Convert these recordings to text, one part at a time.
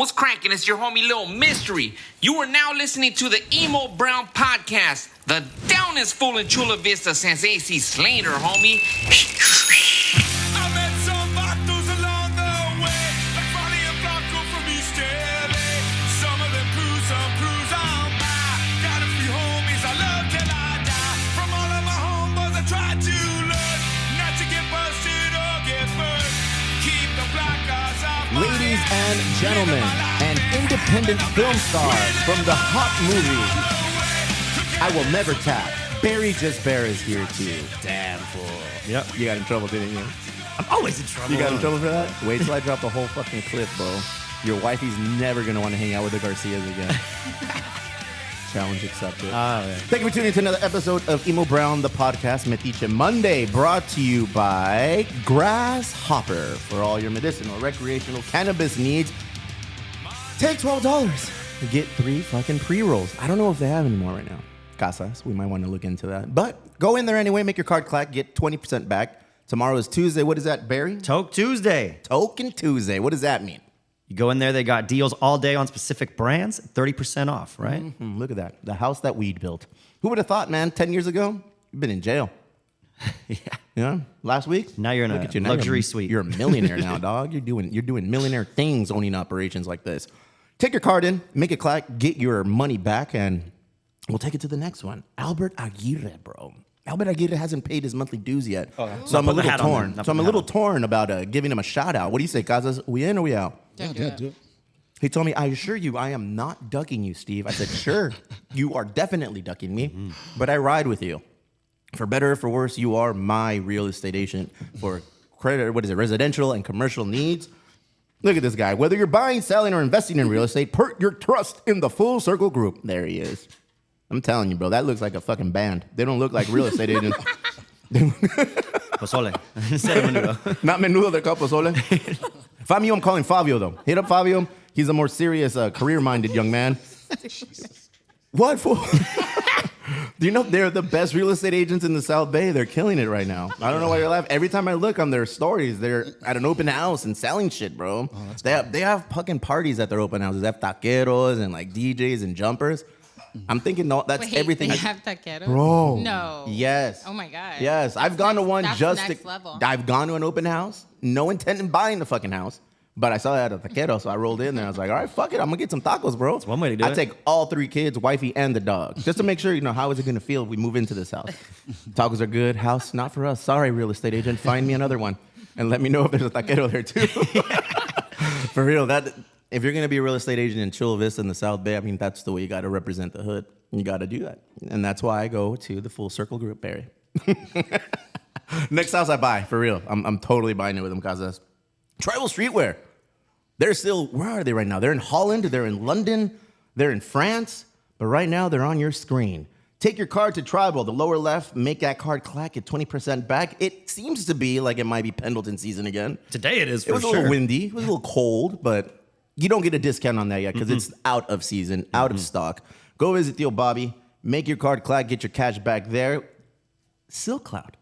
What's cracking? It's your homie Lil Mystery. You are now listening to the Emo Brown Podcast, the downest fool in Chula Vista since AC Slater, homie. I met some vatos along the way, like Bonnie and Blanco from East LA. Some of them cruise, some cruise on by. Got a few homies I love till I die. From all of my homeboys I try to learn not to get busted or get burned. Keep the black eyes off my Ladies head. and gentlemen, an independent film star from the hot movie I Will Never Tap. Barry Just Bear is here too. Damn fool. Yep. You got in trouble, didn't you? I'm always in trouble. You got in trouble for that? Wait till I drop the whole fucking clip, bro. Your wifey's never gonna want to hang out with the Garcias again. Challenge accepted. Yeah. Thank you for tuning in to another episode of Emo Brown, the podcast Metiche Monday, brought to you by Grasshopper for all your medicinal, recreational cannabis needs. Take $12 and get 3 fucking pre-rolls. I don't know if they have any more right now. Casas, we might want to look into that. But go in there anyway, make your card clack, get 20% back. Tomorrow is Tuesday. What is that, Barry? Toke Tuesday. Token Tuesday. What does that mean? You go in there, they got deals all day on specific brands, 30% off, right? Mm-hmm. Look at that. The house that weed built. Who would have thought, man, 10 years ago, you've been in jail. Yeah. Last week? Now you're in Look a at you. Now luxury suite. You're a millionaire now, dog. You're doing millionaire things owning operations like this. Take your card in, make it clack, get your money back, and we'll take it to the next one. Albert Aguirre, bro. Albert Aguirre hasn't paid his monthly dues yet. So I'm a little torn. So I'm a little torn about giving him a shout out. What do you say, Casas? We in or we out? Do it. He told me, I assure you, I am not ducking you, Steve. I said, sure, you are definitely ducking me, but I ride with you. For better or for worse, you are my real estate agent for credit, residential and commercial needs. Look at this guy. Whether you're buying, selling, or investing in real estate, put your trust in the Full Circle Group. There he is. I'm telling you, bro, that looks like a fucking band. They don't look like real estate agents. Pozole. Instead of menudo. Not menudo, they're called pozole. Fabio, I'm calling Fabio, though. Hit up Fabio. He's a more serious, career-minded young man. What, fool? Do you know they're the best real estate agents in the South Bay? They're killing it right now. I don't know why you're laughing. Every time I look on their stories, they're at an open house and selling shit, bro. They have fucking parties at their open houses. They have taqueros and like DJs and jumpers. I'm thinking, no, that's Wait, everything. They have taqueros? Bro. No. Yes. Oh my God. Yes. I've gone to one that's just next to. level. I've gone to an open house. No intent in buying the fucking house. But I saw it at a taquero, so I rolled in there. I was like, all right, fuck it. I'm going to get some tacos, bro. That's one way to do it. I take all 3 kids, wifey, and the dog. Just to make sure, how is it going to feel if we move into this house? Tacos are good. House, not for us. Sorry, real estate agent. Find me another one. And let me know if there's a taquero there, too. For real, that if you're going to be a real estate agent in Chula Vista in the South Bay, I mean, that's the way you got to represent the hood. You got to do that. And that's why I go to the Full Circle Group, Barry. Next house I buy, for real. I'm totally buying it with them, Casas. Tribal Streetwear. They're still, where are they right now? They're in Holland, they're in London, they're in France, but right now they're on your screen. Take your card to Tribal, the lower left, make that card clack, get 20% back. It seems to be like it might be Pendleton season again. Today it is, for It was a little windy, it was a little cold, but you don't get a discount on that yet because it's out of season, out of stock. Go visit Theo Bobby, make your card clack, get your cash back there. Silk Cloud.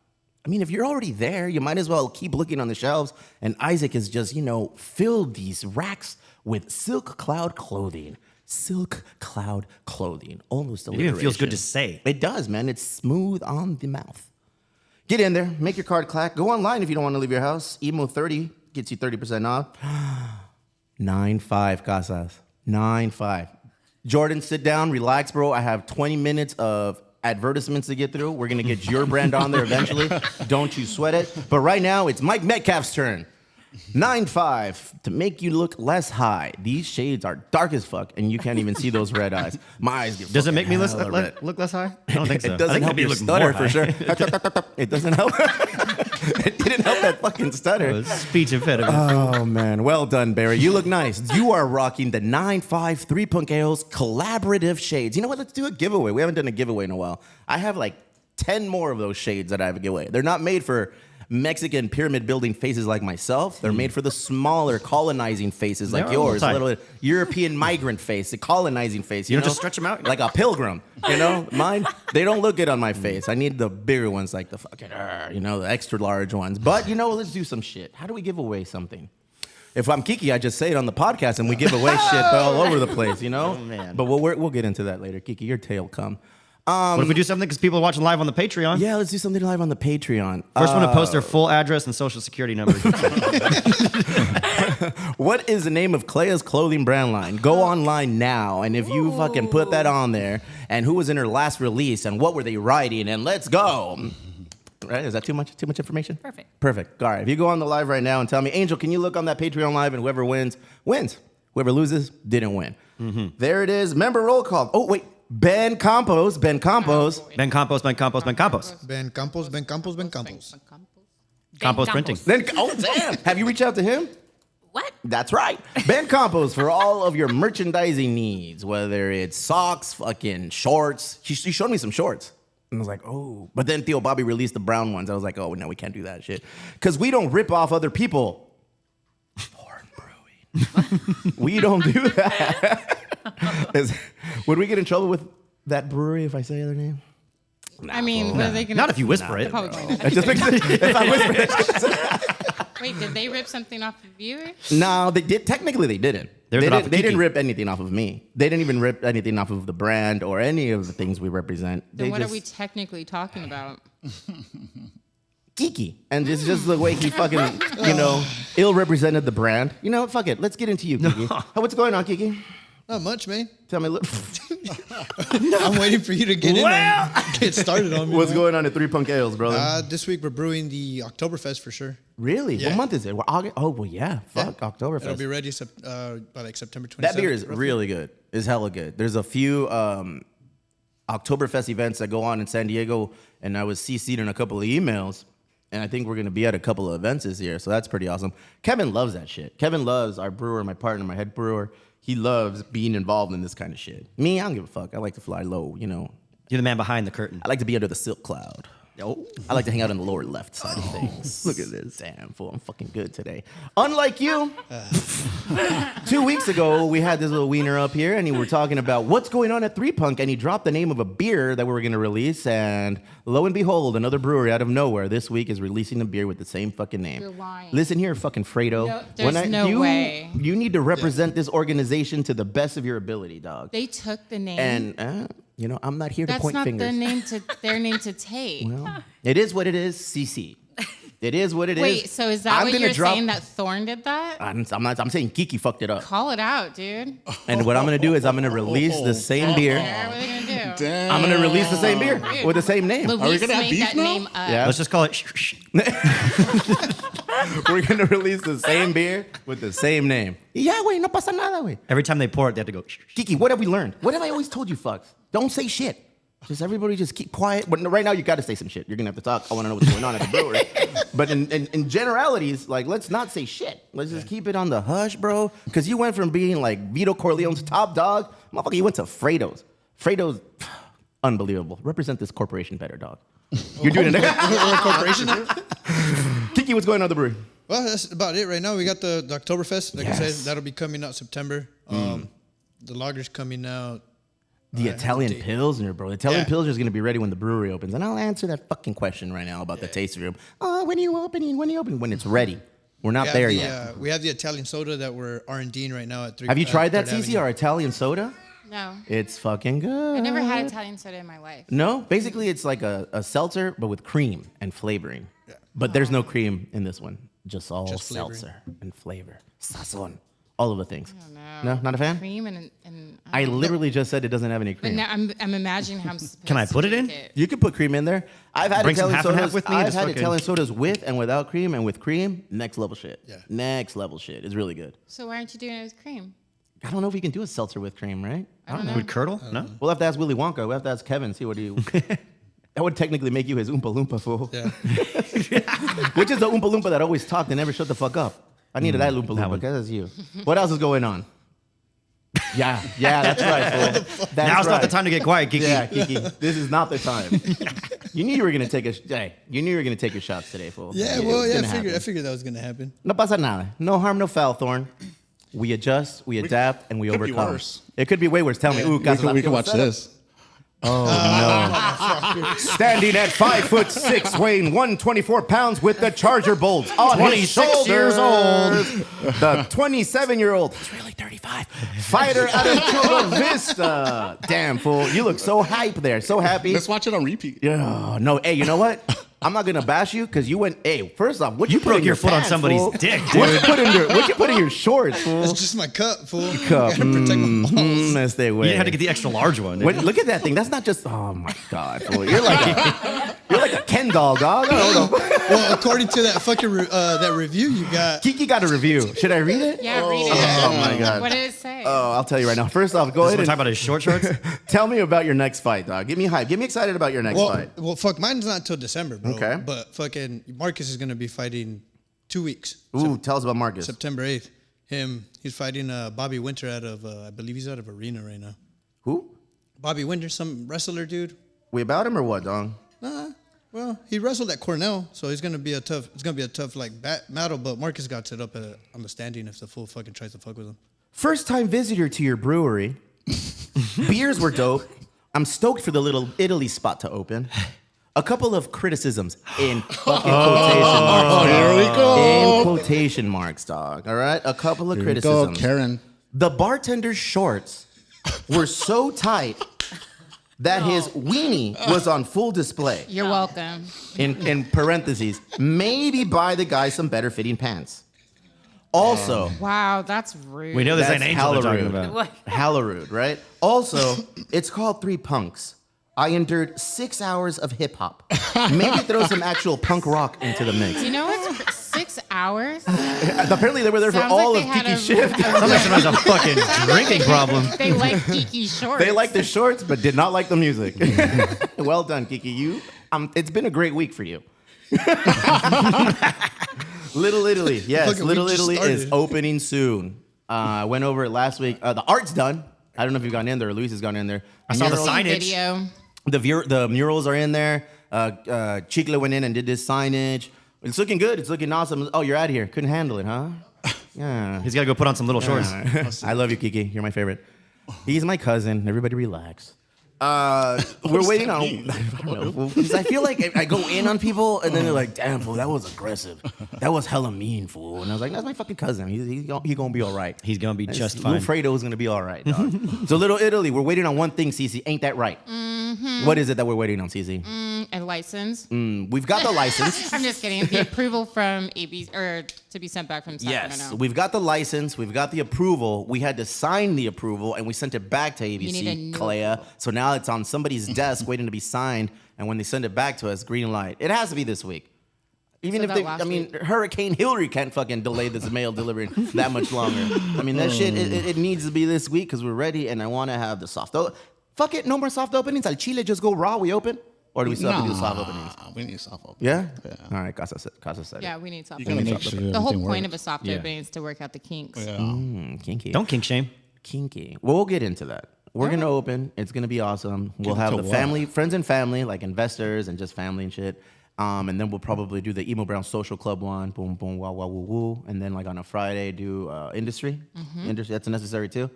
I mean, if you're already there, you might as well keep looking on the shelves. And Isaac has just, filled these racks with Silk Cloud clothing. Silk Cloud clothing. Almost It alliteration. even feels good to say. It does, man. It's smooth on the mouth. Get in there. Make your card clack. Go online if you don't want to leave your house. Emo30 gets you 30% off. 9.5, Casas. 9.5. Jordan, sit down. Relax, bro. I have 20 minutes of advertisements to get through. We're going to get your brand on there eventually. Don't you sweat it. But right now, it's Mike Metcalf's turn. 9.5 to make you look less high. These shades are dark as fuck, and you can't even see those red eyes. My eyes get Does it make me hella red. look less high? I don't think so. It doesn't help your stutter for sure. It doesn't help. It didn't help that fucking stutter. Speech impediment. Oh, man. Well done, Barry. You look nice. You are rocking the 9.5 3 Punkeos collaborative shades. You know what? Let's do a giveaway. We haven't done a giveaway in a while. I have like 10 more of those shades that I have a giveaway. They're not made for Mexican pyramid building faces like myself. They're made for the smaller colonizing faces like yours. A little European migrant face, a colonizing face. You don't just stretch them out? Like a pilgrim. Mine, they don't look good on my face. I need the bigger ones like the fucking, the extra large ones. But, let's do some shit. How do we give away something? If I'm Kiki, I just say it on the podcast and we give away shit all over the place, you know? Oh, man. But we'll get into that later. Kiki, your tail come. What if we do something because people are watching live on the Patreon? Yeah, let's do something live on the Patreon. First one to post their full address and social security number. What is the name of Klea's clothing brand line? Go online now, and if you fucking put that on there, and who was in her last release, and what were they writing, and let's go. Right? Is that too much information? Perfect. All right. If you go on the live right now and tell me, Angel, can you look on that Patreon live, and whoever wins, wins. Whoever loses, didn't win. There it is. Member roll call. Oh, wait. Ben Campos. Ben Campos. Ben Campos. Campos Printing. Then, oh, damn. Have you reached out to him? What? That's right. Ben Campos for all of your merchandising needs, whether it's socks, fucking shorts. She showed me some shorts. And I was like, oh. But then Theo Bobby released the brown ones. I was like, oh, no, we can't do that shit. Because we don't rip off other people. Foreign brewing. We don't do that. Would we get in trouble with that brewery if I say their name? I mean, what are they gonna? Not if you whisper it. Probably not. I just if I whisper it. Wait, did they rip something off of you? No, they did. Technically, they didn't. They didn't rip anything off of me. They didn't even rip anything off of the brand or any of the things we represent. Then what are we technically talking about? Geeky. And it's just the way he fucking, ill represented the brand. You know, fuck it. Let's get into you, Kiki. What's going on, Kiki? Not much, man. Tell me. I'm waiting for you to get in and get started on me. What's man. going on at Three Punk Ales, brother? This week we're brewing the Oktoberfest for sure. Really? Yeah. What month is it? We're August. Oh, well, yeah. Fuck, Oktoberfest. It'll be ready by like September 27th. That beer is roughly. really good. It's hella good. There's a few Oktoberfest events that go on in San Diego, and I was CC'd in a couple of emails, and I think we're going to be at a couple of events this year, so that's pretty awesome. Kevin loves that shit. Kevin loves our brewer, my partner, my head brewer. He loves being involved in this kind of shit. Me, I don't give a fuck. I like to fly low, You're the man behind the curtain. I like to be under the silk cloud. Oh, I like to hang out on the lower left side of things. Look at this. Damn, fool. I'm fucking good today. Unlike you, 2 weeks ago, we had this little wiener up here, and we were talking about what's going on at Three Punk, and he dropped the name of a beer that we were going to release, and lo and behold, another brewery out of nowhere this week is releasing a beer with the same fucking name. You're lying. Listen here, fucking Fredo. No, there's no way. You need to represent this organization to the best of your ability, dog. They took the name. And, I'm not here to That's point not fingers. their name to take. Well, it is what it is, CeCe. It is what it is. Wait, so is that what you're saying that Thorn did that? I'm saying Kiki fucked it up. Call it out, dude. And what I'm going to do is I'm going to release the same beer. What are they gonna do? Damn. I'm going to release the same beer Dude. with the same name. Luis gonna have made beef that now? name up. Yeah. Let's just call it. We're going to release the same beer with the same name. Yeah, wait, no pasa nada, wait. Every time they pour it, they have to go. Kiki, what have we learned? What have I always told you, fucks? Don't say shit. Everybody just keep quiet. But right now, you got to say some shit. You're going to have to talk. I want to know what's going on at the brewery. But in generalities, like, let's not say shit. Let's just keep it on the hush, bro. Because you went from being, like, Vito Corleone's top dog. Motherfucker, you went to Fredo's. Fredo's, unbelievable. Represent this corporation better, dog. You're doing it. We're a corporation now? Kiki, what's going on at the brewery? Well, that's about it right now. We got the Oktoberfest. Like I Yes. said, that'll be coming out September. The lager's coming out. The Italian date. Pilsner, bro. The Italian Yeah. Pilsner is going to be ready when the brewery opens. And I'll answer that fucking question right now about the tasting room. Oh, when are you opening? When are you opening? When it's ready. We're not there yet. We have the Italian soda that we're R&D'ing right now at 3. Have you tried that, Third CeCe, Avenue. our Italian soda? No. It's fucking good. I've never had Italian soda in my life. No? Basically, it's like a seltzer, but with cream and flavoring. Yeah. But there's no cream in this one. Just all Just flavoring. seltzer and flavor. Sazon. All of the things. No. No? Not a fan? Cream and I literally just said it doesn't have any But cream. now I'm imagining how I'm supposed Can I put to it in? drink it. You could put cream in there. I've had Bring some Italian half and sodas. half with me and I've just had fucking- Italian sodas with and without cream, and with cream, next level shit. Yeah. Next level shit. It's really good. So why aren't you doing it with cream? I don't know if you can do a seltzer with cream, right? I don't know. With curdle? No. We'll have to ask Willy Wonka. We'll have to ask Kevin. See what do you. That would technically make you his Oompa Loompa fool. Yeah. Which is the Oompa Loompa that always talked and never shut the fuck up. I needed that Oompa Loompa one. because that's you. What else is going on? Yeah, that's right, fool. That's Now's not the right. time to get quiet, Kiki. Yeah, Kiki, this is not the time. You knew you were gonna take you knew you were gonna take your shots today, fool. Yeah, It well, was yeah, gonna I happen. figured that was going to happen. No pasa nada. No harm, no foul, Thorn. We adjust, we adapt, and we could be overcome. worse. It could be way worse. Tell me. Ooh, We can watch this. Standing at 5'6", weighing 124 pounds with the Charger bolts on his 26 shoulders. years old. The 27-year-old, he's really 35, fighter out of Chula Vista. Damn, fool. You look so hype there, so happy. Let's watch it on repeat. Yeah, no, hey, you know what? I'm not gonna bash you because you went. Hey, first off, what you put broke in your foot on pants, somebody's fool? dick, What dude. you put in your shorts, fool? That's just my cup, fool. Cup. Gotta protect my balls. Let's stay away. You had to get the extra large one. Wait, look at that thing. That's not just. Oh my god, fool. You're like a Ken doll, dog. I don't know. Well, according to that fucking that review you got, Kiki got a review. Should I read it? Yeah, read it. Oh my god. What did it say? Oh, I'll tell you right now. First off, go We're ahead talking and about his short shorts. tell me about your next fight, dog. Get me hype. Get me excited about your next fight. well, fuck, mine's not until December, bro. Okay. But fucking Marcus is gonna be fighting 2 weeks. Ooh, tell us about Marcus. September 8th. He's fighting Bobby Winter out of, I believe he's out of Arena right now. Who? Bobby Winter, some wrestler dude. We about him or what, dog? Well, he wrestled at Cornell, so it's gonna be a tough like battle. But Marcus got set up on the standing if the fool fucking tries to fuck with him. First time visitor to your brewery. Beers were dope. I'm stoked for the Little Italy spot to open. A couple of criticisms in fucking quotation marks. Oh, here we go. In quotation marks, dog. All right? A couple of Here we go, criticisms. Karen. The bartender's shorts were so tight that his weenie was on full display. You're welcome. In parentheses, maybe buy the guy some better fitting pants. Also, Wow, that's rude. We know this that's ain't Angel they're talking hella rude. about. Hella rude, right? Also, it's called Three Punks. I endured 6 hours of hip hop. Maybe throw some actual punk rock into the mix. You know what's 6 hours? Apparently, they were there for Sounds all like of they had Kiki's a- shift. Somebody has a fucking drinking problem. They like geeky shorts. They liked the shorts, but did not like the music. Well done, Kiki. You. It's been a great week for you. Little Italy, yes, Fucking Little week just Italy is started. opening soon. I went over it last week. The art's done. I don't know if you've gone in there. Luis has gone in there. I saw the Murals- signage. Video. The murals are in there. Chicle went in and did this signage. It's looking good. It's looking awesome. Oh, you're out of here. Couldn't handle it, huh? Yeah. He's got to go put on some little shorts. I love you, Kiki. You're my favorite. He's my cousin. Everybody relax. We're waiting on. I don't know. Because I feel like I go in on people and then they're like, "Damn, fool, that was aggressive. That was hella mean, fool." And I was like, "That's my fucking cousin. He's gonna be all right. He's going to be just fine. Wilfredo's gonna be all right, dog." So, Little Italy, we're waiting on one thing, CeCe. Ain't that right? Mm-hmm. What is it that we're waiting on, CeCe? A license. We've got the license. I'm just kidding. The approval from AB or to be sent back from Sacramento. Yes, we've got the license. We've got the approval. We had to sign the approval, and we sent it back to need a ABC, new Klea. So now it's on somebody's desk waiting to be signed. And when they send it back to us, green light. It has to be this week. Even So if that they, last I mean, week. Hurricane Hillary can't fucking delay this mail delivery that much longer. I mean, that shit, it needs to be this week because we're ready, and I want to have the soft. Fuck it, no more soft openings. Al Chile just go raw. We open, or do we still have to do soft openings? We need soft open. Yeah. Yeah. All right, Casas said Yeah, we need soft You gotta opening. make sure The whole everything point works. of a soft Yeah. opening is to work out the kinks. Yeah. Kinky. Don't kink shame. Kinky. Well, we'll get into that. We're gonna open. It's gonna be awesome. We'll have into the what? family, friends and family, like investors and just family and shit. And then we'll probably do the Emo Brown Social Club one. Boom, boom, wow, wow, woo, woo. And then like on a Friday do industry. Industry. That's necessary too.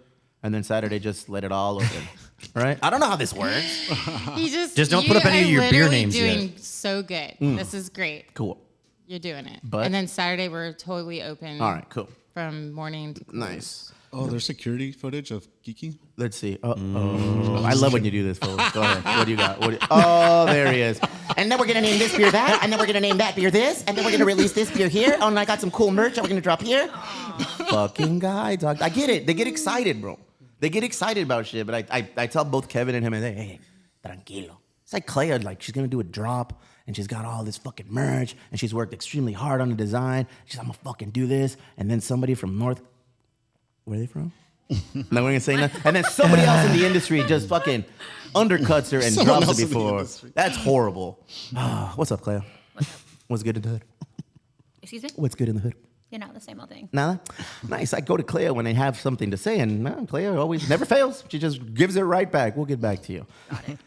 And then Saturday just let it all open. Right? I don't know how this works. You Just don't put up any of your beer names yet. doing so good. This is great. Cool. You're doing it. But- and then Saturday we're totally open. All right. Cool. From morning to close. Nice. Oh, there's security footage of Kiki? Let's see. Oh, I love when you do this, Phil. Go ahead. What do you got? Oh, there he is. And then we're gonna name this beer that, and then we're gonna name that beer this, and then we're gonna release this beer here. Oh, and I got some cool merch that we're gonna drop here. Fucking guy, dog. I get it. They get excited, bro. They get excited about shit. But I tell both Kevin and him, and they, hey, tranquilo. It's like Klea, like she's gonna do a drop, and she's got all this fucking merch, and she's worked extremely hard on the design. She's, I'm gonna fucking do this, and then somebody from North, where are they from? No, we're gonna say nothing. And then somebody else in the industry just fucking undercuts her and Someone drops else it in the before. industry. That's horrible. What's up, Klea? What's good in the hood? Excuse me? What's good in the hood? You know, the same old thing. Nada? Nice. I go to Klea when I have something to say, and Klea always never fails. She just gives it right back. We'll get back to you. Got it.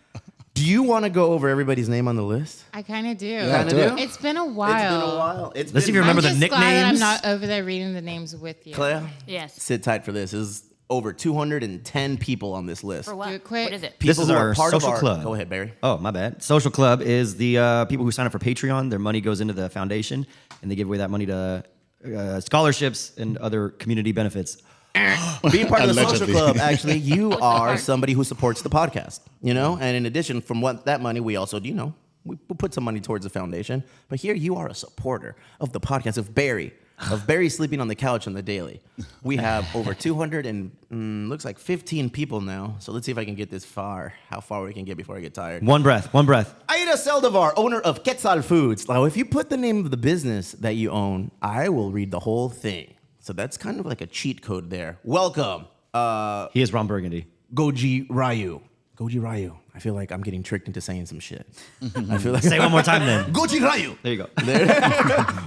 Do you want to go over everybody's name on the list? I kind of do. Kinda do? It's been a while. It's been a while. Let's see if you I'm remember the just glad that I'm nicknames. not over there reading the names with you. Klea, Yes. sit tight for this. There's over 210 people on this list. For what? Do it quick. What is it? People This is who are our part of social our club. Go ahead, Barry. Oh, my bad. Social Club is the people who sign up for Patreon. Their money goes into the foundation, and they give away that money to scholarships and other community benefits. Being part of the social Allegedly. club, actually, you are somebody who supports the podcast, you know? And in addition, from what that money, we also, you know, we put some money towards the foundation. But here you are a supporter of the podcast, of Barry sleeping on the couch on the daily. We have over 200 and looks like 15 people now. So let's see if I can get this far, how far we can get before I get tired. One breath. Aida Seldivar, owner of Quetzal Foods. Now, if you put the name of the business that you own, I will read the whole thing. So that's kind of like a cheat code there. Welcome. He is Ron Burgundy. Goji Ryu. I feel like I'm getting tricked into saying some shit. I feel like Say it one more time then. Goji Ryu. There you go.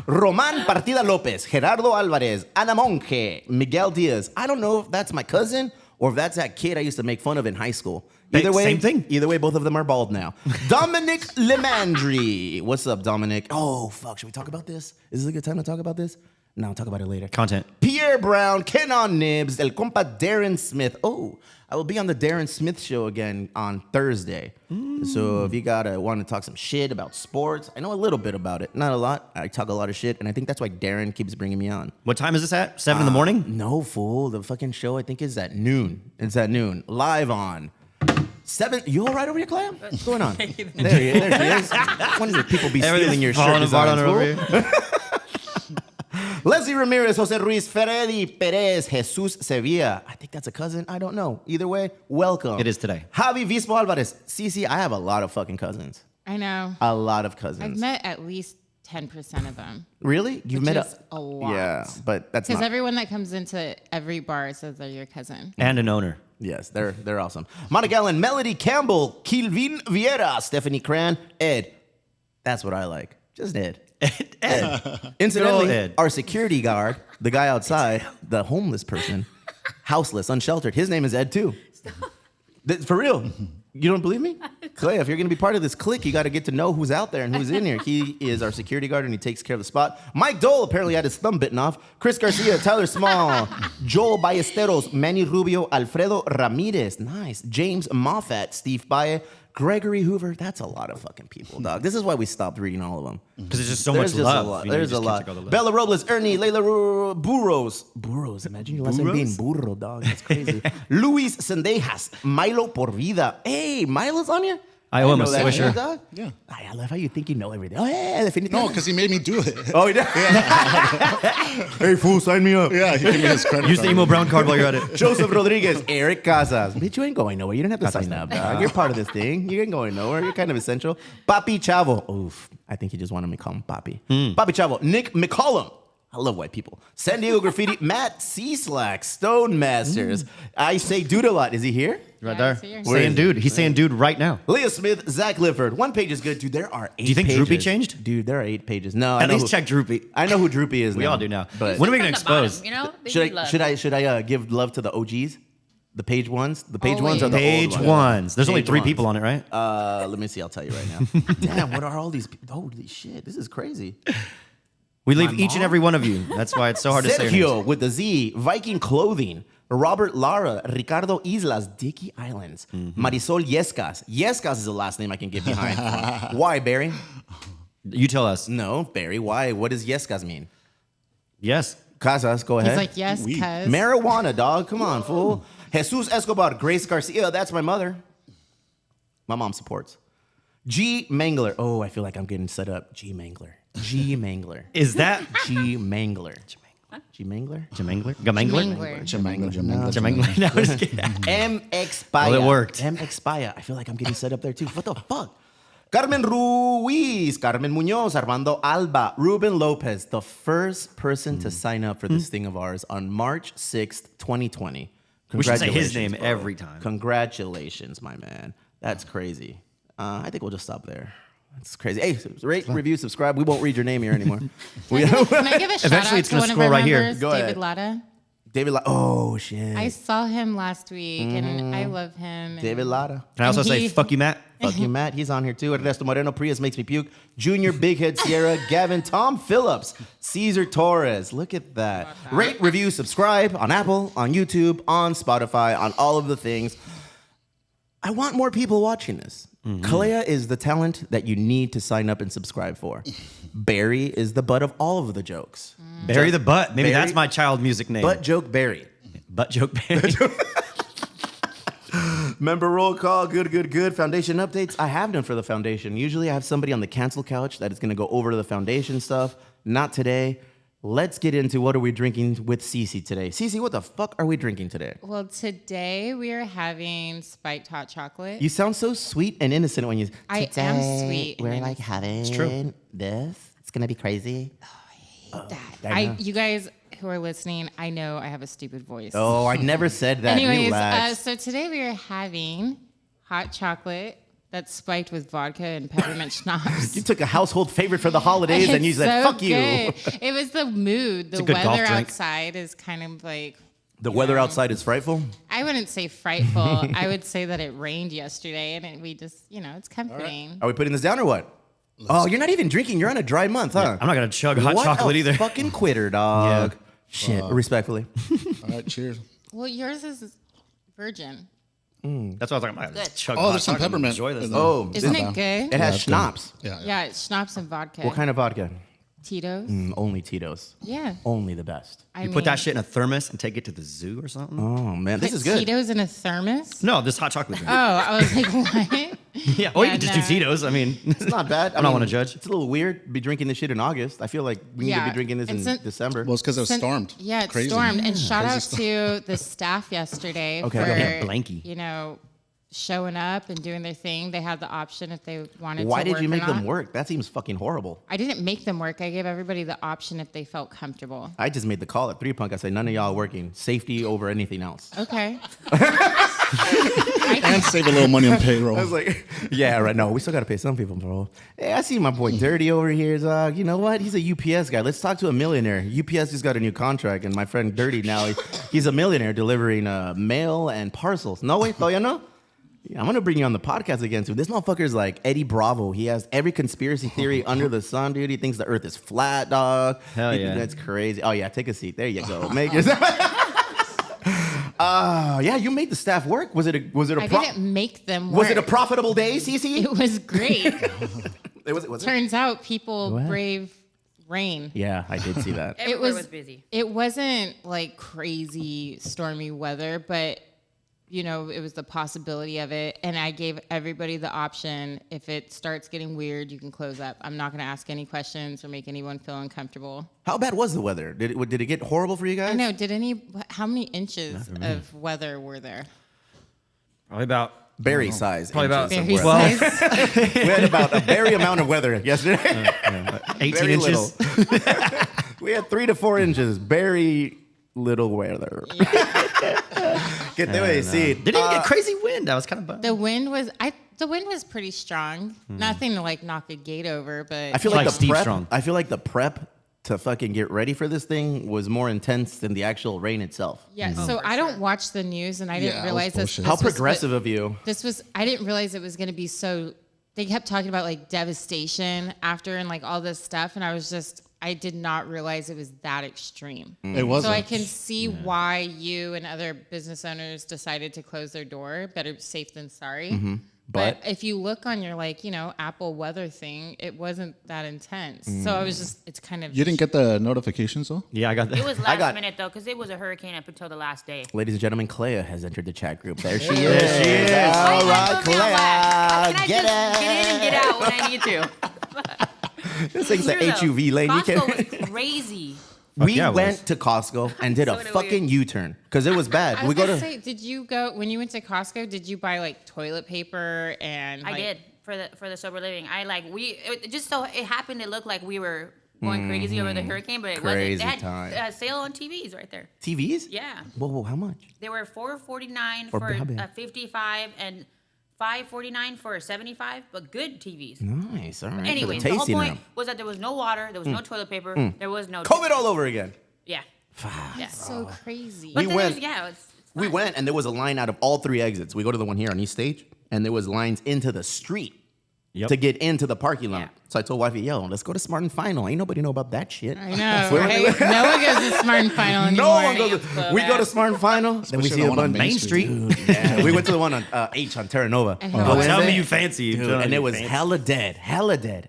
Roman Partida Lopez, Gerardo Alvarez, Ana Monge, Miguel Diaz. I don't know if that's my cousin or if that's that kid I used to make fun of in high school. Either way, same thing. Either way, both of them are bald now. Dominic Lemandry. What's up, Dominic? Oh, fuck. Should we talk about this? Is this a good time to talk about this? No, I'll talk about it later. Content. Pierre Brown, Kenon Nibs, El Compa Darren Smith. Oh, I will be on the Darren Smith show again on Thursday. So if you want to talk some shit about sports, I know a little bit about it. Not a lot. I talk a lot of shit, and I think that's why Darren keeps bringing me on. What time is this at? 7 in the morning? No, fool. The fucking show, I think, is at noon. It's at noon. Live on 7. You all right over here, Clea? What's going on? There she is. When did people be stealing your shirt falling apart designs, on her fool? over here. Leslie Ramirez, Jose Ruiz, Freddy Perez, Jesus Sevilla. I think that's a cousin. I don't know. Either way, welcome. It is today. Javi Vispo Alvarez. CeCe, I have a lot of fucking cousins. I know. A lot of I've cousins. met at least 10% of them. Really? You've Which met is a lot. Yeah, but that's Because not. everyone that comes into every bar says they're your cousin. And an owner. Yes, they're awesome. Monica Allen, Melody Campbell, Kilvin Vieira, Stephanie Cran, Ed. That's what I like. Just Ed. Ed. Incidentally, Good old Ed. our security guard, the guy outside, the homeless person, houseless, unsheltered, his name is Ed too. For real. You don't believe me? Klea, if you're going to be part of this clique, you got to get to know who's out there and who's in here. He is our security guard and he takes care of the spot. Mike Dole apparently had his thumb bitten off. Chris Garcia, Tyler Small, Joel Ballesteros, Manny Rubio, Alfredo Ramirez. Nice. James Moffat, Steve Baye, Gregory Hoover. That's a lot of fucking people, dog. This is why we stopped reading all of them. Because there's just so There's much just love. a lot. You There's just a can't lot. take all the love. Bella Robles, Ernie, Layla Burros. Imagine your last name being Burro, dog. That's crazy. Luis Sendejas, Milo Por Vida. Hey, Milo's on here? I owe him didn't a know that swisher. shit, dog. Yeah. Ay, I love how you think you know everything. Oh, yeah, definitivamente. No, because he made me do it. Oh, he did? Hey, fool, sign me up. Yeah, he gave me his credit Use the card. emo brown card while you're at it. Joseph Rodriguez, Eric Casas. Bitch, you ain't going nowhere. You don't have to sign up, dog. You're part of this thing. You ain't going nowhere. You're kind of essential. Papi Chavo. Oof. I think he just wanted me to call him Papi. Papi Chavo. Nick McCollum. I love white people. San Diego Graffiti. Matt C-Slack. Stone Masters. I say dude a lot. Is he here? Right Yeah, there. I see her. Where Saying is dude. He's saying dude right now. Leah Smith. Zach Lifford. One page is good. Dude, there are 8 Do you think pages. Droopy changed? Dude, there are 8 pages. No, I At know least who, check Droopy. I know who Droopy is We now. all do now. But When are we going to From the bottom, expose? you know? They need love. should I give love to the OGs? The page ones? The page ones are the Page old ones. There's only Page 3 ones. people on it, right? Let me see. I'll tell you right now. Damn, what are all these people? Holy shit, this is crazy. We leave My each and mom? every one of you. That's why it's so hard to say your names. Sergio with the Z, Viking Clothing, Robert Lara, Ricardo Islas, Dickey Islands, Marisol Yescas. Yescas is the last name I can get behind. Why, Barry? You tell us. No, Barry, why? What does Yescas mean? Yes. Casas, go ahead. He's like, yes, Weed. cuz. Marijuana, dog. Come on, fool. Jesus Escobar, Grace Garcia. That's my mother. My mom supports. G Mangler. Oh, I feel like I'm getting set up. G Mangler. G Mangler. Is that G Mangler. G Mangler? Jamangler? Gamangler? Mangler. Jamangler. No, I'm just kidding. MX Paya. Well, it worked. MX Paya. I feel like I'm getting set up there too. What the fuck? Carmen Ruiz, Carmen Munoz, Armando Alba, Ruben Lopez, the first person to sign up for this thing of ours on March 6th, 2020. We should say his Congratulations, name bro. every time. Congratulations, my man. That's crazy. I think we'll just stop there. That's crazy. Hey, rate, review, subscribe. We won't read your name here anymore. Can I give a shout Eventually out it's to gonna one of scroll our right here. members, Go David ahead. Latta? David Latta. Oh, shit. I saw him last week, and I love him. and- David Latta. Can I also And say, he- fuck you, Matt? Fuck you, Matt. He's on here too. Ernesto Moreno, Prius makes me puke. Junior, Big Head Sierra, Gavin, Tom Phillips, Cesar Torres. Look at that. Rate, review, subscribe on Apple, on YouTube, on Spotify, on all of the things. I want more people watching this. Klea is the talent that you need to sign up and subscribe for. Barry is the butt of all of the jokes. Barry the Butt. Maybe Barry- that's my child music name. Butt joke Barry. Butt joke Barry. Member roll call, good. Foundation updates. I have done for the foundation. Usually I have somebody on the cancel couch that is going to go over the foundation stuff. Not today. Let's get into what are we drinking with CeCe today. CeCe, what the fuck are we drinking today? Well, today we are having spiked hot chocolate. You sound so sweet and innocent when you... I am sweet. We're and like having true. this. It's gonna be crazy. that. You guys who are listening, I know I have a stupid voice. Oh, I never said that. Anyways, Relax. so today we are having hot chocolate that's spiked with vodka and peppermint schnapps. You took a household favorite for the holidays and you It's said, so fuck you. good. It was the mood. The a good golf weather drink. outside is kind of like... The weather outside is frightful. I wouldn't say frightful. I would say that it rained yesterday, and we just, it's comforting. Are we putting this down or what? Oh, you're not even drinking. You're on a dry month, huh? I'm not going to chug hot What chocolate a either. fucking quitter, dog. Shit, respectfully. All right, cheers. Well, yours is virgin. That's what I was talking about. Chug Oh, hot there's some chocolate and peppermint. Enjoy this. in Oh, there. Isn't Yeah. it good? It has it's good. schnapps. Yeah. Yeah, it's schnapps and vodka. What kind of vodka? Tito's? Only Tito's. Yeah. Only the best. You put that shit in a thermos and take it to the zoo or something? Oh, man. This Put is good. Tito's in a thermos? No, this hot chocolate drink. Oh, I was like, what? Yeah, or you Yeah, could just no. do Tito's. I mean, It's not bad. I don't want to judge. It's a little weird to be drinking this shit in August. I feel like we need to Yeah, be drinking this it's in a- December. Well, it's because it was Sen- stormed. Yeah, it's Crazy. stormed. And shout Crazy out storm. to the staff yesterday Okay, for, okay. Yeah, blankie. Showing up and doing their thing. They had the option if they wanted Why to did work you or make them not. work? That seems fucking horrible. I didn't make them work. I gave everybody the option if they felt comfortable. I just made the call at 3 Punk. I said, none of y'all are working. Safety over anything else. Okay. And save a little money on payroll. I was like, yeah, right. No, we still got to pay some people, bro. Hey, I see my boy Dirty over here, dog. You know what? He's a UPS guy. Let's talk to a millionaire. UPS just got a new contract, and my friend Dirty now, he's a millionaire delivering mail and parcels. No, wait, though, you know? Yeah, I'm going to bring you on the podcast again, too. This motherfucker's like Eddie Bravo. He has every conspiracy theory under the sun, dude. He thinks the earth is flat, dog. Hell He- yeah. That's crazy. Oh, yeah, take a seat. There you go. Make yourself... yeah, you made the staff work. Was it a I didn't make them work. was it a profitable day, CeCe? It was great. Was it? Turns out people ahead. brave rain. Yeah, I did see that. It was busy. It wasn't like crazy stormy weather, but it was the possibility of it. And I gave everybody the option. If it starts getting weird, you can close up. I'm not going to ask any questions or make anyone feel uncomfortable. How bad was the weather? Did it get horrible for you guys? I know. How many inches of weather were there? Probably about Berry size. Probably about inches of Berry weather. size? We had about a berry amount of weather yesterday. 18 Very inches. little. We had 3 to 4 inches. Very little weather. Get the way, see. Didn't even get crazy wind. I was kind of bummed. The wind was pretty strong. Nothing to like knock a gate over, but I feel like Like the Steve prep. Strong. I feel like the prep to fucking get ready for this thing was more intense than the actual rain itself. yeah. So I don't watch the news, and I didn't Yeah, it was realize this. bullshit. How this was what- progressive of you. I didn't realize it was going to be so. They kept talking about like devastation after and like all this stuff, and I did not realize it was that extreme. It wasn't. So I can see why you and other business owners decided to close their door. Better safe than sorry. But if you look on your Apple weather thing, it wasn't that intense. So I was it's kind of. You didn't get the notifications, though? Yeah, I got that. It was last got- minute though, because it was a hurricane up until the last day. Ladies and gentlemen, Klea has entered the chat group. There she is. she is. All right, How can I Klea. just get in and get out when I need to? This thing's an True, though. HUV lane. You Costco can't. was crazy. We yeah, it went was. to Costco and did a So did we. fucking U-turn because it was bad. I was We go gonna to. say, did you go when you went to Costco? Did you buy like toilet paper and? I did for the sober living. It just so it happened to look like we were going crazy over the hurricane, but it Crazy wasn't. They time. had sale on TVs right there. TVs? Yeah, Whoa, how much? they were $449 For for how big? 55 and $549 for 75, but good TVs. Nice. All right. Anyways, for the the whole tasting point room. was that there was no water, there was no toilet paper, there was no COVID all over again. Yeah. Yeah. So crazy. But We then went- there's- yeah, it's We fine. went and there was a line out of all 3 exits. We go to the one here on East Stage, and there was lines into the street Yep. to get into the parking lot. Yeah. So I told wifey, yo, let's go to Smart and Final. Ain't nobody know about that shit. I know, right? No one goes to Smart and Final anymore. No one goes. We go to Smart and Final, then we see a bunch. Main Street. Dude, yeah, we went to the one on H on Terra Nova. Tell me you fancy. Dude, and it was hella dead.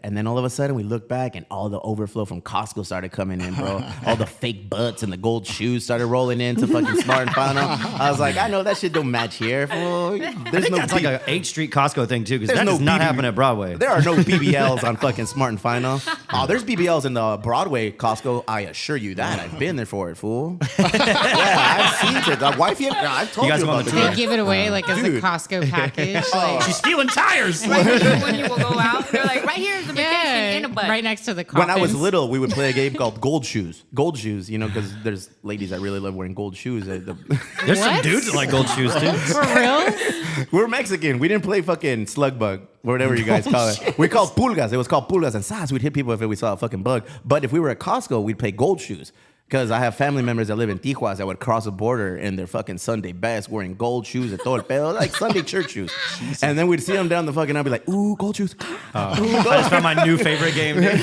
And then all of a sudden we look back and all the overflow from Costco started coming in, bro. All the fake butts and the gold shoes started rolling into fucking Smart and Final. I was like, I know that shit don't match here, fool. There's That's like a H Street Costco thing too, because that does not happen at Broadway. There are no BBLs on fucking Smart and Final. Oh, there's BBLs in the Broadway Costco. I assure you that. I've been there for it, fool. Yeah, I've seen it. The wifey, I've told you guys about on the it. tour? They give it away like as a Dude. Costco package. Like, She's stealing tires. Like when you will go out, they're like, right here is the vacation in a butt. right next to the coffins. When I was little, we would play a game called Gold Shoes. Gold Shoes, you know, because there's ladies that really love wearing gold shoes. There's some What? dudes that like gold shoes too. For real? We're Mexican. We didn't play fucking slug bug or whatever you guys call it. We called pulgas. It was called pulgas and sas. We'd hit people if we saw a fucking bug. But if we were at Costco, we'd play gold shoes. Because I have family members that live in Tijuana that would cross the border in their fucking Sunday best wearing gold shoes and todo el pedo, like Sunday church shoes. And then we'd see them down the fucking, I'd be like, ooh, gold shoes. I just found my new favorite game, dude.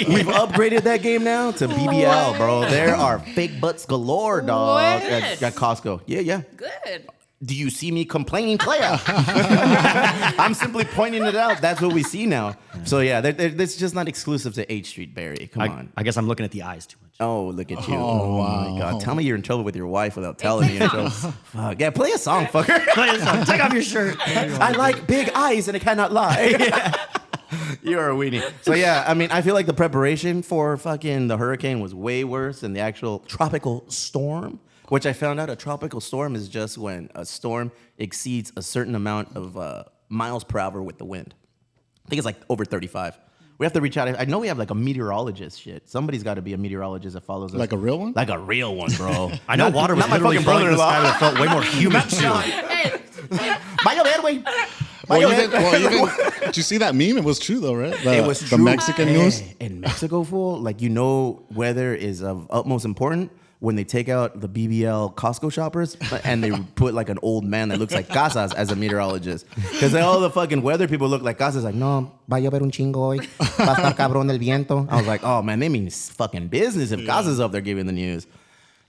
We've upgraded that game now to BBL, bro. There are fake butts galore, dog, What? at Costco. Yeah. Good. Do you see me complaining, Klea? I'm simply pointing it out. That's what we see now. So yeah, it's just not exclusive to H Street, Barry. Come on. I guess I'm looking at the eyes too much. Oh, look at you. Oh, my God. Tell me you're in trouble with your wife without telling me you're in trouble. Fuck. Yeah, play a song, fucker. Play a song. Take off your shirt. I like big eyes and I cannot lie. You're a weenie. So yeah, I mean, I feel like the preparation for fucking the hurricane was way worse than the actual tropical storm, which I found out a tropical storm is just when a storm exceeds a certain amount of miles per hour with the wind. I think it's like over 35. We have to reach out. I know we have like a meteorologist shit. Somebody's got to be a meteorologist that follows us. Like a real one? Like a real one, bro. I know water was not my literally fucking flowing in the brother-in-law. sky, but it felt way more humid too. Va a llover, güey. Did you see that meme? It was true though, right? It was the true. Mexican news. In Mexico, fool, like, you know, weather is of utmost importance when they take out the BBL Costco shoppers and they put like an old man that looks like Casas as a meteorologist. Because all the fucking weather people look like Casas. Like, no, va a llover un chingo hoy. Va a estar cabrón el viento. I was like, oh man, they mean fucking business if Casas up there giving the news.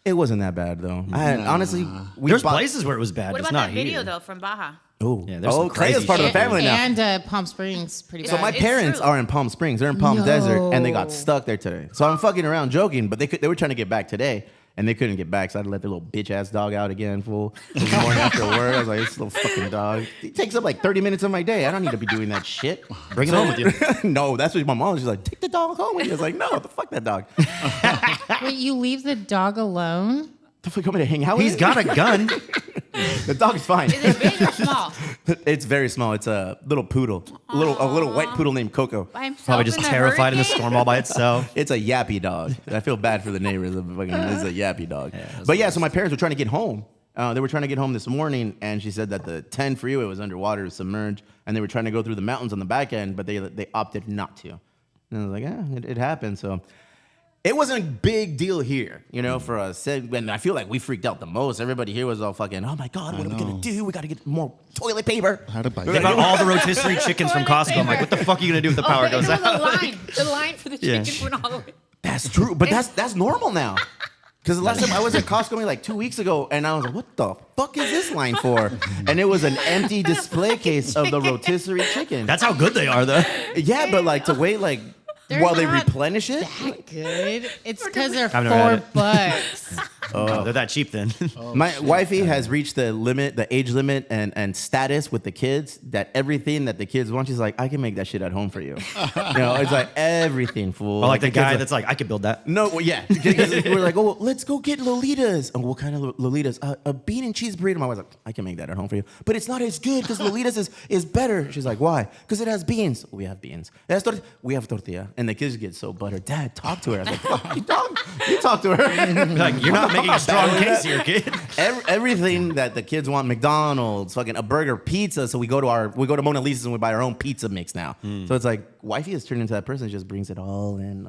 It wasn't that bad though. Honestly, There's places where it was bad, What just about not that video here. though from Baja? Oh, Yeah, there's some Klea's crazy part of the shit. family now. And Palm Springs, pretty bad. So my It's parents true. are in Palm Springs. They're in Palm No. Desert, and they got stuck there today. So I'm fucking around joking, but they were trying to get back today, and they couldn't get back. So I had to let their little bitch ass dog out again, fool. This morning after work, I was like, this little fucking dog. It takes up like 30 minutes of my day. I don't need to be doing that shit. Bring it home with you. No, that's what my mom was. She's like, take the dog home with you. I was like, no, what the fuck that dog? Wait, you leave the dog alone? The fuck, you want me to hang out with He's it? got a gun. The dog is fine. Is it big or small? It's very small. It's a little poodle, a little white poodle named Coco. By himself Probably just in the terrified in the hurricane? storm all by itself. It's a yappy dog. I feel bad for the neighbors. It's a yappy dog. But yeah, so my parents were trying to get home. They were trying to get home this morning, and she said that the 10 freeway was underwater, it was submerged, and they were trying to go through the mountains on the back end, but they opted not to. And I was like, yeah, it happened. So it wasn't a big deal here, you know, for us. And I feel like we freaked out the most. Everybody here was all fucking, oh my God, what are we going to do? We got to get more toilet paper. I had to buy They bought all the rotisserie chickens from Costco. I'm like, what the fuck are you gonna do if the power Okay, goes no, out? The line for the Yeah. chickens went all the way. That's true, but that's normal now. Because the last time I was at Costco maybe like 2 weeks ago, and I was like, what the fuck is this line for? And it was an empty display case of the rotisserie chicken. That's how good they are, though. Yeah, but like to wait like They're while they not replenish it. That good. It's because they're I've never had $4. Oh, they're that cheap then. My wifey has reached the limit, the age limit and status with the kids that everything that the kids want, she's like, I can make that shit at home for you. You know, it's like everything, fool. Or like the kids guy are- that's like, I could build that. No, well, yeah. Because we're like, oh, let's go get Lolitas. And what kind of Lolitas? A bean and cheese burrito. My wife's like, I can make that at home for you. But it's not as good because Lolitas is better. She's like, why? Because it has beans. We have beans. It has we have tortilla. And the kids get so buttered. Dad, talk to her. I was like, fuck you, dog. You talk to her. Like, you're not making a strong case here, kid. Everything that the kids want, McDonald's, fucking a burger, pizza. So we go to Mona Lisa's and we buy our own pizza mix now. So it's like, wifey has turned into that person that just brings it all in.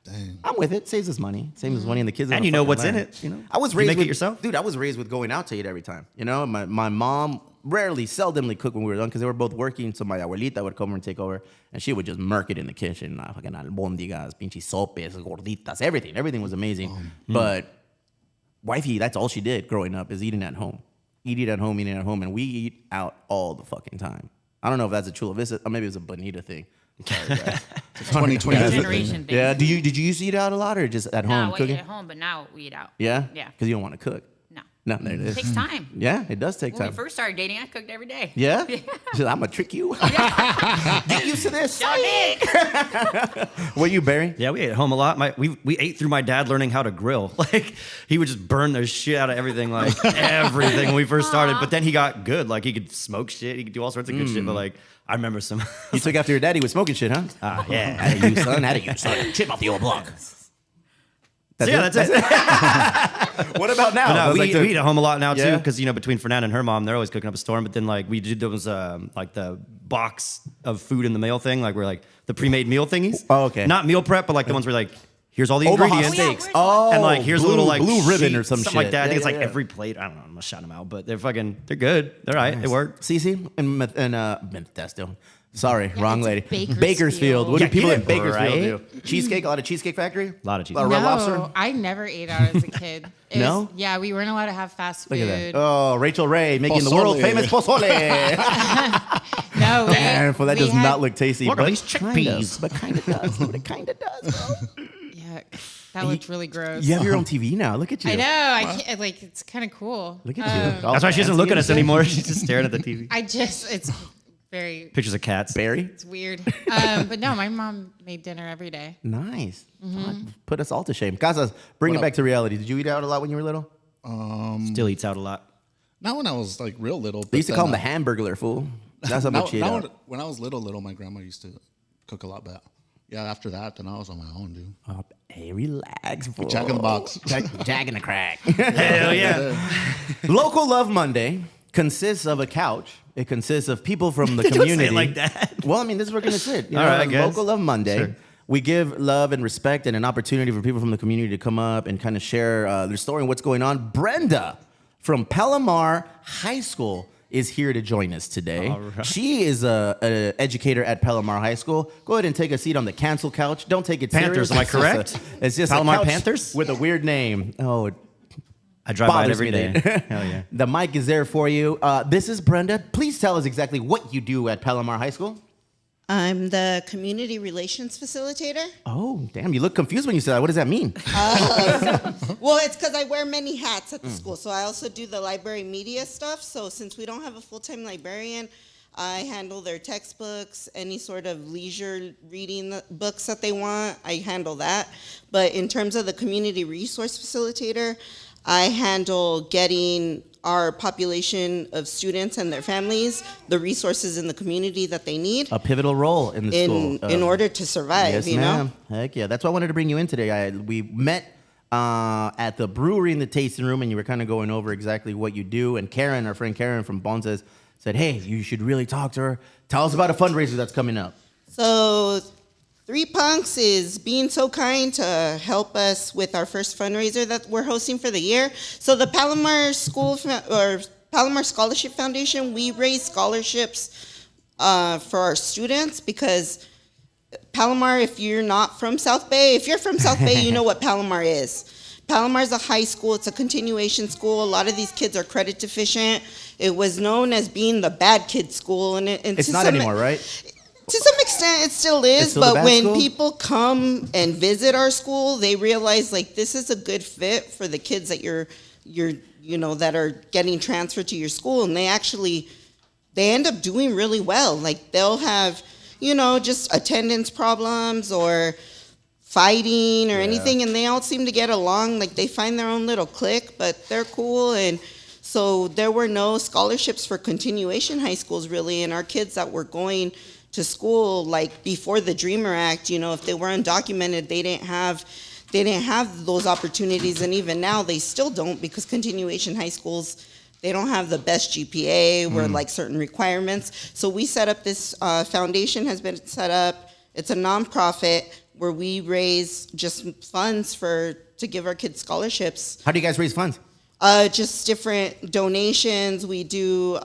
Dang. I'm with it. Saves us money. Saves us money, and the kids. And you know what's in it. You know, I was you raised make with, it yourself. dude. I was raised with going out to eat every time. You know, my mom seldomly cooked when we were young because they were both working. So my abuelita would come over and take over, and she would just murk it in the kitchen. Fucking albóndigas, pinche sopes, gorditas, everything. Everything was amazing. But wifey, that's all she did growing up is eating at home. Eating at home, and we eat out all the fucking time. I don't know if that's a Chula Vista or maybe it's a Bonita thing. Sorry, guys. 2020. Generation thing. Yeah. Did you used to eat out a lot or just at home No, we cooking? eat at home, but now we eat out. Yeah. Yeah. Because you don't want to cook. No. No, there it is. It takes time. Yeah, it does take When we time. first started dating, I cooked every day. Yeah? She said, I'm going to trick you. Get used to this. Sure did. Were you, Barry? Yeah, we ate at home a lot. We ate through my dad learning how to grill. Like he would just burn the shit out of everything, like everything when we first started. But then he got good. Like he could smoke shit. He could do all sorts of good shit. But like I remember some. You took after your daddy with smoking shit, huh? Yeah. How do you, son? How do you, son? Chip off the old block. So yeah, that's it. What about now? But no, I was we like, eat at home a lot now Yeah. too, because between Fernanda and her mom, they're always cooking up a storm. But then like we did those like the box of food in the mail thing, like we're like the pre-made meal thingies. Oh, okay. Not meal prep, but like the ones where like here's all the Omaha ingredients. steaks. Yeah, Oh, And like here's blue, a little like blue ribbon sheet, or some something shit. like that. I think Yeah, it's like yeah. every plate. I don't know. I'm gonna shout them out, but they're good. They're right. They work. CeCe and Bethesda. Sorry, Yeah, wrong it's lady. Bakersfield. What do Yeah, people get in it Bakersfield right. do? Cheesecake? A lot of Cheesecake Factory? A lot of cheese. A lot of Red No, Lobster? I never ate out as a kid. No? Yeah, we weren't allowed to have fast food. Look at that. Oh, Rachel Ray making the Pozole. world famous pozole. No, we, Damn, well, that we does had- not look tasty. What are but these chickpeas? But kind of does. But it kind of does, bro. Yuck. That looked really gross. You have your own TV now. Look at you. I know. I can't. Like, it's kind of cool. Look at you. That's why she doesn't look at us anymore. She's just staring at the TV. It's very. Pictures of cats. Barry? It's weird. But no, my mom made dinner every day. Nice. Put us all to shame. Casas, bring it back to reality. Did you eat out a lot when you were little? Still eats out a lot. Not when I was like real little. They used to call him the Hamburglar, fool. That's how much you ate out. When I was little, my grandma used to cook a lot better. Yeah, after that, then I was on my own, dude. Oh, hey, relax, fool. Jack in the Box. Jack in the crack. Hell yeah. Local Love Monday consists of a couch. It consists of people from the Don't say community. it like that. Well, I mean, this is where we're going to sit. You All know, right, I on guess. Local Love Monday. Sure. We give love and respect and an opportunity for people from the community to come up and kind of share their story and what's going on. Brenda from Palomar High School is here to join us today. All right. She is an educator at Palomar High School. Go ahead and take a seat on the cancel couch. Don't take it Panthers, serious. am I It's just correct? it's just Palomar a couch Panthers? with a weird name. Oh, it I drive by it bothers every me day. that- Hell yeah. The mic is there for you. This is Brenda. Please tell us exactly what you do at Palomar High School. I'm the community relations facilitator. Oh, damn. You look confused when you say that. What does that mean? Well, it's because I wear many hats at the school. So I also do the library media stuff. So since we don't have a full-time librarian, I handle their textbooks, any sort of leisure reading books that they want. I handle that. But in terms of the community resource facilitator, I handle getting our population of students and their families the resources in the community that they need A pivotal role in the school. in order to survive, Yes, you ma'am. know? Heck yeah. That's why I wanted to bring you in today. We met at the brewery in the tasting room, and you were kind of going over exactly what you do. And Karen, our friend Karen from Bonzes, said, hey, you should really talk to her. Tell us about a fundraiser that's coming up. So, Three Punks is being so kind to help us with our first fundraiser that we're hosting for the year. So the Palomar Palomar Scholarship Foundation, we raise scholarships for our students because Palomar, if you're not from South Bay, if you're from South Bay, you know what Palomar is. Palomar is a high school. It's a continuation school. A lot of these kids are credit deficient. It was known as being the bad kid school, and It's not anymore, right? to some extent, it still is, It's still the but bad when school? people come and visit our school, they realize like this is a good fit for the kids that you're that are getting transferred to your school, and they end up doing really well. Like they'll have, just attendance problems or fighting or anything, and they all seem to get along. Like they find their own little clique, but they're cool. And so there were no scholarships for continuation high schools really, and our kids that were going to school like before the Dreamer Act, if they were undocumented, they didn't have those opportunities, and even now they still don't because continuation high schools, they don't have the best GPA or like certain requirements. So we set up this foundation has been set up. It's a nonprofit. where we raise just funds to give our kids scholarships. How do you guys raise funds? Just different donations. We do.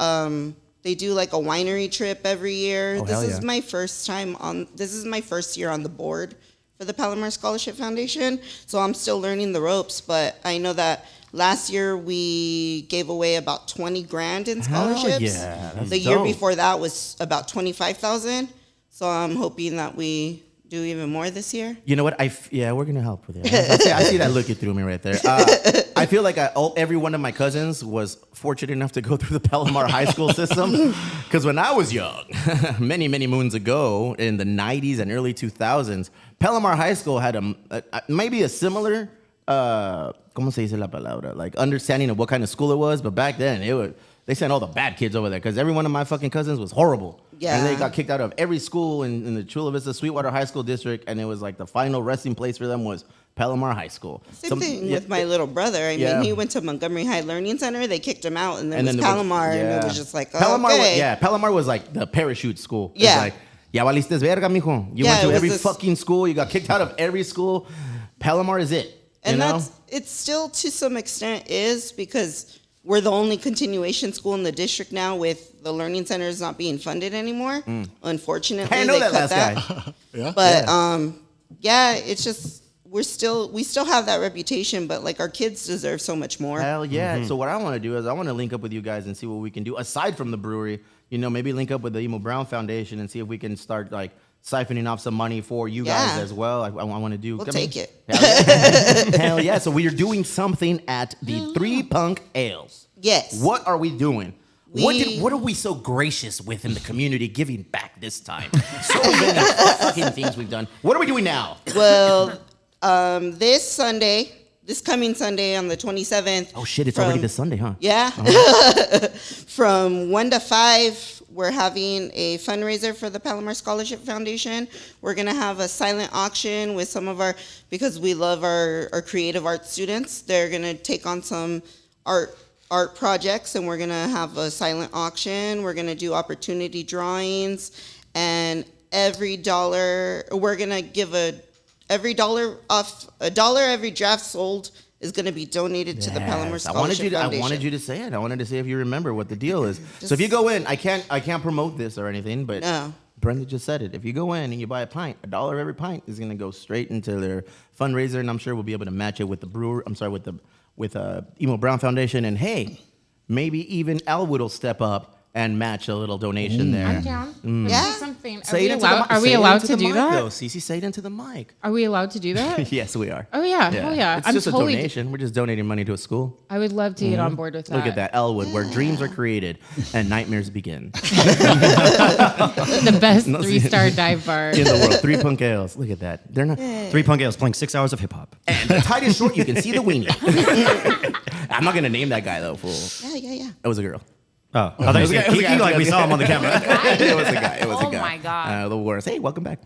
They do like a winery trip every year. Oh, This hell is yeah. my first time on. This is my first year on the board for the Palomar Scholarship Foundation. So I'm still learning the ropes. But I know that last year we gave away about 20 grand in Hell scholarships. yeah, that's the year dope. before that was about 25,000. So I'm hoping that we do even more this year. You know what? Yeah, we're gonna help with it. I see that looking through me right there. I feel like every one of my cousins was fortunate enough to go through the Palomar High School system. Because when I was young, many moons ago, in the '90s and early 2000s, Palomar High School had maybe a similar, ¿cómo se dice la palabra? Like understanding of what kind of school it was. But back then, they sent all the bad kids over there because every one of my fucking cousins was horrible. Yeah. And they got kicked out of every school in the Chula Vista Sweetwater High School district, and it was like the final resting place for them was Palomar High School. Same thing with my little brother. I mean, he went to Montgomery High Learning Center. They kicked him out, and then it was Palomar, and it was just like, Palomar. okay. Palomar was like the parachute school. Yeah. It's like, ya valiste verga, mijo. You went to every fucking school. You got kicked out of every school. Palomar is it. And it's still to some extent is because we're the only continuation school in the district now with the learning centers not being funded anymore. Unfortunately, I know they that cut last guy. Yeah. But it's just we still have that reputation, but like our kids deserve so much more. Hell yeah. So what I want to do is I want to link up with you guys and see what we can do aside from the brewery. You know, maybe link up with the Emo Brown Foundation and see if we can start like siphoning off some money for you guys as well. I want to do. We'll take it. Hell yeah. Hell yeah. So we are doing something at the Three Punk Ales. Yes. What are we doing? What are we so gracious with in the community giving back this time? So many fucking things we've done. What are we doing now? Well, this coming Sunday on the 27th. Oh shit, it's already this Sunday, huh? Yeah. From 1 to 5, we're having a fundraiser for the Palomar Scholarship Foundation. We're going to have a silent auction with some of because we love our creative arts students. They're going to take on some art projects, and we're going to have a silent auction. We're going to do opportunity drawings, and every dollar, we're going to give every dollar off, $1 every draft sold is going to be donated to the Palomar Scholarship Foundation. I wanted you to say it. I wanted to see if you remember what the deal is. So if you go in, I can't promote this or anything, but Brenda just said it. If you go in and you buy a pint, $1 every pint is going to go straight into their fundraiser, and I'm sure we'll be able to match it with the brewer. I'm sorry, with Emo Brown Foundation, and hey, maybe even Elwood will step up and match a little donation there. I'm down. Yeah. Something. Are we allowed to do that? CeCe, say it into the mic. Are we allowed to do that? Yes, we are. Oh yeah. Hell yeah. It's just a donation. We're just donating money to a school. I would love to get on board with that. Look at that, Elwood, where dreams are created and nightmares begin. The best 3-star dive bar In the world. 3 Punk Ales. Look at that. They're not. 3 Punk Ales playing 6 hours of hip hop. And the tight is short, you can see the weenie. I'm not going to name that guy, though, fool. Yeah. It was a girl. Oh, I thought you said Kiki like we saw him on the camera. It was a guy. Oh my God. The worst. Hey, welcome back.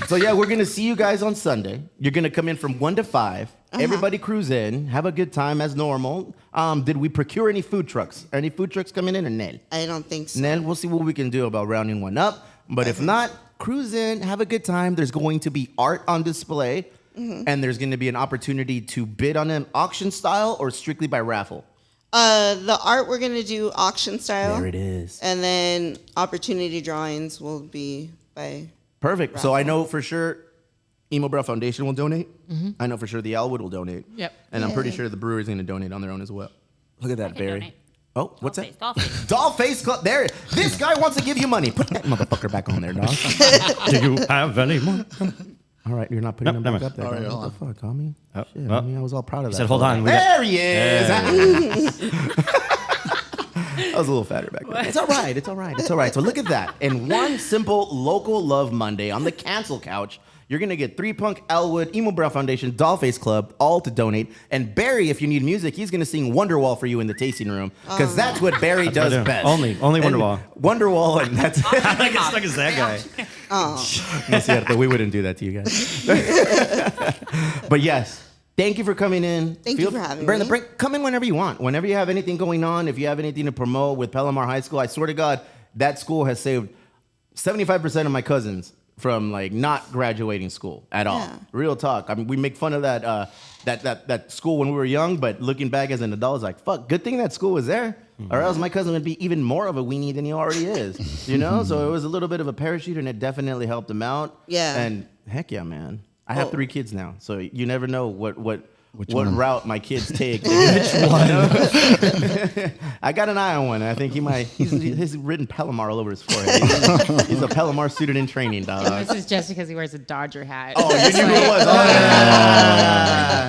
So yeah, we're gonna see you guys on Sunday. You're gonna come in from 1 to 5. Everybody cruise in, have a good time as normal. Did we procure any food trucks? Are any food trucks coming in or Nell? I don't think so. Nell, we'll see what we can do about rounding one up. But if not, cruise in, have a good time. There's going to be art on display, and there's going to be an opportunity to bid on an auction style or strictly by raffle. The art we're going to do auction style. There it is. And then opportunity drawings will be by Perfect. raffle. So I know for sure Emo Brown Foundation will donate. I know for sure the Elwood will donate. Yep. And I'm pretty sure the brewery's going to donate on their own as well. Look at that, Barry. donate. Oh, what's that? Dollface. Dollface Club. There. This guy wants to give you money. Put that motherfucker back on there, dog. Do you have any more? All right, you're not putting him Nope, back up there. All right, guys. hold What the fuck, homie? Oh, Shit, oh. homie, I was all proud of that. said, "Hold on, we got-" There he is. I was a little fatter back then. It's all right. It's all right. It's all right. So look at that. In one simple local love Monday on the cancel couch, you're going to get 3 Punk, Elwood, Emo Brown Foundation, Dollface Club, all to donate. And Barry, if you need music, he's going to sing Wonderwall for you in the tasting room. Because that's what Barry does what I do. best. Only Wonderwall. Wonderwall, and that's it. I get stuck as that guy. No, cierto. We wouldn't do that to you guys. But yes. Thank you for coming in. Thank you for having Brenda, me. come in whenever you want. Whenever you have anything going on, if you have anything to promote with Palomar High School, I swear to God, that school has saved 75% of my cousins from like not graduating school at all. Yeah. Real talk. I mean, we make fun of that school when we were young, but looking back as an adult, it's like, fuck, good thing that school was there. Or else my cousin would be even more of a weenie than he already is. You know? So it was a little bit of a parachute, and it definitely helped him out. Yeah. And heck yeah, man. I have 3 kids now, so you never know what one? route my kids take. Which one? I got an eye on one. I think he's written Palomar all over his forehead. He's a Palomar student in training, dog. This is just because he wears a Dodger hat. Oh, you knew who it was.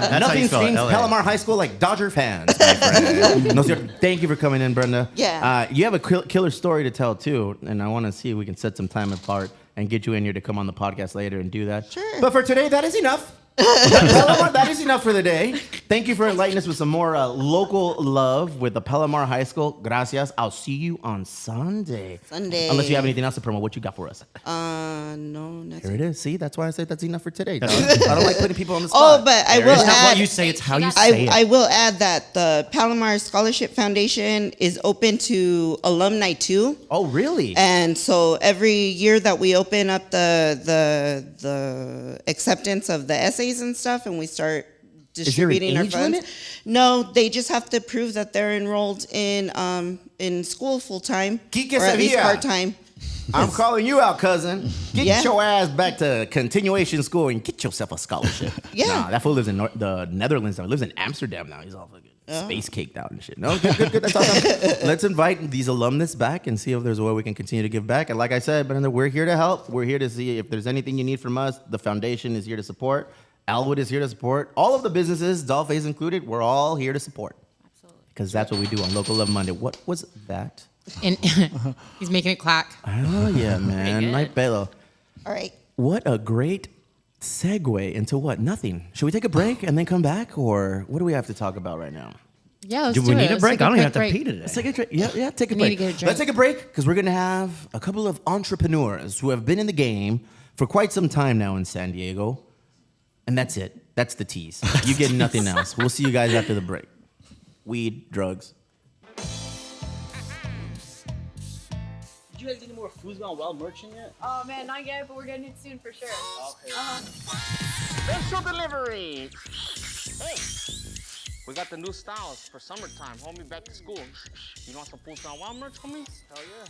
That's how Nothing you spell it, screams LA. Palomar High School like Dodger fans, my friend. No, sir, thank you for coming in, Brenda. Yeah. You have a killer story to tell, too, and I want to see if we can set some time apart and get you in here to come on the podcast later and do that. Sure. But for today, that is enough. That is enough for the day. Thank you for enlightening us with some more local love with the Palomar High School. Gracias. I'll see you on Sunday. Unless you have anything else to promote, what you got for us? No, nothing. Here it is. See, that's why I said that's enough for today. Dog. I don't like putting people on the spot. Oh, but I It's will not add. what you say, it's how you say it. I will add that the Palomar Scholarship Foundation is open to alumni too. Oh, really? And so every year that we open up the acceptance of the essays and stuff, and we start distributing our age funds. limit? No, they just have to prove that they're enrolled in school full time Quique or at least Sevilla. part time. I'm calling you out, cousin. Get Yeah. your ass back to continuation school and get yourself a scholarship. Yeah. Nah, that fool lives in the Netherlands now. He lives in Amsterdam now. He's all fucking space caked out and shit. No, good. That's awesome. Let's invite these alumnus back and see if there's a way we can continue to give back. And like I said, Brenda, we're here to help. We're here to see if there's anything you need from us. The foundation is here to support. Elwood is here to support. All of the businesses, Dollface included, we're all here to support. Absolutely. Because that's what we do on Local Love Monday. What was that? And he's making it clack. Oh, yeah, man. good. My bello. All right. What a great segue into what? Nothing. Should we take a break and then come back? Or what do we have to talk about right now? Yeah, let's Do do we it. need a Let's break? take I don't even have quick to pee break. today. Let's take a break. Yeah, take a We need break. to get a drink. Let's take a break because we're going to have a couple of entrepreneurs who have been in the game for quite some time now in San Diego. And that's it. That's the tease. You get nothing else. We'll see you guys after the break. Weed, drugs. Did you guys get any more Food's Gone Wild merch in yet? Oh man, not yet, but we're getting it soon for sure. Okay. Special delivery. Hey, we got the new styles for summertime. Homie, back to school. You want some Food's Gone Wild merch, homie? Hell yeah.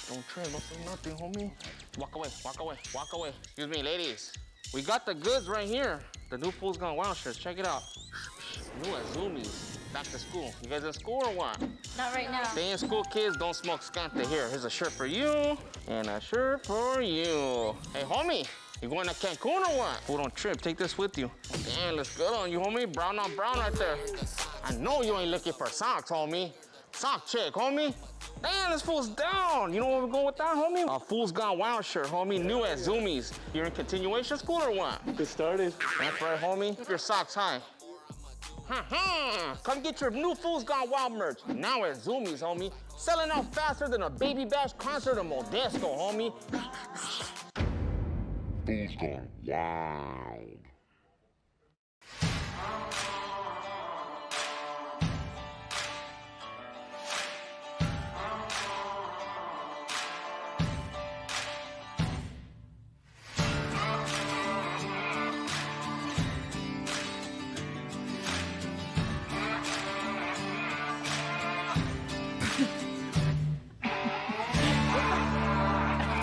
Don't trip, don't say nothing, homie. Walk away, walk away, walk away. Excuse me, ladies. We got the goods right here. The new Food's Gone Wild shirts. Check it out. New at Zoomies. Back to school. You guys in school or what? Not right now. Stay in school, kids. Don't smoke skanta. Here, here's a shirt for you and a shirt for you. Hey, homie, you going to Cancun or what? Food on trip. Take this with you. Damn, looks good on you, homie. Brown on brown right there. I know you ain't looking for socks, homie. Sock check, homie. Damn, this fool's down. You know where we're going with that, homie? A Fool's Gone Wild shirt, homie. New at Zoomies. You're in continuation school or what? Get started. That's right, homie. Keep your socks high. Come get your new Fool's Gone Wild merch. Now at Zoomies, homie. Selling out faster than a Baby Bash concert in Modesto, homie. Fool's Gone Wild.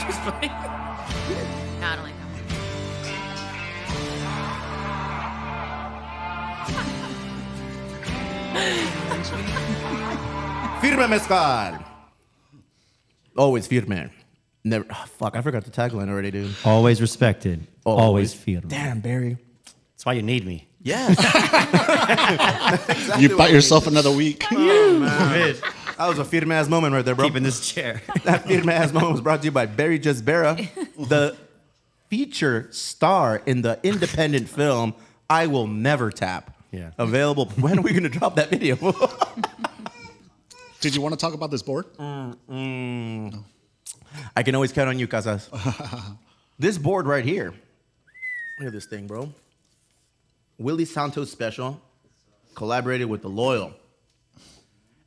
Just funny. No, I don't like that Firme mezcal. Always firme. Never. Oh, fuck, I forgot the tagline already, dude. Always respected. Always feared. Damn, Barry. That's why you need me. Yes. You bite yourself another week. Oh, man. That was a firme ass moment right there, bro. Keeping this chair. That firme ass moment was brought to you by Barry Jasbera, the feature star in the independent film I Will Never Tap. Yeah. Available. When are we going to drop that video? Did you want to talk about this board? No. I can always count on you, Casas. This board right here. Look at this thing, bro. Willie Santos Special collaborated with The Loyal.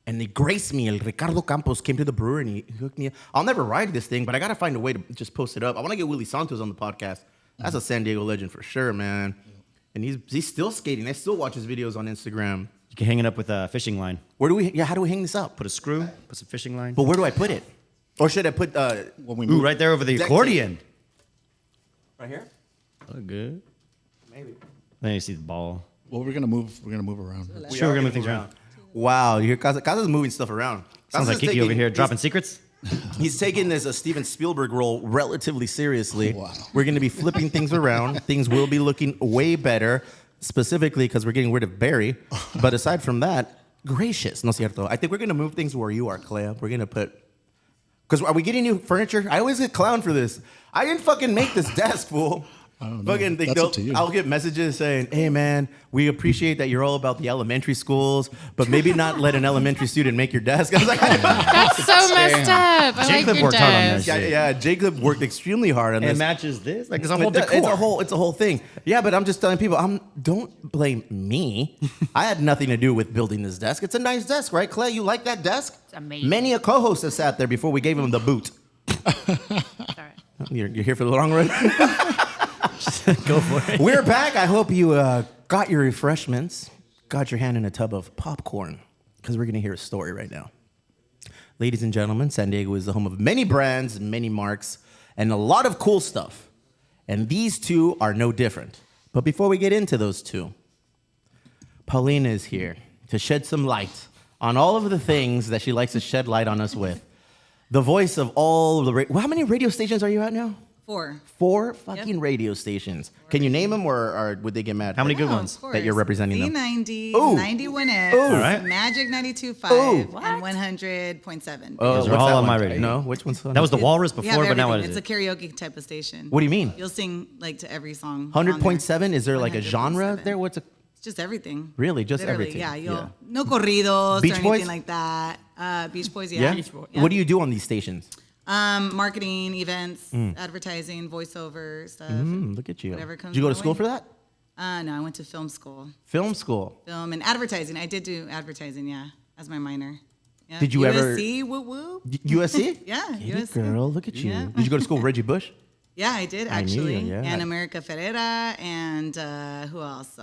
and they graced me. El Ricardo Campos came to the brewery and he hooked me up. I'll never ride this thing, but I got to find a way to just post it up. I want to get Willie Santos on the podcast. That's a San Diego legend for sure, man. And he's still skating. I still watch his videos on Instagram. You can hang it up with a fishing line. How do we hang this up? Put a screw, put some fishing line. But where do I put it? Or should I put right there over the accordion. Right here? Oh, good. Maybe. Then you see the ball. Well, we're gonna move around. Sure, we're gonna move things around. Wow, you hear Casas moving stuff around. Sounds like Kiki over here dropping secrets. He's taking this Steven Spielberg role relatively seriously. Wow. We're going to be flipping things around. Things will be looking way better, specifically because we're getting rid of Barry. But aside from that, gracious, no cierto. I think we're going to move things where you are, Klea. We're going to put... Because are we getting new furniture? I always get clowned for this. I didn't fucking make this desk, fool. I don't know. Fucking That's up to you. I'll get messages saying, hey, man, we appreciate that you're all about the elementary schools, but maybe not let an elementary student make your desk. I was like, That's so messed up. I Jacob like your worked hard on that desk. shit. yeah, Jacob worked extremely hard on And this. it matches this. Like, it's a whole decor. It's a whole thing. Yeah, but I'm just telling people, don't blame me. I had nothing to do with building this desk. It's a nice desk, right, Klea? You like that desk? It's amazing. Many a co-host has sat there before we gave him the boot. Sorry. You're here for the long run? Go for it. We're back. I hope you got your refreshments, got your hand in a tub of popcorn, because we're going to hear a story right now. Ladies and gentlemen, San Diego is the home of many brands, many marks, and a lot of cool stuff. And these two are no different. But before we get into those two, Paulina is here to shed some light on all of the things that she likes to shed light on us with. The voice of all of the... how many radio stations are you at now? 4. 4 fucking radio stations. Can you name them, or would they get mad? How many good ones? That you're representing them? B90, Ooh. 91F, Ooh. All right. Magic 92.5, Ooh. and 100.7. Oh, Those are what's all that on my one? radio. No, which one's That was the Walrus We have before, but now what everything. is It's a it? karaoke type of station. What do you mean? You'll sing like to every song. 100.7? Is there like a 100.7. genre there? What's a... It's just everything. Really? Just Literally, everything? Yeah, Yeah. no corridos Beach or anything Boys? like that. Beach Boys, Yeah? yeah. What do you do on these stations? Marketing, events, advertising, voiceover stuff. Look at you. Whatever comes Did you go my to school way. for that? No, I went to film school. Film school. Film and advertising. I did do advertising, yeah, as my minor. Yeah. Did you ever... USC, whoop whoop. USC? Yeah, Get it, USC. girl, look at you. Yeah. Did you go to school with Reggie Bush? Yeah, I did I knew actually. you, yeah. And America Ferrera and who else?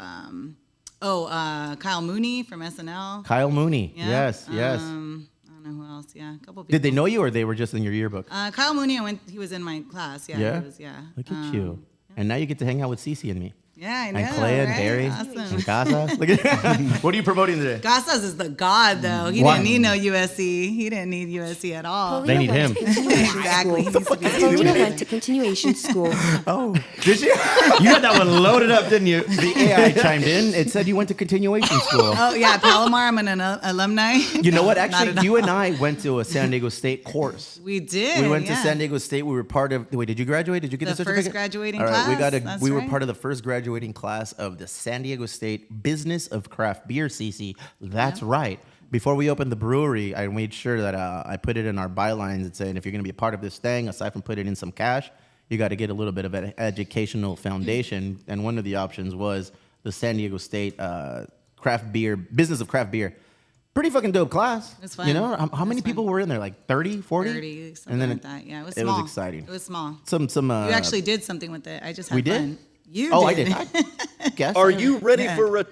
Kyle Mooney from SNL. Kyle Mooney. Yeah. Yes. I don't know who else. Yeah, a couple people. Did they know you, or they were just in your yearbook? Kyle Mooney, he was in my class. Yeah. Yeah? He was, yeah. Look at you. And now you get to hang out with CeCe and me. Yeah, I know. And Klea and right? Barry Awesome. and Casas. Look at what are you promoting today? Casas is the god, though. He Why? didn't need no USC. He didn't need USC at all. They need him. Exactly. Paulina went to continuation school. Oh, did you? You had that one loaded up, didn't you? The AI chimed in. It said you went to continuation school. Oh, yeah, Palomar. I'm an alumni. You know what? Not Actually, at you all. and I went to a San Diego State course. We did. We went to yeah. San Diego State. We were part of. Wait, did you graduate? Did you get The a certificate? first graduating All right, we class, got that's We were right. part of the first graduating class of the San Diego State Business of Craft Beer, CeCe. That's right. Before we opened the brewery, I made sure that I put it in our bylines and saying, if you're going to be a part of this thing, aside from putting in some cash, you got to get a little bit of an educational foundation. And one of the options was the San Diego State Craft Beer, Business of Craft Beer. Pretty fucking dope class. It was fun. You know, how many It was people fun. were in there? Like 30, 40? 30, something And then like that. Yeah, it was it small. was exciting. It was small. Some. You actually did something with it. I just had We did? fun. You Oh, did. I did. I guess. Are you ready Yeah. for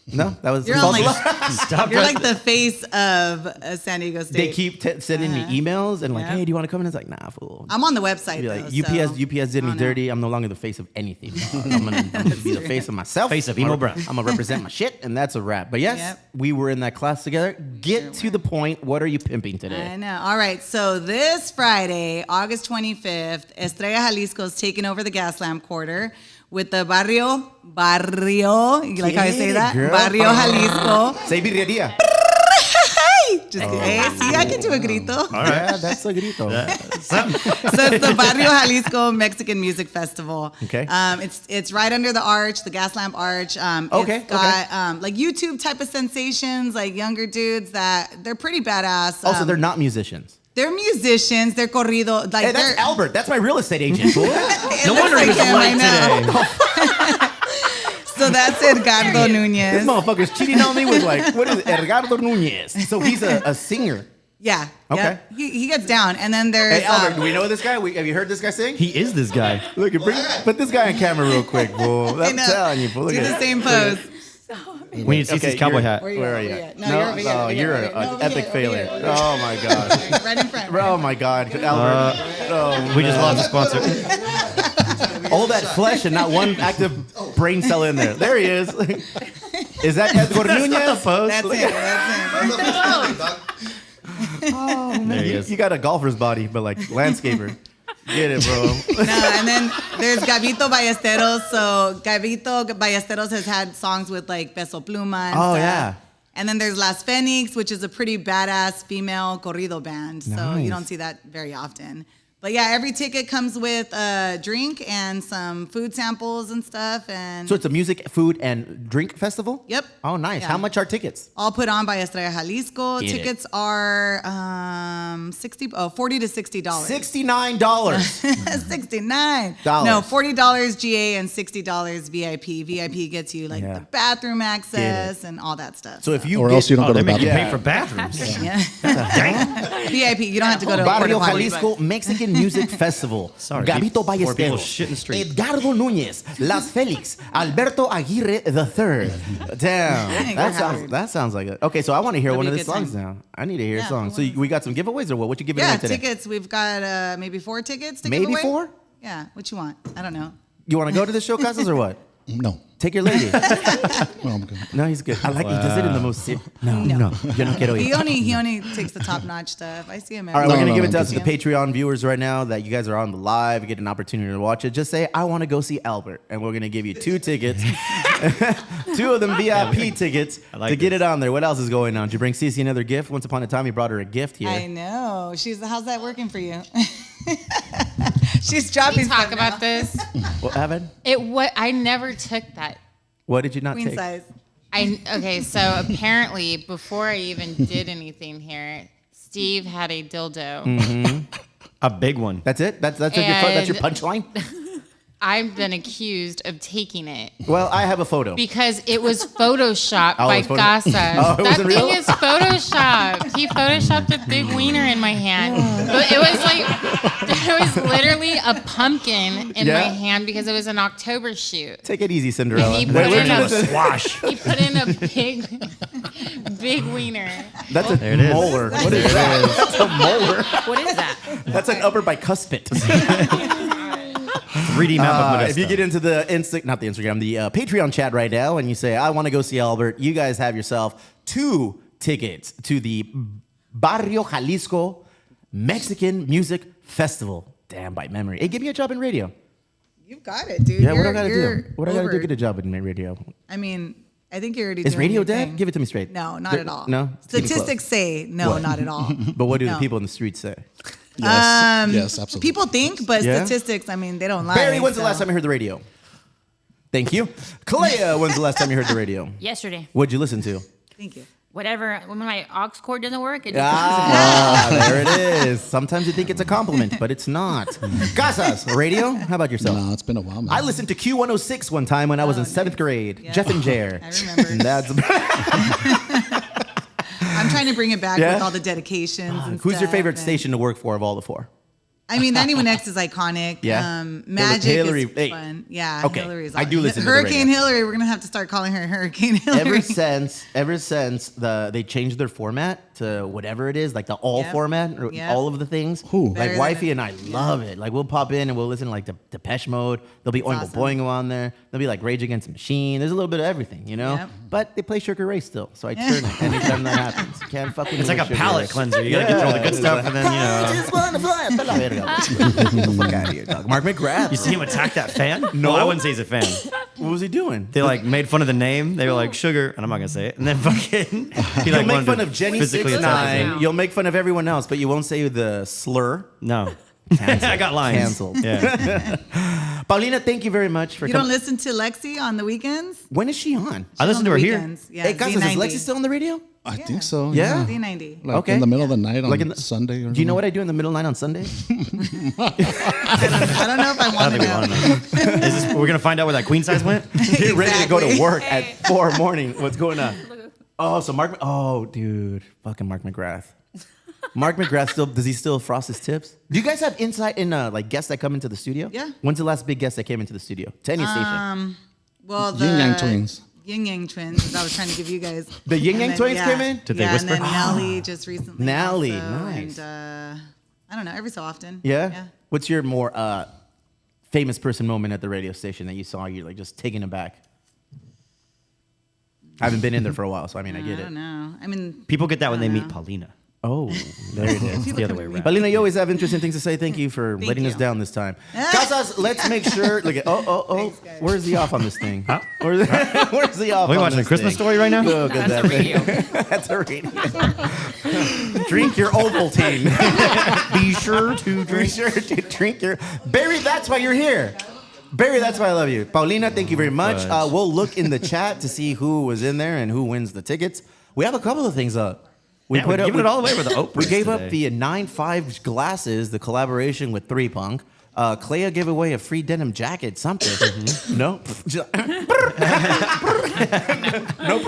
No, that was You're, false on alarm. like, Stop. you're like the face of San Diego State. They keep sending me emails and like, Yeah. hey, do you want to come in? It's like, nah, fool. I'm on the website. Be like, though, UPS did me dirty. I'm no longer the face of anything. I'm gonna be the face of myself. Face of Emo Brown. I'm gonna represent my shit, and that's a wrap. But yes, Yep. we were in that class together. Get to the point. What are you pimping today? I know. All right. So this Friday, August 25th, Estrella Jalisco is taking over the Gas Lamp Quarter with the Barrio. You like how I say that? Girl. Barrio Jalisco. Say birreria. Just see, I can do a grito. All right. Yeah, that's a grito. So it's the Barrio Jalisco Mexican Music Festival. Okay. It's right under the arch, the Gas Lamp Arch. Okay, It's got like YouTube type of sensations, like younger dudes that they're pretty badass. Also, they're not musicians. They're musicians. They're corrido. Like Hey, that's they're, Albert. That's my real estate agent. Fool. It No looks wonder he like was him, I late know. today. So that's Edgardo This Nunez. motherfucker's cheating on me with like, what is it? Edgardo Nunez. So he's a singer. Yeah. Okay. Yep. He gets down. And then there's Hey, Albert, do we know this guy? Have you heard this guy sing? He is this guy. Look, put this guy on camera real quick, fool. I'm telling you, fool. Look do at the it. same pose. We need CeCe's cowboy hat. Where are you? No, you're over here. you're an epic failure. Oh my god. Right in front. Oh my god, Albert. Oh, We just lost a sponsor. all that flesh and not one active brain cell in there. There he is. Is that Edgar Nunez? That's it. That's it. Oh man, There he is. you got a golfer's body, but like landscaper. Get it, bro. No, and then there's Gabito Ballesteros. So Gabito Ballesteros has had songs with like Peso Pluma and Oh, stuff. yeah. And then there's Las Fenix, which is a pretty badass female corrido band. So Nice. you don't see that very often. But yeah, every ticket comes with a drink and some food samples and stuff. And So it's a music, food, and drink festival? Yep. Oh, nice. Yeah. How much are tickets? all put on by Estrella Jalisco. Get it. Tickets are $40 to $60. $69. 69 Dollars. No, $40 GA and $60 VIP. VIP gets you like Yeah. the bathroom access and all that stuff. So if you Or get, else you don't go to They the make you bathroom. pay for bathrooms. Yeah. VIP, you don't have to go to a Barrio porta potty. Jalisco Mexican Music Festival. Sorry, Gabito poor people Ballesteros, shit in the street. Edgardo Nunez, Las Felix, Alberto Aguirre III. Damn, that sounds like it. Okay, so I want to hear It'll one be of a the good songs time. now. I need to hear a Yeah, song. So we got some giveaways or what? What you giving Yeah, away today? tickets. We've got maybe 4 tickets to give Maybe away. 4? Yeah, what you want? I don't know. You want to go to the show, Casas, or what? No. Take your lady. No, I'm good. No, he's good. I like he does it in the most. No. Yo no quiero ir. He only takes the top notch stuff. I see him. All right, every we're day. going to give it to no, us to the Patreon viewers right now that you guys are on the live. You get an opportunity to watch it. Just say, I want to go see Albert. And we're going to give you 2 tickets. 2 of them VIP tickets like to get this. it on there. What else is going on? Did you bring CeCe another gift? Once upon a time, you brought her a gift here. I know. How's that working for you? She's dropping. Can we talk stuff about now. this? What happened? I never took that. What did you not Queen take? size. Okay, so apparently before I even did anything here, Steve had a dildo. A big one. That's it? That's your And- punchline? I've been accused of taking it Well, I have a photo. because it was photoshopped Oh, by it was Casas. Oh, it That wasn't thing real? is photoshopped. He photoshopped a big wiener in my hand. But it was like, there was literally a pumpkin in Yeah? my hand because it was an October shoot. Take it easy, Cinderella. He put Wait, in where'd you a get this? Wash. He put in a big wiener. That's a There it is. molar. What is that? That's a molar. What is that? That's an upper bicuspid. 3D map of Modesto. If you get into the the Patreon chat right now and you say, I want to go see Albert, you guys have yourself 2 tickets to the Barrio Jalisco Mexican Music Festival. Damn, by memory. Hey, give me a job in radio. You've got it, dude. Yeah, what do I got to do? What do I got to do over- to get a job in radio? I mean, I think you're already Is doing radio your dead? thing. Give it to me straight. No, not at all. No? It's getting Statistics say no, What? not at all. But what do the No. people in the streets say? Yes. Yes, absolutely. People think, but Yeah? statistics, I mean, they don't lie. Barry, when's the so- last time you heard the radio? Thank you. Klea, when's the last time you heard the radio? Yesterday. What'd you listen to? Thank you. Whatever. When my aux cord doesn't work, it just Ah, there it is. Sometimes you think it's a compliment, but it's not. Casas, radio? How about yourself? No, it's been a while, man. I listened to Q106 one time when I was in 7th grade. Yeah. Jeff and Jer. I remember. And that's I'm trying to bring it back Yeah? with all the dedications. And Who's your stuff, favorite and- station to work for of all the 4? I mean, 91X is iconic. Yeah? Magic Hillary- is hey. fun. Yeah, Okay, Hillary's I do awesome. listen to the Hurricane radio. Hillary. We're gonna have to start calling her Hurricane Hillary. Ever since they changed their format to whatever it is, like the all Yep. format, or Yep. all of the things. Who? Like Better than wifey it. and I love it. Like we'll pop in and we'll listen to like the Depeche Mode. There'll be Oingo awesome. Boingo on there. There'll be like Rage Against the Machine. There's a little bit of everything, you know. Yep. But they play Sugar Ray still, so I turn it anytime that happens. Can't fuck with It's me like a with Sugar palate Ray. cleanser. You gotta get through all the good stuff, and then I just wanna fly hasta la verga. Get the fuck out of here, dog. Mark McGrath. you see him attack that fan. No. Well, I wouldn't say he's a fan. What was he doing? They like made fun of the name. They were like Sugar, and I'm not gonna say it. And then fucking he You'll like make wanted fun to of Jenny physically attack his 69. name. You'll make fun of everyone else, but you won't say the slur. No, Canceled. I got lines. Canceled. Yeah, Paulina, thank you very much for You don't coming. listen to Lexi on the weekends? When is she on? I listened to her here. Weekends. Yeah, Hey, Casas, is Z90. Lexi still on the radio? I think so. Yeah? D90. Like Okay. in the middle of the night on Like in the- Sunday. Or Do you know what I do in the middle of the night on Sundays? I don't know if I want to know. We're gonna find out where that queen size went. Get ready to go to work at 4 a.m. What's going on? Oh, so Mark. Oh, dude, fucking Mark McGrath. Mark McGrath does he still frost his tips? Do you guys have insight in like guests that come into the studio? Yeah. When's the last big guest that came into the studio? To any station. Well, the Yin Yang Twins. Yin Yang Twins. I was trying to give you guys. The Yin Yang And then, Twins yeah. came in? Did they whisper? And then Nelly just recently. Nelly, also, nice. And I don't know, every so often. Yeah? Yeah. What's your more famous person moment at the radio station that you saw? You're like just taken aback. I haven't been in there for a while, so I mean, I get I it. don't know. I mean, People get that when they I meet don't know. Paulina. Oh, there it is. It's the other way around. Paulina, you always have interesting things to say. Thank you for letting us you. down this time. Casas, let's make sure. Look at where's the off on this thing? Huh? Where's the off? Are we on watching a this Christmas thing? story right now? Look at that thing. That's a radio. Drink your Ovaltine. Be sure to Be drink. sure to drink your Barry. That's why you're here. Barry, that's why I love you. Paulina, thank you very much. We'll look in the chat to see who was in there and who wins the tickets. We have a couple of things up. We're giving it all away with the Oprahs We gave up today. the 9.5 glasses, the collaboration with 3 Punk. Klea gave away a free denim jacket, something. No? No.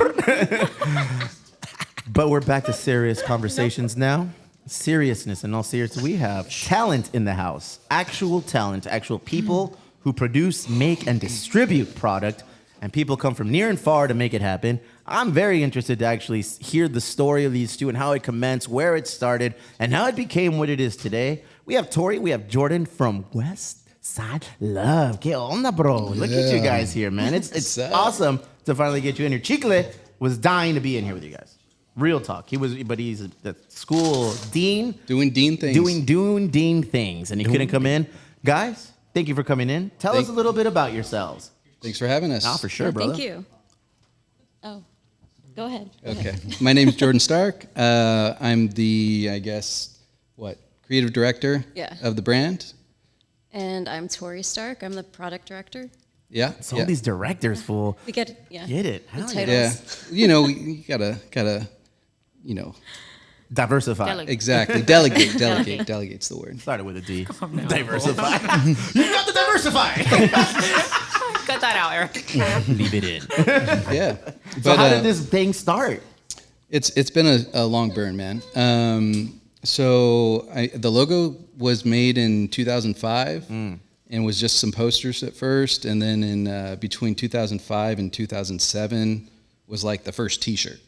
But we're back to serious conversations now. Seriousness in all seriousness. We have talent in the house. Actual talent. Actual people who produce, make, and distribute product. And people come from near and far to make it happen. I'm very interested to actually hear the story of these two and how it commenced, where it started, and how it became what it is today. We have Tori, we have Jordan from Westside Love. Que onda, bro? Look at you guys here, man. It's awesome to finally get you in here. Chicle was dying to be in here with you guys. Real talk. He's the school dean. Doing dean things. Doing dean things. And he couldn't come in. Guys, thank you for coming in. Tell us a little bit about yourselves. Thanks for having us. Ah, for sure, Yeah, brother. Thank you. Oh, go ahead. Okay. My name is Jordan Stark. I'm the, creative director Yeah. of the brand. And I'm Tori Stark. I'm the product director. Yeah. So all these directors, fool. We get it. Yeah. Get it. The Hell titles. Yeah. You gotta, diversify. Delegate. Exactly. Delegate. Delegate's the word. Started with a D. Diversify. You got to diversify. Cut that out, Eric. Leave it in. Yeah. So how did this thing start? It's been a long burn, man. The logo was made in 2005 and was just some posters at first, and then in between 2005 and 2007 was like the first T-shirt.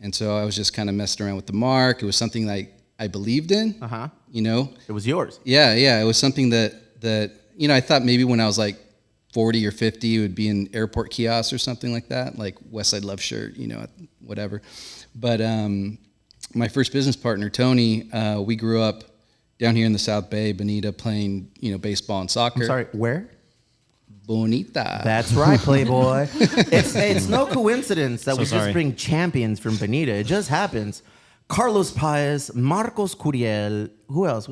And so I was just kind of messing around with the mark. It was something that I believed in. It was yours. Yeah. It was something that I thought maybe when I was like 40 or 50, it would be in airport kiosks or something like that, like Westside Love shirt, whatever. But my first business partner, Tony, we grew up down here in the South Bay, Bonita, playing baseball and soccer. I'm sorry, where? Bonita. That's right, Playboy. It's no coincidence that So we sorry. just bring champions from Bonita. It just happens. Carlos Paez, Marcos Curiel. Who else?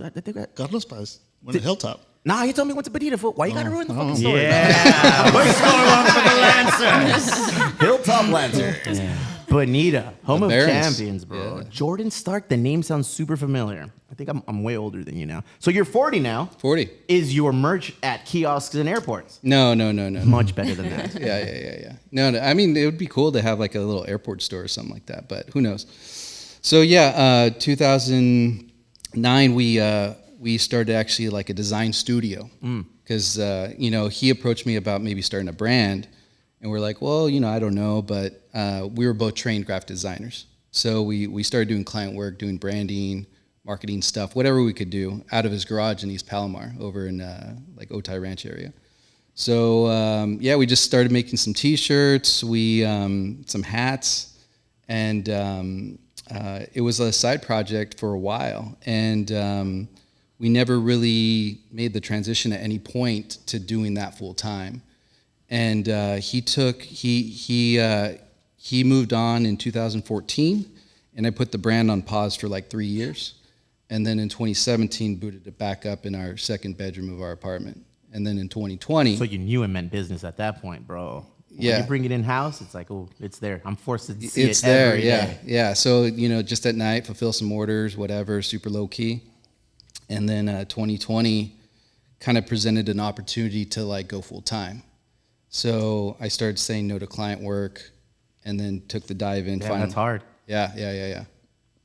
Carlos Paez went to Hilltop. Nah, he told me he went to Bonita. Fool. Why you gotta ruin the fucking story? Yeah. Let's score one for the Lancers. Hilltop Lancers. Bonita, home The of Barons. champions, bro. Jordan Stark, the name sounds super familiar. I think I'm way older than you now. So you're 40 now. 40. Is your merch at kiosks and airports? No. Much better than that. Yeah. No, I mean, it would be cool to have like a little airport store or something like that, but who knows? So 2009, we started actually like a design studio because, he approached me about maybe starting a brand, and we're like, well, I don't know, but we were both trained graphic designers. So we started doing client work, doing branding, marketing stuff, whatever we could do out of his garage in East Palomar over in like Otay Ranch area. So we just started making some T-shirts, some hats, and it was a side project for a while, and we never really made the transition at any point to doing that full time. And he moved on in 2014, and I put the brand on pause for like 3 years. And then in 2017, booted it back up in our second bedroom of our apartment. And then in 2020... So you knew it meant business at that point, bro. When you bring it in house, it's like, oh, it's there. I'm forced to see It's it there, every yeah, day. yeah. So just at night, fulfill some orders, whatever, super low key. And then 2020 kind of presented an opportunity to like go full time. So I started saying no to client work, and then took the dive in. Yeah, finally. that's hard. Yeah.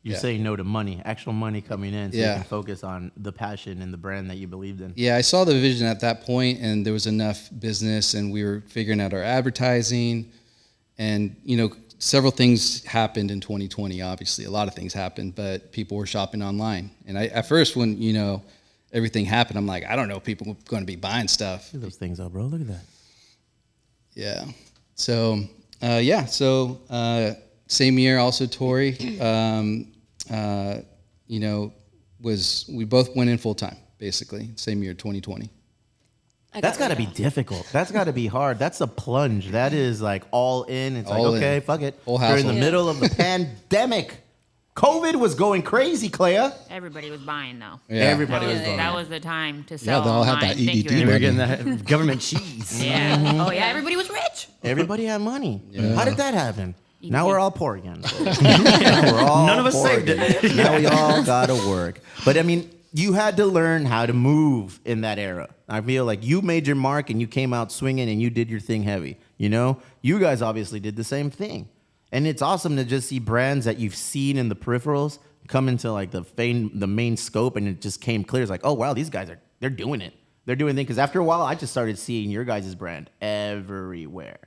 You're saying no to money, actual money coming in, so you Yeah. can focus on the passion and the brand that you believed in. Yeah, I saw the vision at that point, and there was enough business, and we were figuring out our advertising, and several things happened in 2020. Obviously, a lot of things happened, but people were shopping online. And at first, when everything happened, I'm like, I don't know if people are going to be buying stuff. Look at those things up, bro. Look at that. Yeah. So same year, also Tori. We both went in full time, basically, same year, 2020. That's got to be difficult. That's got to be hard. That's a plunge. That is like all in. It's All like, okay, in. fuck it. Whole You're in the household. middle of the pandemic. COVID was going crazy, Klea. Everybody was buying though. Yeah. Everybody was buying. That was the time to sell. they all had that online. Thank you, EDD They were everybody. getting that government cheese. Yeah. Oh yeah, everybody was rich. Everybody had money. Yeah. How did that happen? Now we're all poor again. None of us poor saved again. it. Now we all got to work. But I mean, you had to learn how to move in that era. I feel like you made your mark and you came out swinging and you did your thing heavy. You guys obviously did the same thing. And it's awesome to just see brands that you've seen in the peripherals come into like the main scope, and it just came clear. It's like, oh wow, these guys they're doing it. They're doing things. Because after a while, I just started seeing your guys' brand everywhere.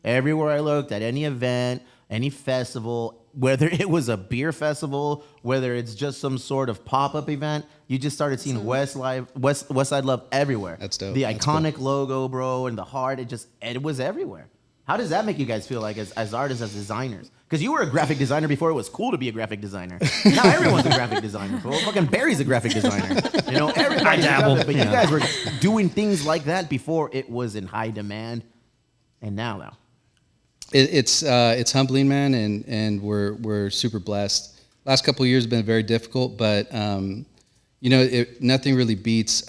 Everywhere I looked, at any event, any festival, whether it was a beer festival, whether it's just some sort of pop-up event, you just started seeing Westside Love everywhere. That's dope. The That's iconic logo, bro, and the heart, it was everywhere. How does that make you guys feel like as artists, as designers? Because you were a graphic designer before it was cool to be a graphic designer. Now everyone's a graphic designer. Bro. Fucking Barry's a graphic designer. Everybody's I dabble. But you guys were doing things like that before it was in high demand. And now. It's humbling, man, and we're super blessed. Last couple of years have been very difficult, but nothing really beats.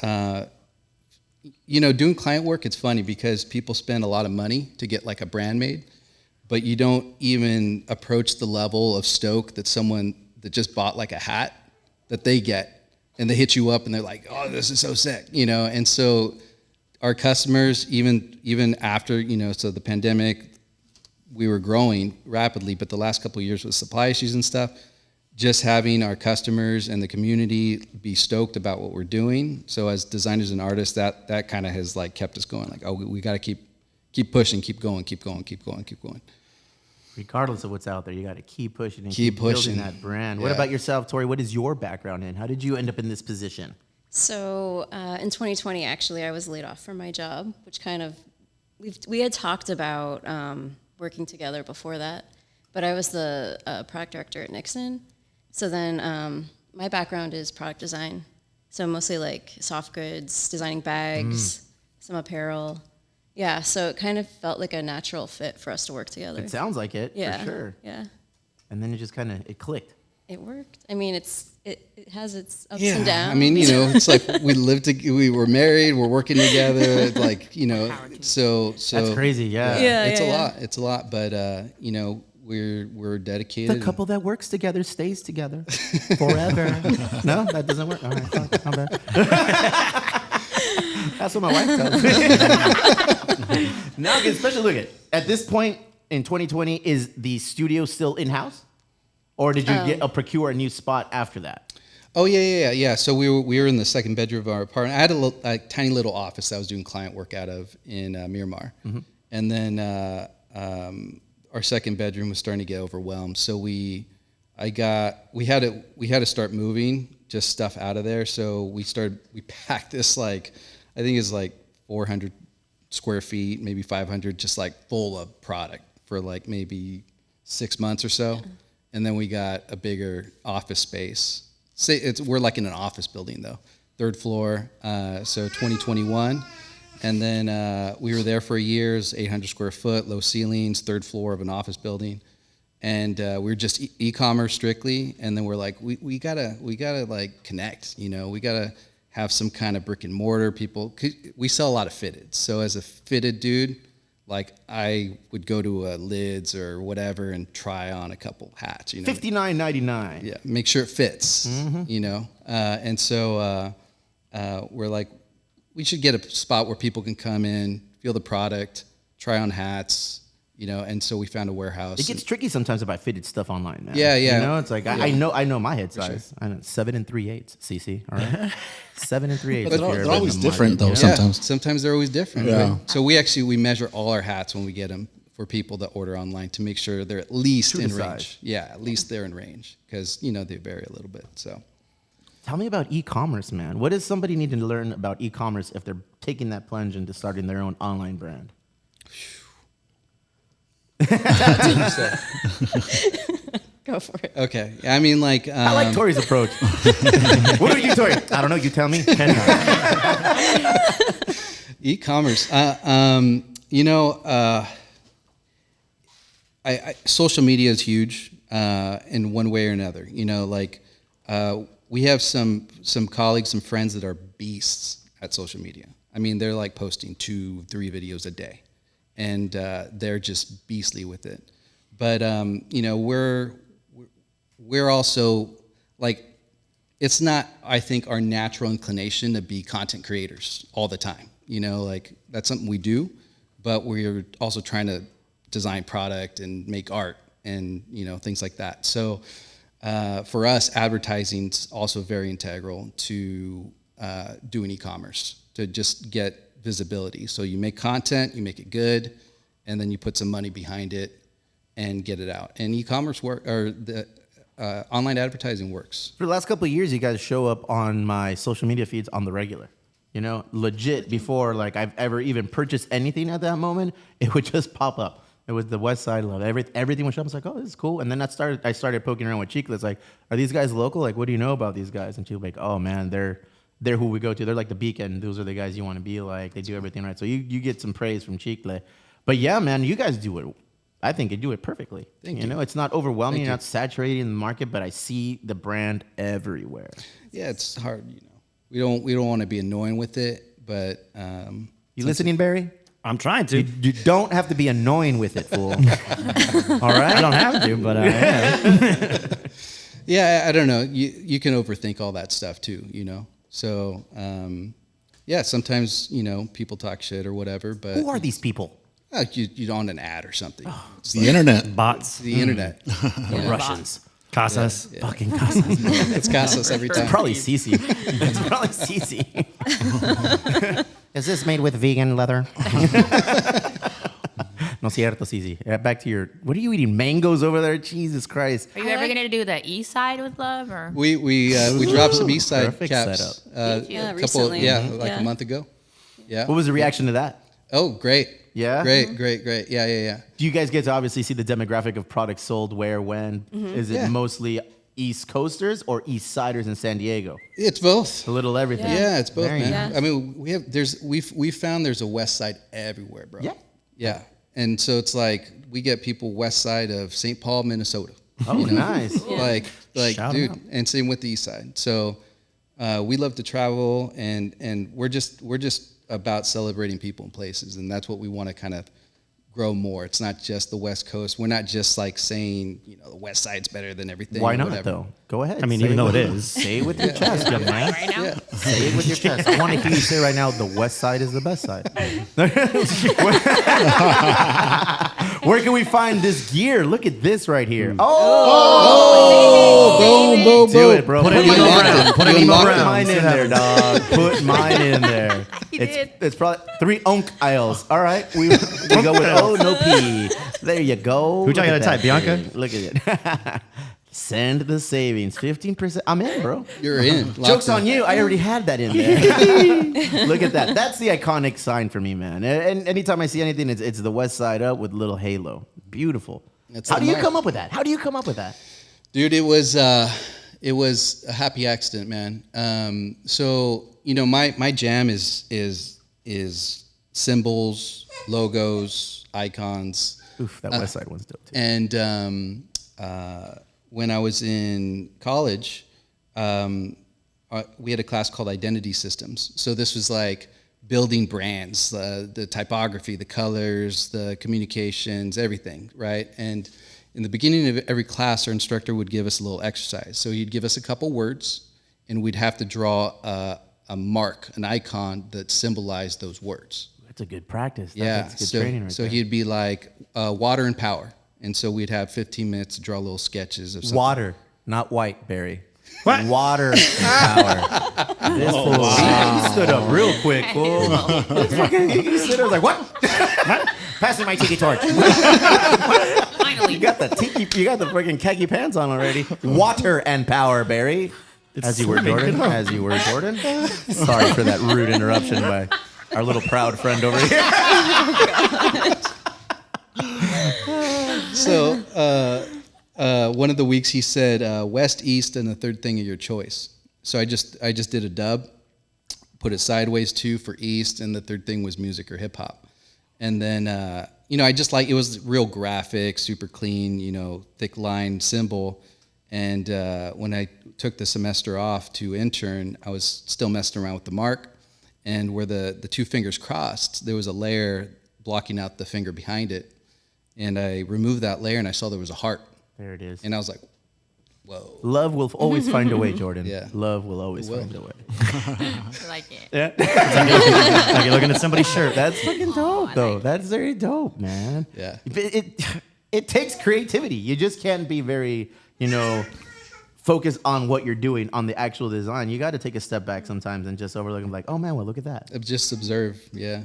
Doing client work. It's funny because people spend a lot of money to get like a brand made, but you don't even approach the level of stoke that someone that just bought like a hat that they get, and they hit you up and they're like, "Oh, this is so sick," And so our customers, even after so the pandemic. We were growing rapidly, but the last couple of years with supply issues and stuff, just having our customers and the community be stoked about what we're doing. So as designers and artists, that kind of has like kept us going. Like, oh, we got to keep pushing, keep going. Regardless of what's out there, you got to keep pushing and Keep pushing. building that brand. What Yeah. about yourself, Tori? What is your background in? How did you end up in this position? So in 2020, actually, I was laid off from my job, which kind of we had talked about working together before that, but I was the product director at Nixon. So then my background is product design, so mostly like soft goods, designing bags, some apparel. Yeah, so it kind of felt like a natural fit for us to work together. It sounds like it, Yeah, for sure. yeah. And then it just kind of clicked. It worked. I mean, it has its ups and downs. I mean, it's like we were married, we're working together, like, so That's crazy, yeah. It's a lot, but we're dedicated. The couple that works together stays together forever. No, that doesn't work. All right, fuck, my bad. That's what my wife tells me. Now, especially look at this point in 2020, is the studio still in house, or did you procure a new spot after that? Oh yeah. So we were in the second bedroom of our apartment. I had a tiny little office that I was doing client work out of in Miramar, and then our second bedroom was starting to get overwhelmed. So we had to start moving just stuff out of there. So we packed this I think it's 400 square feet, maybe 500, just full of product for maybe 6 months or so, and then we got a bigger office space. We're in an office building though, 3rd floor. So 2021, and then we were there for a year. 800 square foot, low ceilings, 3rd floor of an office building, and we were just e-commerce strictly. And then we're like, we gotta connect. We gotta have some kind of brick and mortar. We sell a lot of fitted. So as a fitted dude, Like I would go to a Lids or whatever and try on a couple hats. You know, $59.99. Yeah, make sure it fits. Mm-hmm. You know, and so we're like, we should get a spot where people can come in, feel the product, try on hats. You know, and so we found a warehouse. It gets tricky sometimes to buy fitted stuff online, man. Yeah, yeah. You know, it's like Yeah. I know my head size. sure. I know 7 3/8, CeCe. All right, 7 3/8. But they're always different, though. Yeah, Sometimes. sometimes they're always different. Yeah. Right? So we measure all our hats when we get them for people that order online to make sure they're at least True to in size. range. Yeah, at least they're in range because you know they vary a little bit. So Tell me about e-commerce, man. What does somebody need to learn about e-commerce if they're taking that plunge into starting their own online brand? Go for it. okay, I mean like I like Tori's approach. What do you, Tori? I don't know. You tell me. e-commerce. You know, social media is huge in one way or another. You know, like we have some colleagues, some friends that are beasts at social media. I mean, they're like posting 2-3 videos a day, and they're just beastly with it. But you know, we're also like, it's not, I think, our natural inclination to be content creators all the time. You know, like that's something we do, but we're also trying to design product and make art and, you know, things like that. So for us, advertising's also very integral to doing e-commerce, to just get visibility. So you make content, you make it good, and then you put some money behind it and get it out. And e-commerce work, or the online advertising works. For the last couple of years, you guys show up on my social media feeds on the regular. You know, legit, before like I've ever even purchased anything at that moment, it would just pop up. It was the Westside love. Everything was up. I was like, oh, this is cool. And then I started poking around with Chicla. It's like, are these guys local? Like, what do you know about these guys? And she was like, oh man, they're who we go to. They're like the beacon. Those are the guys you want to be like. They do everything right. So you get some praise from Chicla. But yeah, man, you guys do it. I think you do it perfectly. Thank you. You know, it's not overwhelming. Thank You're you. not saturating the market, but I see the brand everywhere. Yeah, it's hard, you know. We don't want to be annoying with it, but You listening, Barry? I'm trying to. You don't have to be annoying with it, fool. All right? I don't have to, but I am. yeah, I don't know. You can overthink all that stuff too, you know. So yeah, sometimes, you know, people talk shit or whatever, but Who are these people? you on an ad or something. It's The internet. Bots. the internet. The Russians. Casas. Yeah. Fucking Casas. It's Casas every time. It's probably CeCe. It's probably CeCe. Is this made with vegan leather? No cierto, CeCe. Back to your. What are you eating? Mangoes over there? Jesus Christ. Are you ever gonna do the East Side with love or? We dropped some East Side Perfect caps. setup. Did you? Yeah, Couple, recently. yeah, Mhm. like Yeah. a month ago. Yeah. What was the reaction to that? Oh, great. Yeah? Great. Mm-hmm. Yeah. Do you guys get to obviously see the demographic of products sold where, when? Mm-hmm. Is it Yeah. mostly East Coasters or East Siders in San Diego? It's both. A little everything. Yeah, it's both, Very man. nice. I mean, we found there's a West Side everywhere, bro. Yeah. Yeah. And so it's like we get people West Side of St. Paul, Minnesota. Oh, nice. Like Shout 'em dude, out. and same with the East Side. So we love to travel, and we're just about celebrating people and places, and that's what we want to kind of grow more. It's not just the West Coast. We're not just like saying, you know, the West Side's better than everything. Why or not, whatever. though? Go ahead. I mean, Say even though with- it is. Say it with your chest, young man. Right now? Say it with your chest. I want to hear you say right now, the West Side is the best side. Where can we find this gear? Look at this right here. Boom, boom, Do it, bro. Put it You in unlocked brown. it. Put You it in unlocked brown. it. Mine in there, dog. Put mine in there. did. It's probably 3 onk aisles. All right, we go with O, no P. There you go. Who taught you Look how at to type, that Bianca? thing. Look at it. Send the savings, 15%. I'm in, bro. You're in. Joke's Locked on in. you. I already had that in there. Look at that. That's the iconic sign for me, man. And anytime I see anything, it's the West Side up with little halo. Beautiful. That's How the do you mark. come up with that? How do you come up with that? Dude, it was a happy accident, man. So you know, my jam is symbols, logos, icons. Oof, that West Side one's dope too. And when I was in college, we had a class called Identity Systems. So this was like building brands, the typography, the colors, the communications, everything, right? And in the beginning of every class, our instructor would give us a little exercise. So he'd give us a couple words, and we'd have to draw a mark, an icon that symbolized those words. That's a good practice. Yeah, That's good training right so there. he'd be like, water and power. And so we'd have 15 minutes to draw little sketches of something. Water, not white, Barry. What? Water and power. This fool, he stood up real quick, fool. He stood up like, what? Pass me my tiki torch. Finally. You got the freaking khaki pants on already. Water and power, Barry. As you were, Jordan. As you were, Jordan. Sorry for that rude interruption by our little proud friend over here. So one of the weeks he said west, east, and the third thing of your choice. So I just did a dub, put it sideways too for east, and the third thing was music or hip hop. And then I just like, it was real graphic, super clean, thick line symbol. And when I took the semester off to intern, I was still messing around with the mark, and where the two fingers crossed, there was a layer blocking out the finger behind it. And I removed that layer, and I saw there was a heart. There it is. And I was like, whoa. Love will always find a way, Jordan. Yeah. Love will always find a way. I like it. Yeah. Like you're looking at somebody's shirt. That's fucking dope, though. That's very dope, man. Yeah. It takes creativity. You just can't be very, focused on what you're doing on the actual design. You got to take a step back sometimes and just overlook and be like, oh man, well, look at that. Just observe. Yeah.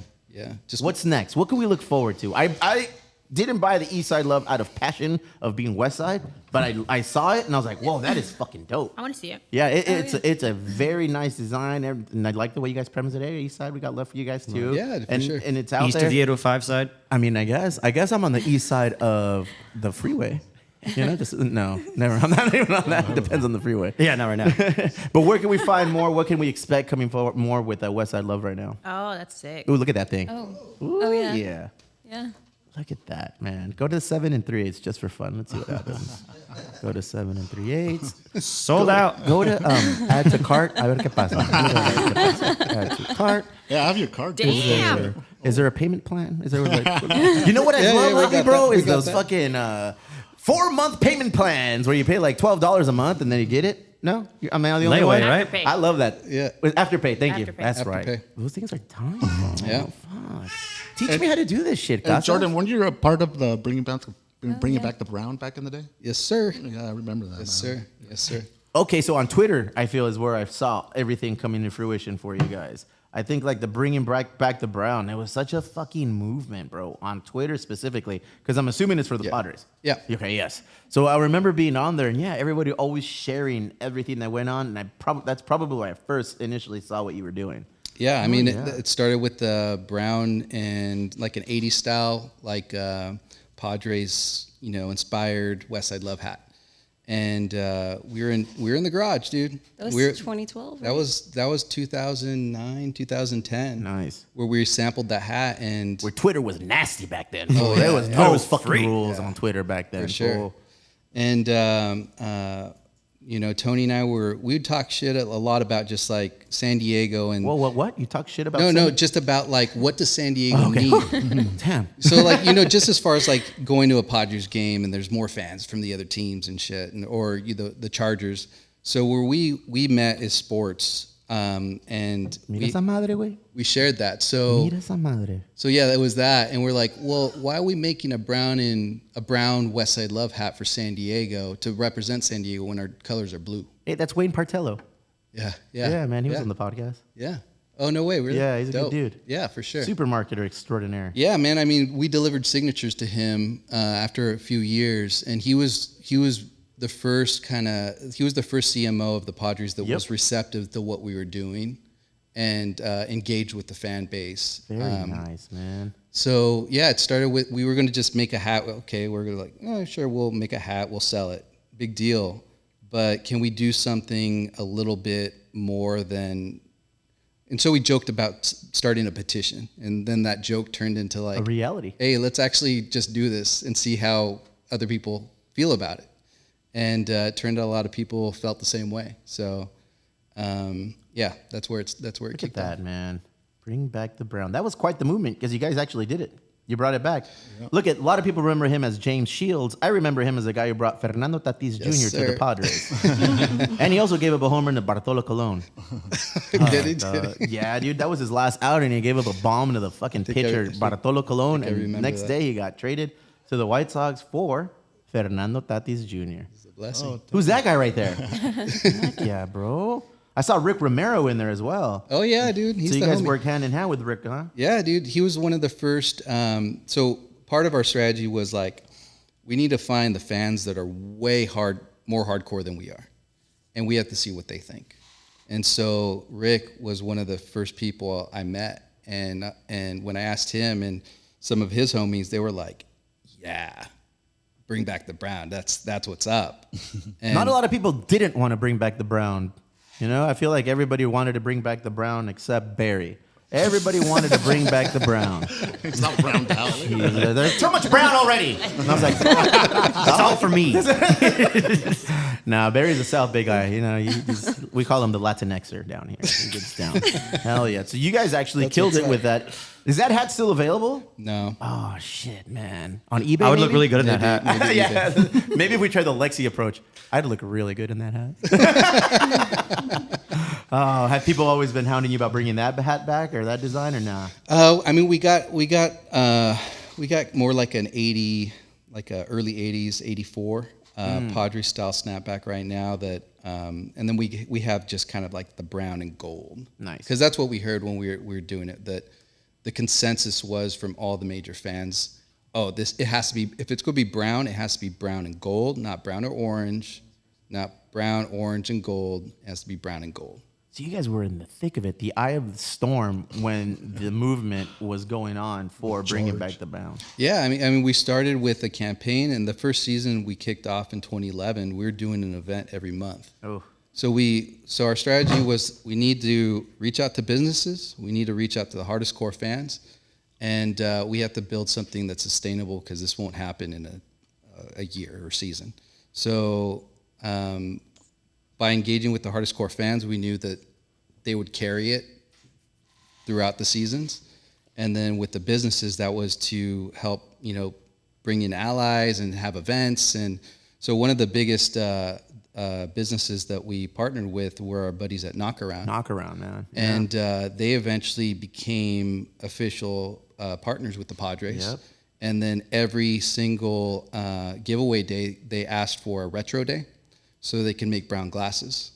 Just what's next? What can we look forward to? I didn't buy the East Side Love out of passion of being West Side, but I saw it and I was like, whoa, that is fucking dope. I want to see it. Yeah, it's a very nice design, and I like the way you guys premise it. Hey, East Side, we got love for you guys too. Yeah, for sure. And it's out East there. of the 805 side. I mean, I guess I'm on the east side of the freeway. No, never. I'm not even on that. It depends on the freeway. Yeah, not right now. But where can we find more? What can we expect coming forward more with West Side Love right now? Oh, that's sick. Ooh, look at that thing. Oh Yeah. yeah. Look at that, man. Go to 7 3/8 just for fun. Let's see what happens. Go to 7 3/8. Sold out. Go to add to cart. A ver qué pasa. Add to cart. Yeah, I have your card. Damn. Is there a payment plan? Is there you know what I love lately, bro? Is those fucking 4-month payment plans where you pay like $12 a month and then you get it. No, I'm the only Layaway, one. right? Afterpay. I love that. Yeah. With Afterpay. Thank you. Afterpay. That's right. Afterpay. Those things are time. Yeah. Fuck. Teach me how to do this shit, Casas. Jordan, weren't you a part of the bringing back the brown back in the day? Yes, sir. Yeah, I remember that. Yes, sir. Yes, sir. Okay, so on Twitter, I feel is where I saw everything coming to fruition for you guys. I think like the bringing back the brown, it was such a fucking movement, bro, on Twitter specifically, because I'm assuming it's for the Padres. Yeah. Okay, yes. So I remember being on there, and yeah, everybody always sharing everything that went on, and that's probably where I first initially saw what you were doing. Yeah, I mean, it started with the brown and like an 80s style, like Padres, inspired West Side Love hat. And we were in the garage, dude. That was 2012. Right? That was 2009, 2010. Nice. Where we sampled that hat, and Where Twitter was nasty back then. Oh, there yeah, was yeah. no Oh, fucking free. rules on Twitter back then. for sure. Fool. And Tony and I we would talk shit a lot about just like San Diego and Whoa, what? You talk shit about? no, San- just about like what does San Diego need? Damn. So like just as far as like going to a Padres game and there's more fans from the other teams and shit, or the Chargers. So where we met is sports, and Mira esa madre, güey. we shared that. So Mira esa madre. so yeah, it was that, and we're like, well, why are we making a brown West Side Love hat for San Diego to represent San Diego when our colors are blue? Hey, that's Wayne Partello. Yeah, Yeah, man, he was on the podcast. Yeah. Oh no way, really? Yeah, he's a Dope. good dude. Yeah, for sure. Supermarketer extraordinaire. Yeah, man. I mean, we delivered signatures to him after a few years, and he was the first CMO of the Padres that was receptive to what we were doing and engaged with the fan base. Very nice, man. So yeah, it started with we were going to just make a hat. Okay, we're going to like, oh, sure, we'll make a hat, we'll sell it. Big deal. But can we do something a little bit more than? And so we joked about starting a petition, and then that joke turned into like A reality. Hey, let's actually just do this and see how other people feel about it. And it turned out a lot of people felt the same way. So yeah, that's where it Look at kicked that, off. man. Bring back the brown. That was quite the movement because you guys actually did it. You brought it back. Look, at a lot of people remember him as James Shields. I remember him as the guy who brought Fernando Tatis Jr. to the Padres. And he also gave up a homer to Bartolo Colon. Did he? Yeah, dude, that was his last outing. He gave up a bomb to the fucking pitcher, Bartolo Colon. And next day, he got traded to the White Sox for Fernando Tatis Jr. It's a blessing. Who's that guy right there? Heck yeah, bro. I saw Rick Romero in there as well. Oh yeah, dude. He's so you the guys homie. worked hand in hand with Rick, huh? Yeah, dude. He was one of the first. So part of our strategy was like, we need to find the fans that are more hardcore than we are, and we have to see what they think. And so Rick was one of the first people I met, and when I asked him and some of his homies, they were like, "Yeah, bring back the brown. That's what's up." And Not a lot of people didn't want to bring back the brown. You know, I feel like everybody wanted to bring back the brown except Barry. Everybody wanted to bring back the brown. It's not browned out. There's too much brown already. And I was like, that's all for me. Nah, Barry's a South Bay guy. You know, we call him the Latinxer down here. He gets down. Hell yeah. So you guys actually killed it with that. Is that hat still available? No. Oh, shit, man. On eBay, I would look maybe? really good in that hat. Yeah. Maybe if we try the Lexi approach, I'd look really good in that hat. Oh, have people always been hounding you about bringing that hat back or that design or nah? I mean, we got more like an early '80s, '84 Padres style snapback right now. That, and then we have just kind of like the brown and gold. Nice. Because that's what we heard when we were doing it. That the consensus was from all the major fans. Oh, it has to be, if it's going to be brown, it has to be brown and gold, not brown or orange, not brown, orange, and gold. It has to be brown and gold. So you guys were in the thick of it, the eye of the storm when the movement was going on for bringing back the brown. Yeah, I mean, we started with a campaign, and the first season we kicked off in 2011. We were doing an event every month. Oh. So our strategy was we need to reach out to businesses, we need to reach out to the hardest core fans, and we have to build something that's sustainable because this won't happen in a year or season. So by engaging with the hardest core fans, we knew that they would carry it throughout the seasons. And then with the businesses, that was to help, bring in allies and have events. And so one of the biggest businesses that we partnered with were our buddies at Knockaround. Knockaround, man. Yeah. And they eventually became official partners with the Padres. Yep. And then every single giveaway day, they asked for a retro day, so they can make brown glasses.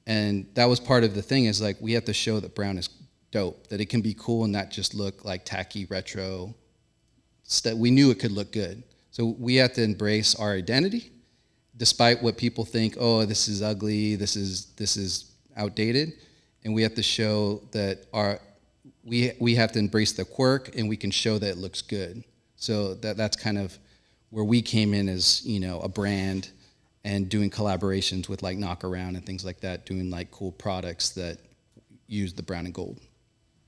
And that was part of the thing, is like, we have to show that brown is dope, that it can be cool and not just look like tacky retro stuff. We knew it could look good. So we have to embrace our identity, despite what people think, oh, this is ugly, this is outdated. And we have to show that we have to embrace the quirk, and we can show that it looks good. So that's kind of where we came in as, a brand, and doing collaborations with like Knockaround and things like that, doing like cool products that use the brown and gold.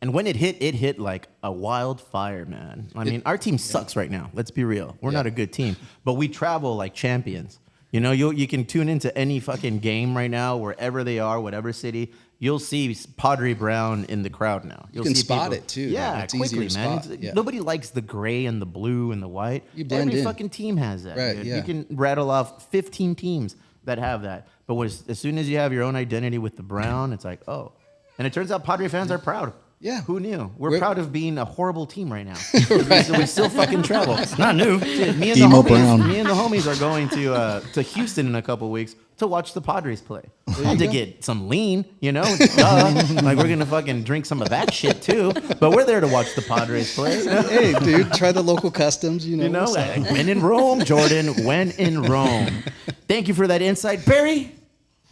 And when it hit like a wildfire, man. I mean, our team sucks right now. Let's be real. We're not a good team, but we travel like champions. You can tune into any fucking game right now, wherever they are, whatever city. You'll see Padre Brown in the crowd now. You can spot it too. Yeah, it's quickly, easier man. to spot. Nobody likes the gray and the blue and the white. You blend Every in. fucking team has that. Right, Dude. yeah. You can rattle off 15 teams that have that. But as soon as you have your own identity with the brown, it's like, oh. And it turns out Padre fans are proud. Yeah. Who knew? We're proud of being a horrible team right now. So we still fucking travel. It's not new. Dude, me and the homies are going to Houston in a couple weeks to watch the Padres play. To get some lean, Duh. Like, we're gonna fucking drink some of that shit too. But we're there to watch the Padres play. Hey, dude, try the local customs. When in Rome, Jordan. When in Rome. Thank you for that insight, Barry.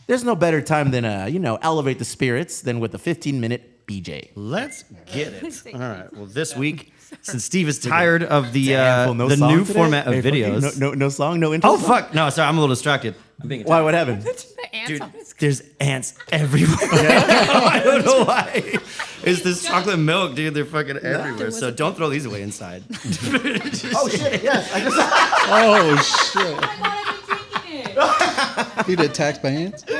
There's no better time than elevate the spirits than with a 15-minute BJ. Let's get it. All right. Well, this week, since Steve is tired of the new today? format of Hey, videos. No song, no intro. Oh, fuck. No, sorry. I'm a little distracted. Why? What happened? Dude, there's ants everywhere. I don't know why. It's this chocolate milk, dude. They're fucking everywhere. So don't throw these away inside. Oh, shit. Yes. Oh, shit. He did attacked by ants? Dude.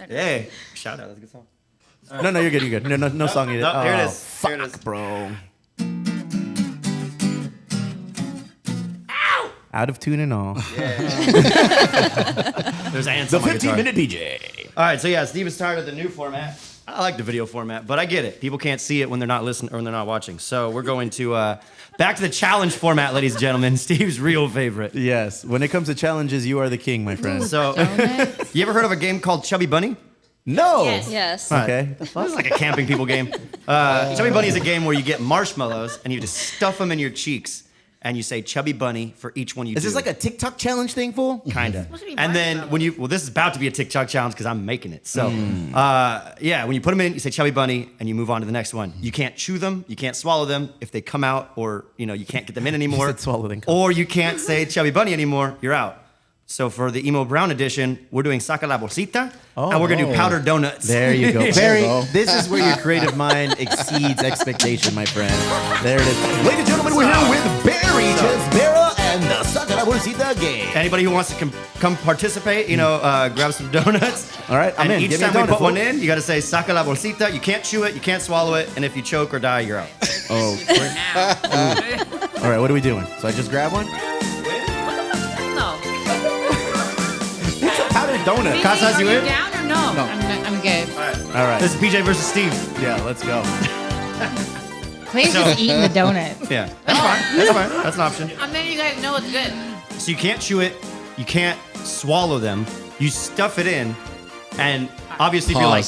Hey. Shout out. That's a good song. No, you're good. You're good. No song needed. No, here it is. Fuck, Here it is. bro. Out of tune and all. There's ants The on my guitar. 15-minute PJ. All right, so yeah, Steven started the new format. I like the video format, but I get it. People can't see it when they're not listening or when they're not watching. So we're going to back to the challenge format, ladies and gentlemen. Steve's real favorite. Yes. When it comes to challenges, you are the king, my friend. So, you ever heard of a game called Chubby Bunny? No. Yes. Okay. This is like a camping people game. Chubby Bunny is a game where you get marshmallows and you just stuff them in your cheeks. And you say Chubby Bunny for each one you do. Is this like a TikTok challenge thing, fool? Kinda. And then this is about to be a TikTok challenge because I'm making it. So, yeah, when you put them in, you say Chubby Bunny, and you move on to the next one. You can't chew them, you can't swallow them. If they come out, or you can't get them in anymore, You said swallow them. or you can't say Chubby Bunny anymore, you're out. So for the Emo Brown edition, we're doing Saca la Bolsita, and we're gonna do powdered donuts. There you go. Yeah. Barry, this is where your creative mind exceeds expectation, my friend. There it is. Ladies and gentlemen, we're here with Barry Chisbera and the Saca la Bolsita game. Anybody who wants to come participate, grab some donuts. All right, I'm and in. Each Give me a time we donut, put one fool. in, you got to say "Saca la bolsita." You can't chew it, you can't swallow it, and if you choke or die, you're out. Oh. All right, what are we doing? So I just grab one? No. Powdered donut. CeCe, Casas, you are in? down or no? I'm good. All right. This is PJ versus Steve. Yeah, let's go. Clea's just eating the donut. Yeah, that's fine. That's fine. That's an option. I'm letting you guys know it's good. So you can't chew it, you can't swallow them. You stuff it in, and obviously if you're like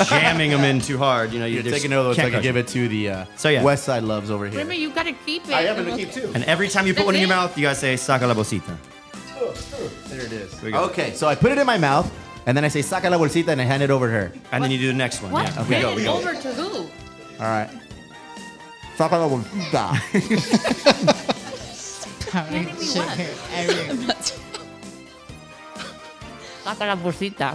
jamming them in too hard, You're just taking notes so I can't can crush give it. it to the So, yeah. Westside loves over here. Remember, you gotta keep it. I am going to keep two. And every time you put one in your mouth, you gotta say "Saca la bolsita." There it is. we go. Okay, so I put it in my mouth, and then I say Saca la Bolsita, and I hand it over to her. And then you do the next one. What? Yeah. Okay, Hand we it go. over to who? All right. Saca la Bolsita. Powdered sugar everywhere. Saca la bolsita.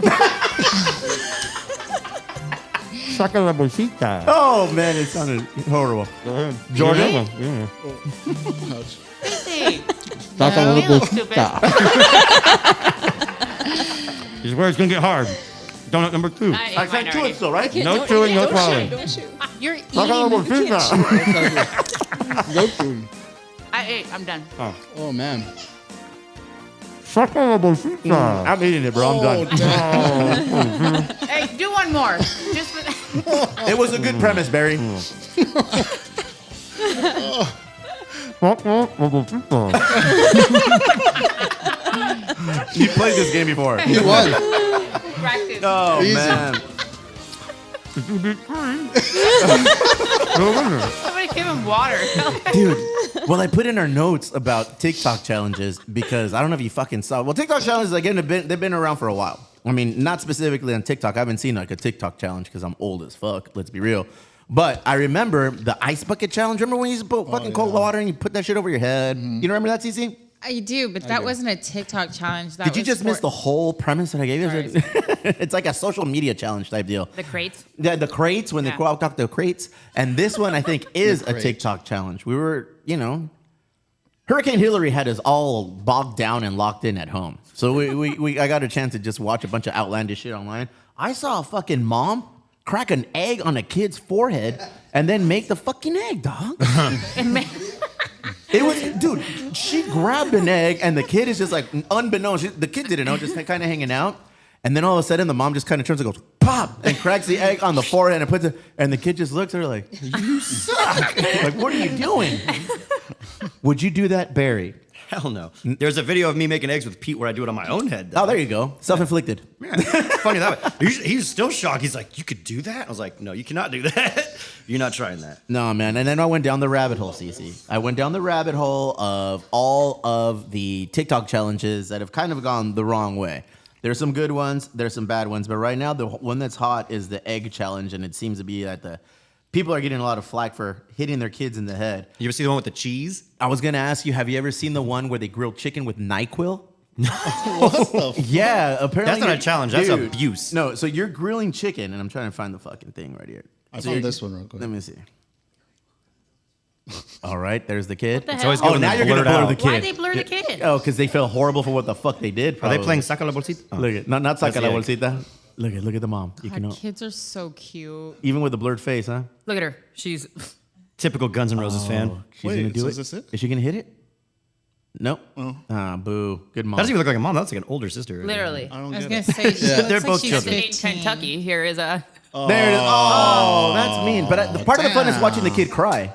Saca la bolsita. Oh, man, it sounded horrible. Jordan? CeCe. Saca You look stupid. This is where it's gonna get hard. Donut number 2. I ate mine already. still, right? No chewing, no swallowing. You're eating. Saca la Bolsita. I ate. I'm done. Oh man. Saca la Bolsita. I'm eating it, bro. I'm done. Hey, do one more. Just for that. It was a good premise, Barry. You played this game before. You won. Practice. Oh, Easy. man. Somebody give him water. Dude, well, I put in our notes about TikTok challenges because I don't know if you fucking saw. Well, TikTok challenges, again, they've been around for a while. I mean, not specifically on TikTok. I haven't seen like a TikTok challenge because I'm old as fuck. Let's be real. But I remember the ice bucket challenge. Remember when you used to put fucking cold water and you put that shit over your head? You remember that, CeCe? I do, but that wasn't a TikTok challenge. That Did you was just miss for- the whole premise that I gave you? It's like a social media challenge type deal. The crates. Yeah, the crates, when they go out talk the crates. And this one, I think, is a crate. TikTok challenge. We were, Hurricane Hillary had us all bogged down and locked in at home. So I got a chance to just watch a bunch of outlandish shit online. I saw a fucking mom crack an egg on a kid's forehead and then make the fucking egg, dog. It was, dude, she grabbed an egg and the kid is just like, unbeknownst, the kid didn't know, just kind of hanging out. And then all of a sudden the mom just kind of turns and goes, pop, and cracks the egg on the forehead and puts it, and the kid just looks at her like, you suck. Like, what are you doing? Would you do that, Barry? Hell no. There's a video of me making eggs with Pete where I do it on my own head. Oh, there you go. Self-inflicted. Yeah, funny that way. He was still shocked. He's like, "You could do that?" I was like, "No, you cannot do that. You're not trying that." No, man. And then I went down the rabbit hole, CeCe. I went down the rabbit hole of all of the TikTok challenges that have kind of gone the wrong way. There's some good ones, there's some bad ones, but right now the one that's hot is the egg challenge, and it seems to be that people are getting a lot of flack for hitting their kids in the head. You ever see the one with the cheese? I was gonna ask you, have you ever seen the one where they grill chicken with NyQuil? What the Yeah, apparently. That's not a you're- challenge. That's Dude, abuse. No, so you're grilling chicken, and I'm trying to find the fucking thing right here. I So found you're- this one real quick. Let me see. All right, there's the kid. the It's always oh, good when now they you're gonna blurt blur out. the kid. Why'd they blur the kid? Oh, because they feel horrible for what the fuck they did. Are Probably. they playing Saca la Bolsita? Oh. Look at not That's Saca the la egg. Bolsita. Look at the mom. You God, can kids are so cute. even with the blurred face, huh? Look at her. She's Typical Guns N' Roses fan. She's gonna do so it. is this it? Is she gonna hit it? Nope. Ah, boo. Good mom. That doesn't even look like a mom. That's like an older sister. literally. I don't I was get gonna it. say she looks They're like both she's children. 15. Kentucky. Here is a. There it is. Oh, that's mean. But the part of the fun is watching the kid cry.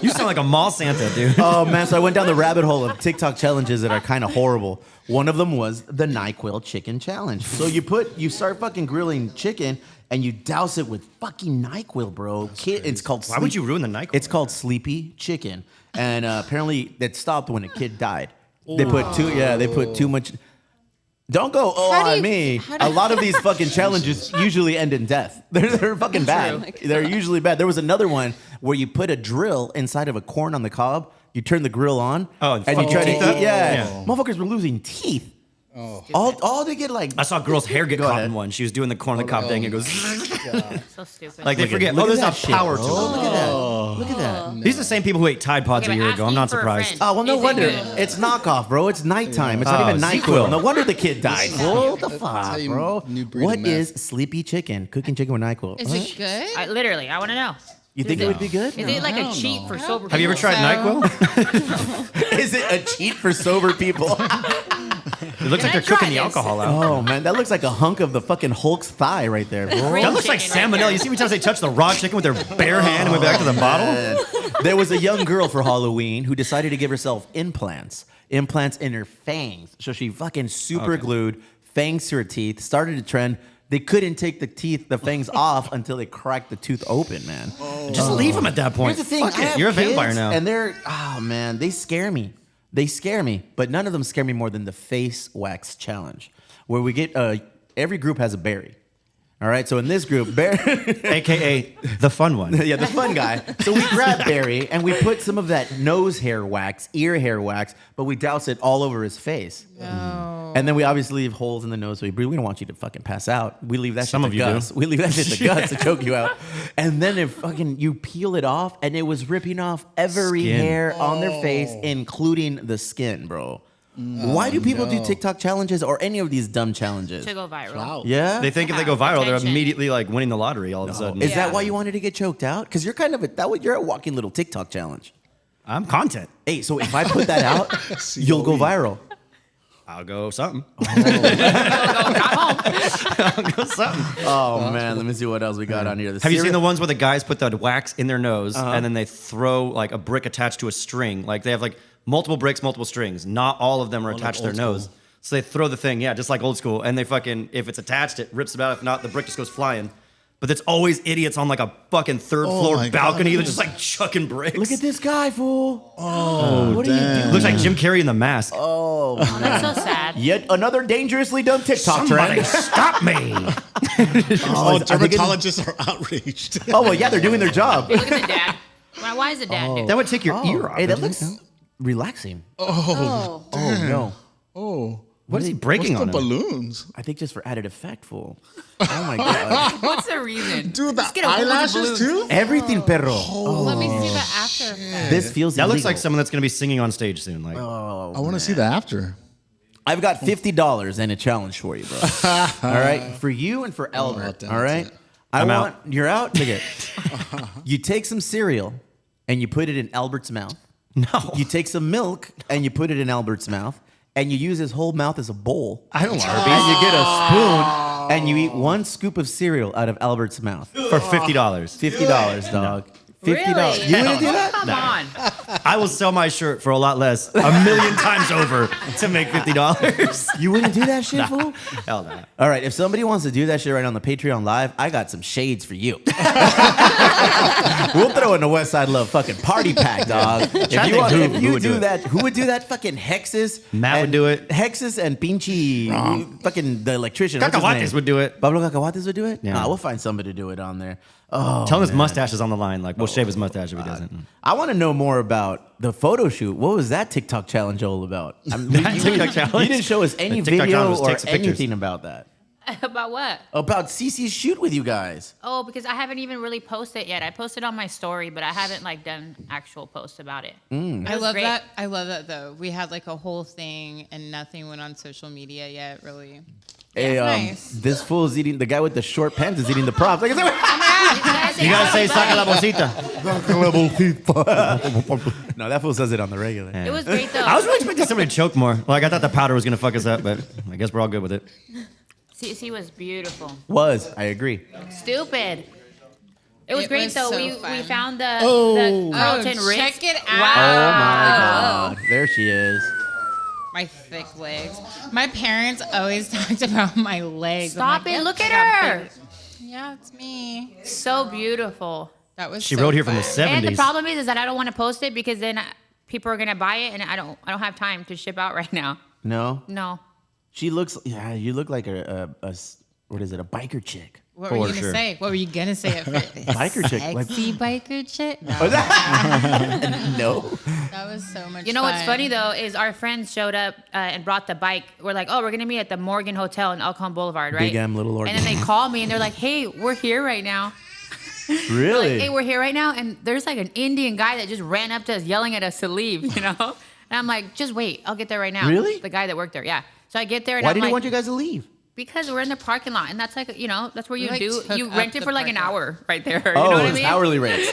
You sound like a mall Santa, dude. Oh man, so I went down the rabbit hole of TikTok challenges that are kind of horrible. One of them was the NyQuil chicken challenge. So you start fucking grilling chicken and you douse it with fucking NyQuil, bro. It's called. Why would you ruin the NyQuil? It's called Sleepy Chicken, and apparently that stopped when a kid died. They put too much. Don't go on me. A lot of these fucking challenges usually end in death. They're fucking bad. They're usually bad. There was another one where you put a drill inside of a corn on the cob. You turn the grill on. And you try to teeth eat. up? Yeah. Motherfuckers were losing teeth. Oh. All they get like. I saw a girl's hair get caught in one. She was doing the corn on the cob thing. And it goes. So stupid. Like they forget. Look Oh, at there's that a power shit, to bro. it. Look at that. Look at that. These are the same people who ate Tide Pods Okay, a but year ask ago. I'm me not for a surprised. friend. Oh, well, no Is it wonder. good? It's knockoff, bro. It's nighttime. It's not even CeCe. NyQuil. No wonder the kid died. What the That's fuck, how you bro? new breed What of meth. is sleepy chicken? Cooking chicken with NyQuil. Is it good? Literally, I want to know. You think it would be good? Is it like a cheat for sober people? Have you ever tried NyQuil? Is it a cheat for sober people? It looks like they're cooking the alcohol out. Oh man, that looks like a hunk of the fucking Hulk's thigh right there, bro. That looks like salmonella. You see how many times they touch the raw chicken with their bare hand and went back to the bottle? Man. There was a young girl for Halloween who decided to give herself implants in her fangs. So she fucking super glued fangs to her teeth, started a trend. They couldn't take the fangs off until they cracked the tooth open, man. Just leave them at that point. Here's the thing, Fuck I it. have You're a vampire kids, now. And they scare me. They scare me, but none of them scare me more than the face wax challenge, where we get every group has a berry. All right, so in this group, AKA the fun one. yeah, the fun guy. So we grab Barry and we put some of that nose hair wax, ear hair wax, but we douse it all over his face. No. And then we obviously leave holes in the nose so we breathe. We don't want you to fucking pass out. We leave that Some shit of to you do. Gus. We leave that shit to Gus to choke you out. And then you peel it off and it was ripping off every Skin. hair on their face, including the skin, bro. Why do people do TikTok challenges or any of these dumb challenges? To go viral. Yeah? They think if they go viral, they're Attention. immediately like winning the lottery all of a sudden. Is that why you wanted to get choked out? Because you're kind of you're a walking little TikTok challenge. I'm content. Hey, so if I put that out, you'll go viral. I'll go something. I'll go something. Oh man, let me see what else we got on here. Have you seen the ones where the guys put the wax in their nose and then they throw like a brick attached to a string? Like they have like multiple bricks, multiple strings. Not all of them are attached to their nose. So they throw the thing, just like old school. And they fucking, if it's attached, it rips it out. If not, the brick just goes flying. But there's always idiots on like a fucking third floor my balcony God. that just like chucking bricks. Look at this guy, fool. Oh, what are you doing? Looks like Jim Carrey in The Mask. Oh, Oh, that's so sad. yet another dangerously dumb TikTok Somebody trend. stop me. Dermatologists are outraged. Oh well, yeah, they're doing their job. Hey, look at the dad. Why is the dad do? That would take your ear off. Hey, that doesn't looks relaxing. Oh, Oh no. oh. What is he breaking What's on the him? balloons? I think just for added effect, fool. Oh my god. What's the reason? Dude, Let's the get a whole bunch of eyelashes balloons. too? Everything, perro. Let me see the after effect. This feels That looks illegal. like someone that's going to be singing on stage soon. Like, I want to see the after. I've got $50 and a challenge for you, bro. All right, for you and for Albert. damn, All right, that's I I'm want out. you're out. Look at you take some cereal and you put it in Albert's mouth. no. You take some milk and you put it in Albert's mouth, and you use his whole mouth as a bowl. I don't want And you get a spoon and you eat one scoop of cereal out of Albert's mouth. for $50. $50, dog. $50. Really? You wouldn't do that? Come on. I will sell my shirt for a lot less, a million times over, to make $50. You wouldn't do that shit, fool? Hell no. All right, if somebody wants to do that shit right on the Patreon Live, I got some shades for you. We'll throw in the Westside Love fucking party pack, dog. If you do that, who would do that? Fucking Hexus. Matt would and- do it. Hexus and Pinchy, fucking the electrician. What's his Cacahuates name? would do it. Pablo Cacahuates would do it? Yeah. Nah, we'll find somebody to do it on there. Oh, Tell him his man. mustache is on the line. Like, we'll shave his mustache if he doesn't. I want to know more about the photo shoot. What was that TikTok challenge all about? I mean, That TikTok challenge? You didn't show us any The TikTok video challenge was or take some pictures. anything about that. About what? About CeCe's shoot with you guys. Oh, because I haven't even really posted yet. I posted on my story, but I haven't like done actual posts about it. Mm. I was love great. that. I love that though. We had like a whole thing and nothing went on social media yet, really. Hey, nice. this fool is eating. The guy with the short pants is eating the props. Like, You gotta say saca la bolsita. no, that fool says it on the regular. It was great though. I was really expecting somebody to choke more. Like I thought the powder was gonna fuck us up, but I guess we're all good with it. CeCe was beautiful. I agree. Stupid. It was It great was though. so We fun. found the Oh. Carlton wrist. Check it Oh out. my God. There she is. My thick legs. My parents always talked about my legs. I'm Stop like, it! "Yep, Look I at got her. big." Yeah, it's me. So beautiful. That was. She so rode here from the fun. 70s. And the problem is that I don't want to post it because then people are gonna buy it, and I don't have time to ship out right now. No? No. She looks, yeah, you look like what is it, a biker chick. What were you gonna say? What were you gonna say at first? Biker chick. Like, Sexy biker chick? No. no. That was so much You know fun. what's funny though is our friends showed up and brought the bike. We're like, oh, we're gonna meet at the Morgan Hotel in Elkhorn Boulevard, right? Big M, Little Oregon. And then they call me and they're like, hey, we're here right now. Really? Like, hey, we're here right now, and there's like an Indian guy that just ran up to us yelling at us to leave, you know? And I'm like, just wait, I'll get there right now. Really? The guy that worked there, yeah. So I get there and Why I'm did like, he want you guys to leave? because we're in the parking lot, and that's like, you know, that's where you like, do, took you up rent it the for like an parking lot. hour right there. Oh, you know what I it's mean? hourly rates.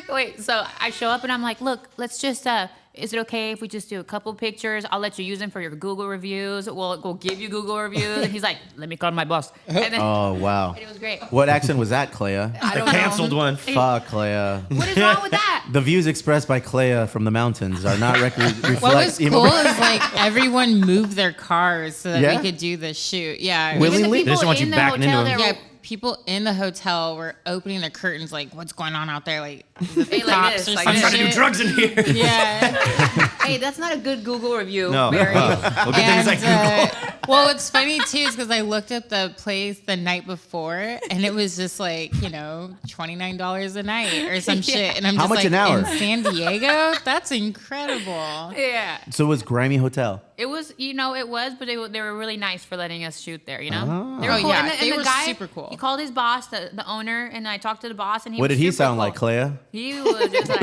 Wait, so I show up and I'm like, look, let's just, is it okay if we just do a couple pictures? I'll let you use them for your Google reviews. We'll give you Google reviews. And he's like, let me call my boss. And then, Oh, wow. and it was great. What accent was that, Klea? I don't The know. canceled one. Fuck, Klea. What is wrong with that? The views expressed by Klea from the mountains are not reflect. What was cool is like everyone moved their cars so that Yeah? we could do the shoot. Yeah. Willingly? Even They the just want you people in the backing into hotel them. that Yeah, were- people in the hotel were opening their curtains like, what's going on out there? Like, the Hey, like cops this, or like some this. I'm trying to do shit. drugs in here. Yeah. Hey, that's not a good Google review. No. Mary. Well, good thing it's like Google. Well, what's funny too is because I looked up the place the night before, and it was just like, you know, $29 a night or some shit. And I'm How just much like, an hour? in San Diego? That's incredible. Yeah. So it was Grimy Hotel. It was, you know, it was, but they were really nice for letting us shoot there, you know? Ah. They were Oh, cool. yeah, And they the were guy, super cool. He called his boss, the owner, and I talked to the boss, and he What was did he super sound cool. like, Klea? He was just like,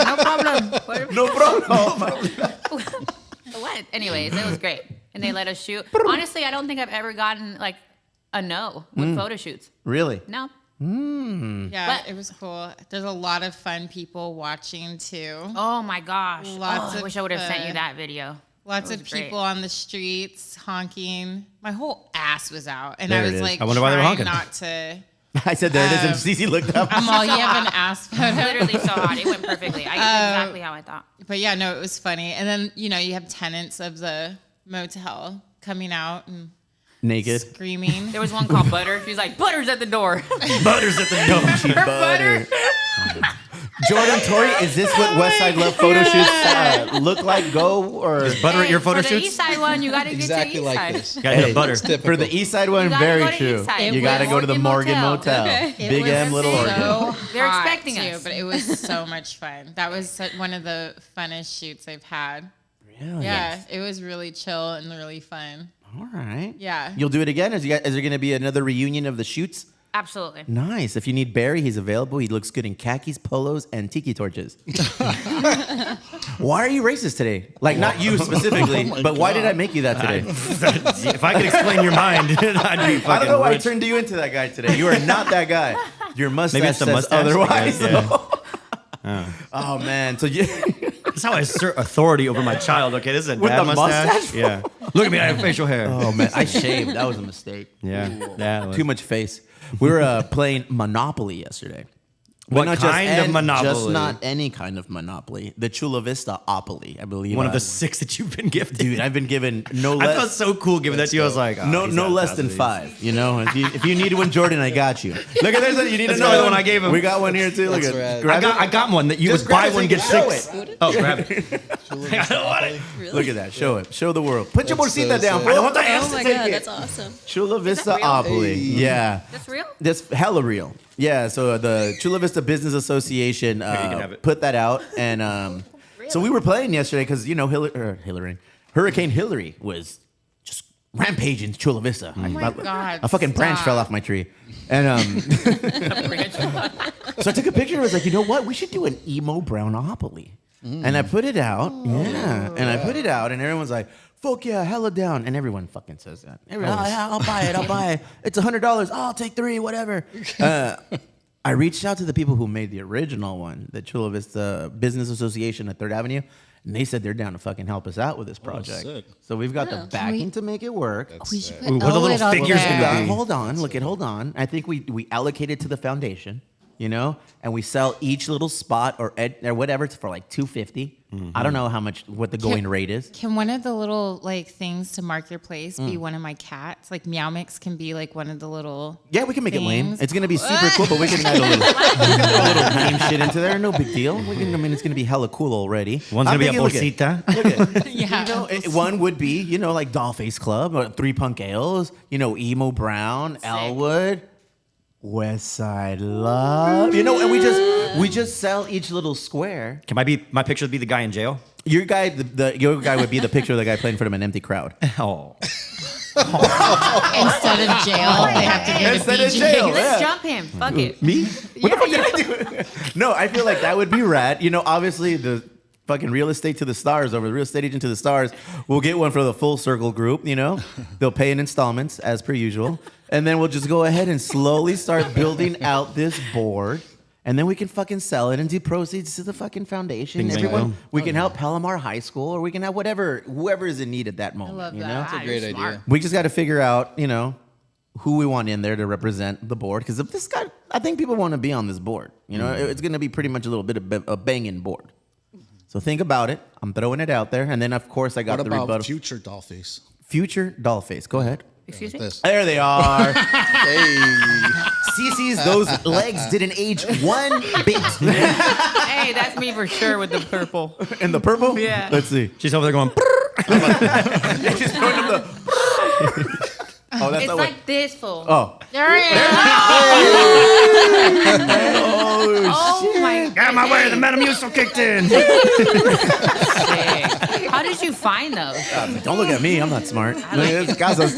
no problem. No problem. What? Anyways, it was great. And they let us shoot. Honestly, I don't think I've ever gotten like a no with photo shoots. Really? No. Yeah, But- it was cool. There's a lot of fun people watching too. Oh my gosh. Lots I of, wish I would have sent you that video. Lots It of was great. people on the streets honking. My whole ass was out, and There I it was is. like, I wonder why they were trying honking. not to. I said there it is, and CeCe looked up. I'm all, you have an ass photo. Literally so hot. It went perfectly. I did exactly how I thought. But yeah, no, it was funny. And then, you know, you have tenants of the motel coming out and Naked. screaming. There was one called Butter. She's like, Butter's at the door. Butter's at the door. She butter. Jordan, Tori, is this what Westside Love photo shoots look like? Go or Is butter at your photo For the shoots? east side one, you got to get Exactly to east like side. this. Gotta hit butter. for the East Side one? You gotta Very go to true. East Side. You got to It go to was the Morgan Motel. It Big was M, Little so Oregon. They're hot, expecting too, us. but it was so much fun. That was one of the funnest shoots I've had. Really? Yeah, it was really chill and really fun. All right. Yeah. You'll do it again? Is there going to be another reunion of the shoots? Absolutely. Nice. If you need Barry, he's available. He looks good in khakis, polos, and tiki torches. Why are you racist today? Like, not you specifically, but why did I make you that today? If I could explain your mind, I'd be I fucking don't know why I rich. turned you into that guy today. You are not that guy. Your mustache Maybe it's the says mustache. otherwise. Yeah. Oh, man. So you... That's how I assert authority over my child. Okay, this is a With dad the mustache. mustache? Yeah. Look at me, I have facial hair. Oh, man. I shaved. That was a mistake. Yeah. Yeah. Too much face. We were playing Monopoly yesterday. What But not kind of Just Monopoly? not any kind of Monopoly. The Chula Vista-opoly, I believe. One of the 6 that you've been gifted. Dude, I've been given no I less. felt so cool giving that to you. I was like, oh, No, he's no got less than thousands. 5. You know, if you need one, Jordan, I got you. Look at this. You need That's another the one I gave him. We got one here too. Look That's at rad. grab I got one that you Just would grab buy it so one you get can show 6. it. Oh, grab it. I don't want it. it. Look at that. Show it. Show the world. Put your That's bolsita so down. sick. I don't want the Oh ass my to take god, it. that's awesome. Chula real? Vista-opoly. Yeah. That's real? That's hella real. Yeah, so the Chula Vista Business Association have it. put that out. And so we were playing yesterday because, you know, Hurricane Hillary was just rampaging Chula Vista. Oh my God, a fucking branch stop. fell off my tree. And so I took a picture. I was like, you know what? We should do an emo brownopoly. And I put it out. Yeah. And I put it out. And everyone's like, fuck yeah, hella down. And everyone fucking says that. Everyone, yeah, I'll buy it. It's $100. I'll take 3, whatever. I reached out to the people who made the original one, the Chula Vista Business Association at 3rd Avenue, and they said they're down to fucking help us out with this project. sick. So we've got the backing to make it work. We should put Ooh, what are the Elwood little up figures there. gonna be? Hold on, hold on. I think we allocated to the foundation, you know, and we sell each little spot or whatever for like $250. I don't know what the going rate is. Can one of the little like things to mark your place be one of my cats? Like Meow Mix can be like one of the little. Yeah, we can make it lame. things. It's gonna be super cool, but we can add a little name shit into there. No big deal. It's gonna be hella cool already. One's I'm gonna be a thinking, bolsita. Yeah. One would be, like Dollface Club, or 3 Punk Ales, Emo Brown, Elwood, Westside Love. And we just sell each little square. Can my picture be the guy in jail? Your guy would be the picture of the guy playing in front of an empty crowd. Oh. Instead of jail, they have to go Instead to of BJ. jail. Let's Yeah. jump him. Fuck it. Me? What the fuck did I do? No, I feel like that would be rad. Obviously the fucking real estate to the stars over the real estate agent to the stars. We'll get one for the full circle group, They'll pay in installments as per usual. And then we'll just go ahead and slowly start building out this board. And then we can fucking sell it and do proceeds to the fucking foundation. Bing, bang, Everyone, boom. we can help Palomar High School, or we can have whoever is in need at that moment. love that. That's a great idea. We just got to figure out, who we want in there to represent the board. Because I think people want to be on this board. It's going to be pretty much a little bit of a banging board. So think about it. I'm throwing it out there. And then, of course, I got What the about rebuttal. future Dollface? Future Dollface. Go ahead. Excuse me? This. There they are. Hey. CeCe's, those legs didn't age one bit. Hey, that's me for sure with the purple. In the purple? Yeah. Let's see. She's over there going. Yeah, she's throwing up the. Oh, that's It's not like this, fool. Oh. There I am. Oh my god. Got my way. The Metamucil kicked in. How did you find those? Don't look at me. I'm not smart. Casas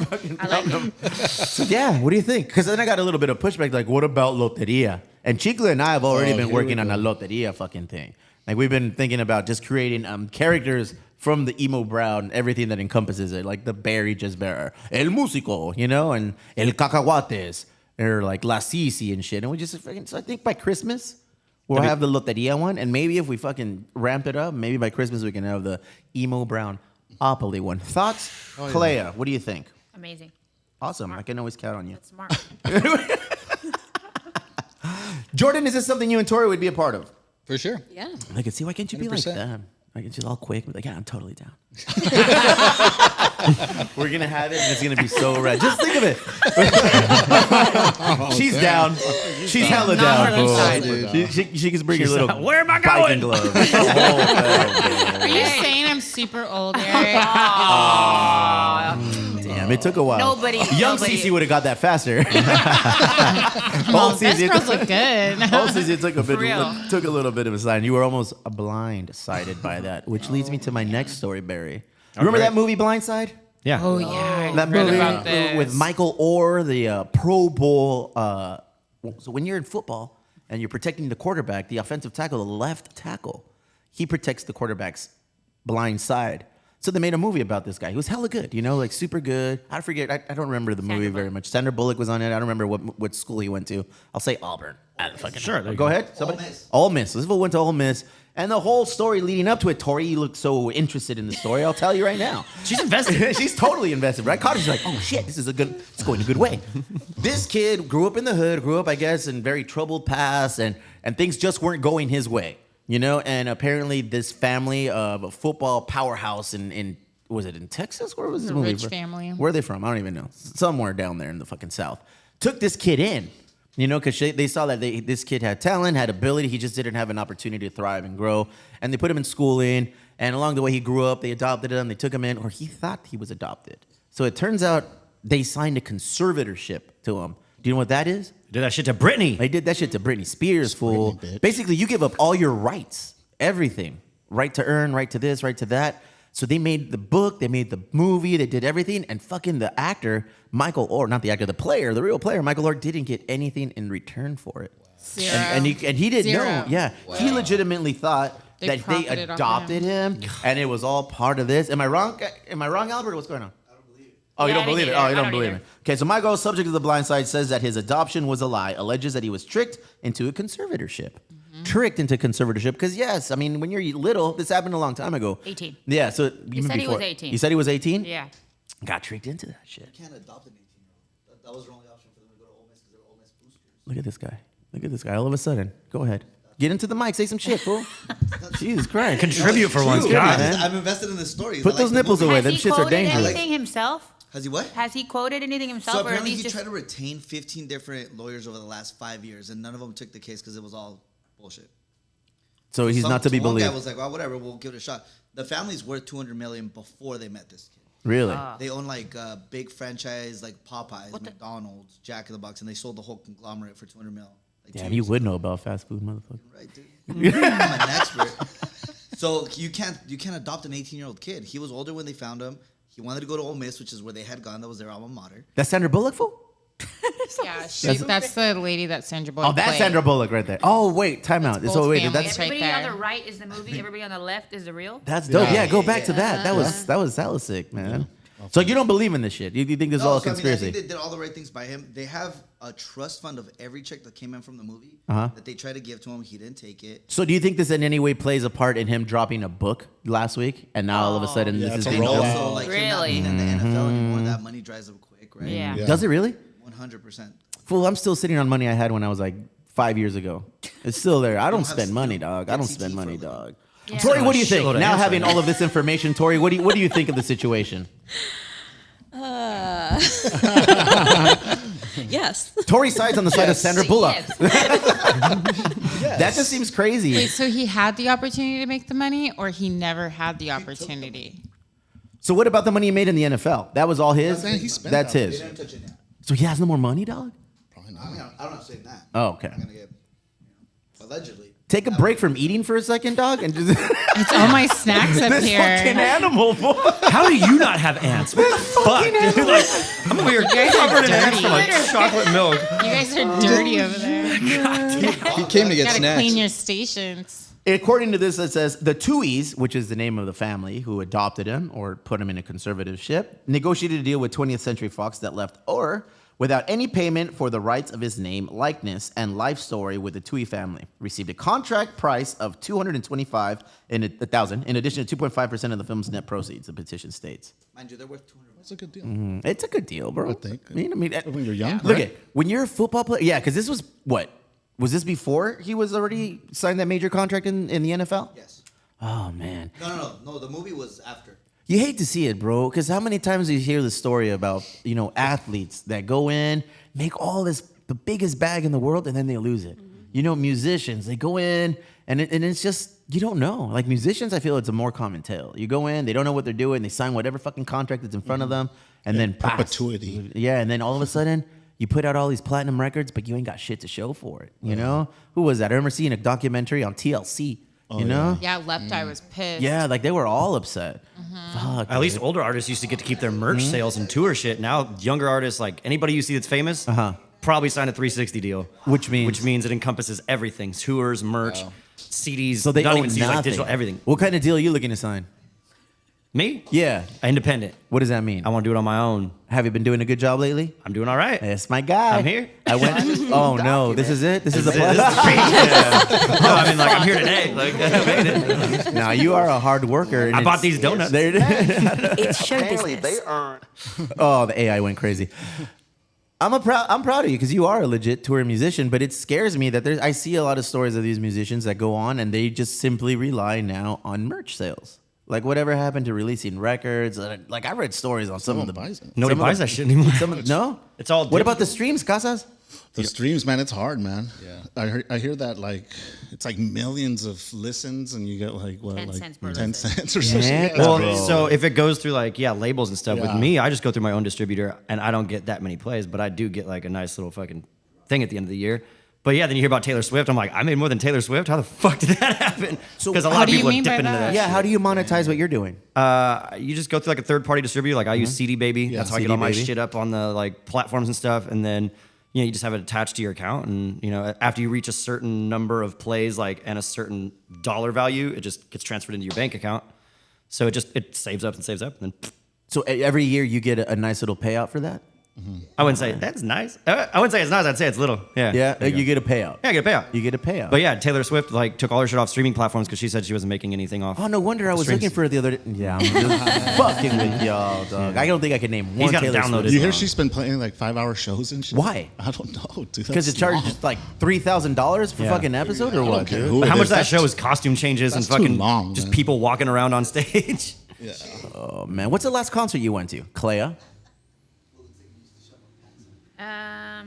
fucking found them. So yeah, what do you think? Because then I got a little bit of pushback. Like, what about Loteria? And Chicla and I have already been working on a Loteria fucking thing. Like, we've been thinking about just creating characters from the emo brown, everything that encompasses it, like the Barry Just Bearer, El Músico, and El Cacahuates, or like La CeCe and shit. And we just fucking, so I think by Christmas, we'll have the Loteria one. And maybe if we fucking ramp it up, maybe by Christmas we can have the emo brown Opoly one. Thoughts? Klea, what do you think? Amazing. Awesome. I can always count on you. That's smart. Jordan, is this something you and Tori would be a part of? For sure. Yeah. I can see, why can't you be like 100%. that? I can just all quick, be like, yeah, I'm totally down. We're gonna have it, and it's gonna be so rad. Just think of it. She's down. She's hella Not down. her side. She can bring her little Where am I biking going? gloves. Are you saying I'm super old, Eric? Damn, it took a while. Young nobody- CeCe would have got that faster. Well, Old best CeCe girls look good. Old CeCe real. took a little bit of a sign. You were almost blindsided by that, which leads me to my next story, Barry. Remember that movie Blindside? Yeah. Oh yeah, That I read movie about this. with Michael Orr, the Pro Bowl. So when you're in football and you're protecting the quarterback, the offensive tackle, the left tackle, he protects the quarterback's blind side. So they made a movie about this guy. He was hella good, like super good. I forget. I don't remember the movie very much. Sandra Bullock was on it. I don't remember what school he went to. I'll say Auburn. I don't fucking know. Go ahead. Somebody. All Miss. This fool went to Ole Miss. And the whole story leading up to it, Tori, you look so interested in the story. I'll tell you right now. She's invested. She's totally invested, right? Caught her. She's like, oh shit, it's going a good way. This kid grew up in the hood, I guess, in very troubled past, and things just weren't going his way, And apparently, this family of a football powerhouse in was it in Texas? Where was this movie? Rich family. Where are they from? I don't even know. Somewhere down there in the fucking South. Took this kid in. Because they saw that this kid had talent, had ability. He just didn't have an opportunity to thrive and grow. And they put him in schooling. And along the way he grew up, they adopted him. They took him in, or he thought he was adopted. So it turns out they signed a conservatorship to him. Do you know what that is? Did that shit to Britney. They did that shit to Britney Spears, fool. Basically, you give up all your rights, everything. Right to earn, right to this, right to that. So they made the book, they made the movie, they did everything, and fucking the actor, Michael Orr, not the actor, the player, the real player, Michael Orr, didn't get anything in return for it. Zero. And he didn't Zero. know. Yeah. He legitimately thought They that they profited off of adopted him, and it was all part of this. Am I wrong? Albert? What's going on? Oh, you Yeah, don't I believe didn't it? Oh, either. you I don't don't believe either. it. Okay, so my ghost, subject of The Blind Side, says that his adoption was a lie, alleges that he was tricked into a conservatorship. Tricked into conservatorship, because yes, I mean, when you're little, this happened a long time ago. 18. Yeah, so even said he before. was 18. You said he was 18? Yeah. Got tricked into that shit. You can't adopt an 18-year-old. That was their only option for them to go to Ole Miss because they were Ole Miss boosters. Look at this guy. Look at this guy. All of a sudden, go ahead. Get into the mic. Say some shit, fool. Jesus Christ. Contribute for once, God. I'm invested in the stories. Put those nipples away. Has Them he shits are quoted dangerous. anything himself? Has he what? Has he quoted anything himself? So or at apparently least he just tried to retain 15 different lawyers over the last 5 years, and none of them took the case because it was all bullshit. So he's not to be One believed. guy was like, "Well, whatever, we'll give it a shot." The family's worth $200 million before they met this kid. Really? They own like big franchise like Popeyes, McDonald's, Jack in the Box, and they sold the whole conglomerate for $200 million. Like Damn, you would know about fast food, motherfucker. Right, dude. I'm an expert. So you can't adopt an 18-year-old kid. He was older when they found him. He wanted to go to Ole Miss, which is where they had gone. That was their alma mater. That's Sandra Bullock, fool? Yeah, that's the lady that Sandra Bullock Oh, that's played. Sandra Bullock right there. Oh, wait, time out. both So wait, families that's right everybody on there. the right is the movie, everybody on the left is the real? that's dope. Yeah, go back to that. That was hella sick, man. So you don't believe in this shit? You think this is all a so, conspiracy? I think they did all the right things by him. They have a trust fund of every check that came in from the movie Uh-huh. that they tried to give to him. He didn't take it. So do you think this in any way plays a part in him dropping a book last week, and now all of a sudden Yeah, this is it's a being rollout. done? Also, like him not Really? being in the NFL anymore, that money dries up quick, right? Yeah. Does it really? 100%. Fool, I'm still sitting on money I had when I was like 5 years ago. It's still there. I don't spend money, dog. I don't spend money, dog. Yeah. Tori, what do you think? Shitload of Now answer. having all of this information, Tori, what do you think of the situation? Yes. Tori sides on the side of Sandra Bullock. Yes. That just seems crazy. Wait, so he had the opportunity to make the money, or he never had the opportunity? So what about the money he made in the NFL? That was all his? saying he spent That's that. his. They didn't touch it now. So he has no more money, dog? Probably I mean, not. I'm not saying that. Oh, okay. I'm gonna get, allegedly. Take a break from eating for a second, dog, and just It's all my snacks up this here. fucking animal, boy. How do you not have ants? What the fuck, dude? Like, I'm over here guys are covered in ants dirty. from like chocolate milk. You guys are dirty over there. He came to get Gotta snacks. clean your stations. According to this, it says the Tuohys, which is the name of the family who adopted him or put him in a conservatorship, negotiated a deal with 20th Century Fox that left Orr without any payment for the rights of his name, likeness, and life story with the Tuohy family. Received a contract price of $225,000 in addition to 2.5% of the film's net proceeds, the petition states. Mind you, they're worth $200. That's a good deal. It's a good deal, bro. I think. I mean, When you're young, look right? at when you're a football player. Yeah, because this was what? Was this before he was already signed that major contract in the NFL? Yes. Oh man, No. The movie was after. you hate to see it, bro. Because how many times do you hear the story about athletes that go in, make all the biggest bag in the world, and then they lose it? Musicians, they go in and it's just you don't know. Like musicians, I feel it's a more common tale. You go in, they don't know what they're doing, they sign whatever fucking contract that's in front of them, and then pass. perpetuity. Yeah, and then all of a sudden. You put out all these platinum records, but you ain't got shit to show for it. You know? Who was that? I remember seeing a documentary on TLC. You know? Yeah, Left Eye was pissed. Yeah, like they were all upset. Fuck. At least older artists used to get to keep their merch sales and tour shit. Now younger artists, like anybody you see that's famous, probably signed a 360 deal. Which means it encompasses everything: tours, merch, CDs. So they not own even CDs, nothing. like digital, everything. What kind of deal are you looking to sign? Me? Yeah. Independent. What does that mean? I want to do it on my own. Have you been doing a good job lately? I'm doing all right. That's my guy. I'm here. I went. Oh no, this is it. This is the This is plan. the speech. No, I mean, like I'm here today. Like I made it. Now you are a hard worker. And I bought it's- these donuts. It's show Apparently, business. they aren't. Oh, the AI went crazy. I'm proud of you because you are a legit touring musician, but it scares me that I see a lot of stories of these musicians that go on and they just simply rely now on merch sales. Like whatever happened to releasing records? Like I read stories on some of the buys it. Nobody buys that shit anymore. No, It's all. What about the streams, Casas? The streams, man, it's hard, man. Yeah, I hear that like it's like millions of listens, and you get like what, 10 like cents per 10 listen. cents or something. Yeah. Yeah, Well, bro. so if it goes through like labels and stuff, with Yeah. me, I just go through my own distributor, and I don't get that many plays, but I do get like a nice little fucking thing at the end of the year. But yeah, then you hear about Taylor Swift. I'm like, I made more than Taylor Swift. How the fuck did that happen? So Because a how lot of do you people are mean by dipping into that? that. Yeah, shit. how do you monetize what you're doing? You just go through like a third party distributor. Like I use CD Baby. That's how I get CD all my Baby. shit up on the like platforms and stuff. And then you just have it attached to your account, and after you reach a certain number of plays, and a certain dollar value, it just gets transferred into your bank account. So it saves up and saves up, and then. So every year you get a nice little payout for that? I wouldn't say that's nice. I wouldn't say it's nice. I'd say it's little. Yeah. Yeah. You get a payout. Yeah, I get a payout. You get a payout. But yeah, Taylor Swift took all her shit off streaming platforms because she said she wasn't making anything off. Oh, no wonder I was streams. looking for it the other day. Yeah, I'm just fucking with y'all, dog. I don't think I can name one Taylor Swift. You hear she's been playing 5-hour shows and shit? Why? I don't know, dude. Because it charges $3,000 for fucking episode or what, dude? But how much of that show is costume changes and that's too fucking long, just man. people walking around on stage? Yeah. Oh, man. What's the last concert you went to? Klea? I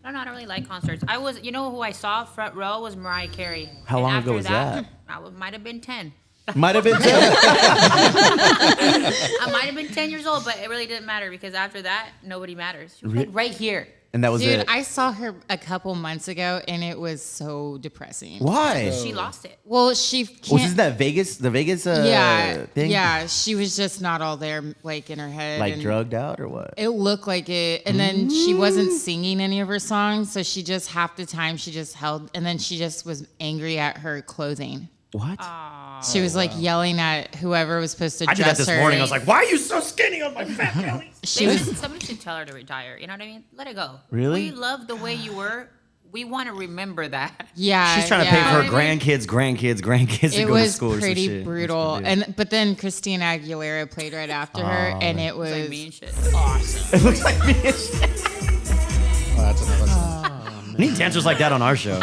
don't know. I don't really like concerts. Who I saw front row was Mariah Carey. How And long after ago was that? I might have been 10. Might have been 10. I might have been 10 years old, but it really didn't matter because after that, nobody matters. She played right here. And that was Dude, it. I saw her a couple months ago, and it was so depressing. Why? She lost it. Well, she can't. Was this that Vegas? The Vegas thing? Yeah, she was just not all there, in her head. Like and drugged out or what? It looked like it. And then she wasn't singing any of her songs, so she just, half the time, she just held, and then she just was angry at her clothing. What? She was yelling at whoever was supposed to I dress did that this her. morning. I was like, why are you so skinny on my fat belly? Somebody should tell her to retire. You know what I mean? Let it go. Really? We love the way you were. We want to remember that. Yeah, She's trying to pay for her grandkids to It go to was school. pretty brutal, but then Christina Aguilera played right after her, and it was like me and shit. awesome. It looks like me and shit. Oh, that's another song. We need dancers like that on our show.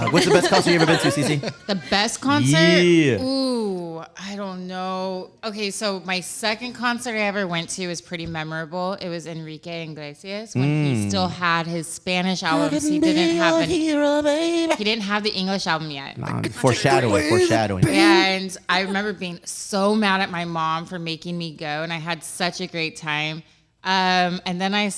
What's the best concert you ever been to, CeCe? The best concert? Yeah. Ooh, I don't know. Okay, so my second concert I ever went to was pretty memorable. It was Enrique Iglesias when he still had his Spanish albums. He didn't have he didn't have the English album yet. Foreshadowing. And I remember being so mad at my mom for making me go, and I had such a great time. And then I've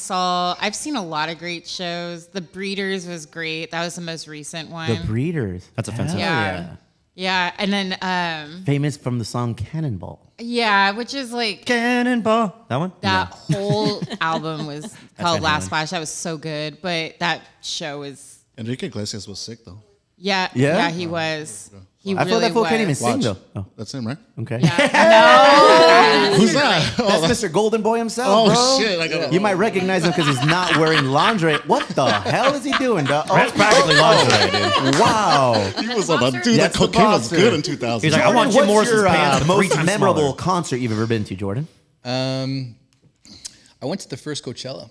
seen a lot of great shows. The Breeders was great. That was the most recent one. The Breeders. That's offensive. Yeah. And then, famous from the song Cannonball. yeah, which is like Cannonball. That one? that whole album was called Van Last Halen. Splash. That was so good. But that show was, Enrique Iglesias was sick, though. yeah, he was. He I really thought that fool can't even was. sing, though. Oh, That's him, right? okay. No. Who's that? That's Mr. Golden Boy himself, Oh, bro. shit, I gotta- You might recognize him because he's not wearing lingerie. What the hell is he doing, dog? That's practically lingerie, dude. Wow. He was on a dude. That That's the cocaine was boxer. good in 2000. He's like, I Jordan, want Jim what's Morrison's your pants, but 3 most times memorable smaller. concert you've ever been to, Jordan? I went to the first Coachella.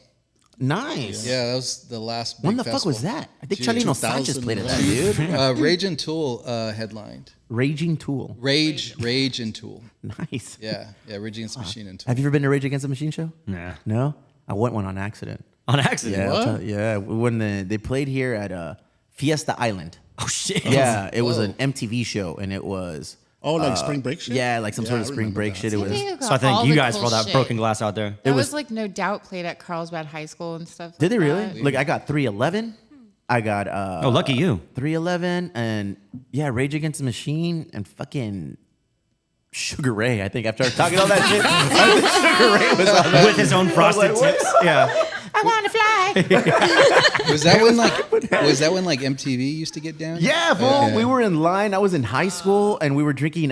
Nice. Yeah, that was the last big When the fuck was festival. that? I think Chalino Sanchez played at that, dude. Rage and Tool headlined. Raging Tool. Rage and Tool. Nice. Yeah, Rage Against the Machine and Tool. Have you ever been to Rage Against the Machine show? Nah. No? I went one on accident. On accident? Yeah, What? yeah. When they played here at Fiesta Island. Oh, shit. Yeah, it was an MTV show, and it was... Oh, like spring break shit? Yeah, like some Yeah, sort of I spring remember break that. shit. It was... So I thank All you the guys cool for that shit. broken glass out there. That was like No Doubt played at Carlsbad High School and stuff. Did they like really? that. Look, I got 311. I got... Oh, lucky you. 311, and yeah, Rage Against the Machine, and fucking... Sugar Ray, I think, after talking all that shit. I think Sugar Ray was on that. With his own frosted tips. Yeah. I want to fly. Was that when like MTV used to get down? Yeah, fool. Okay. We were in line. I was in high school, and we were drinking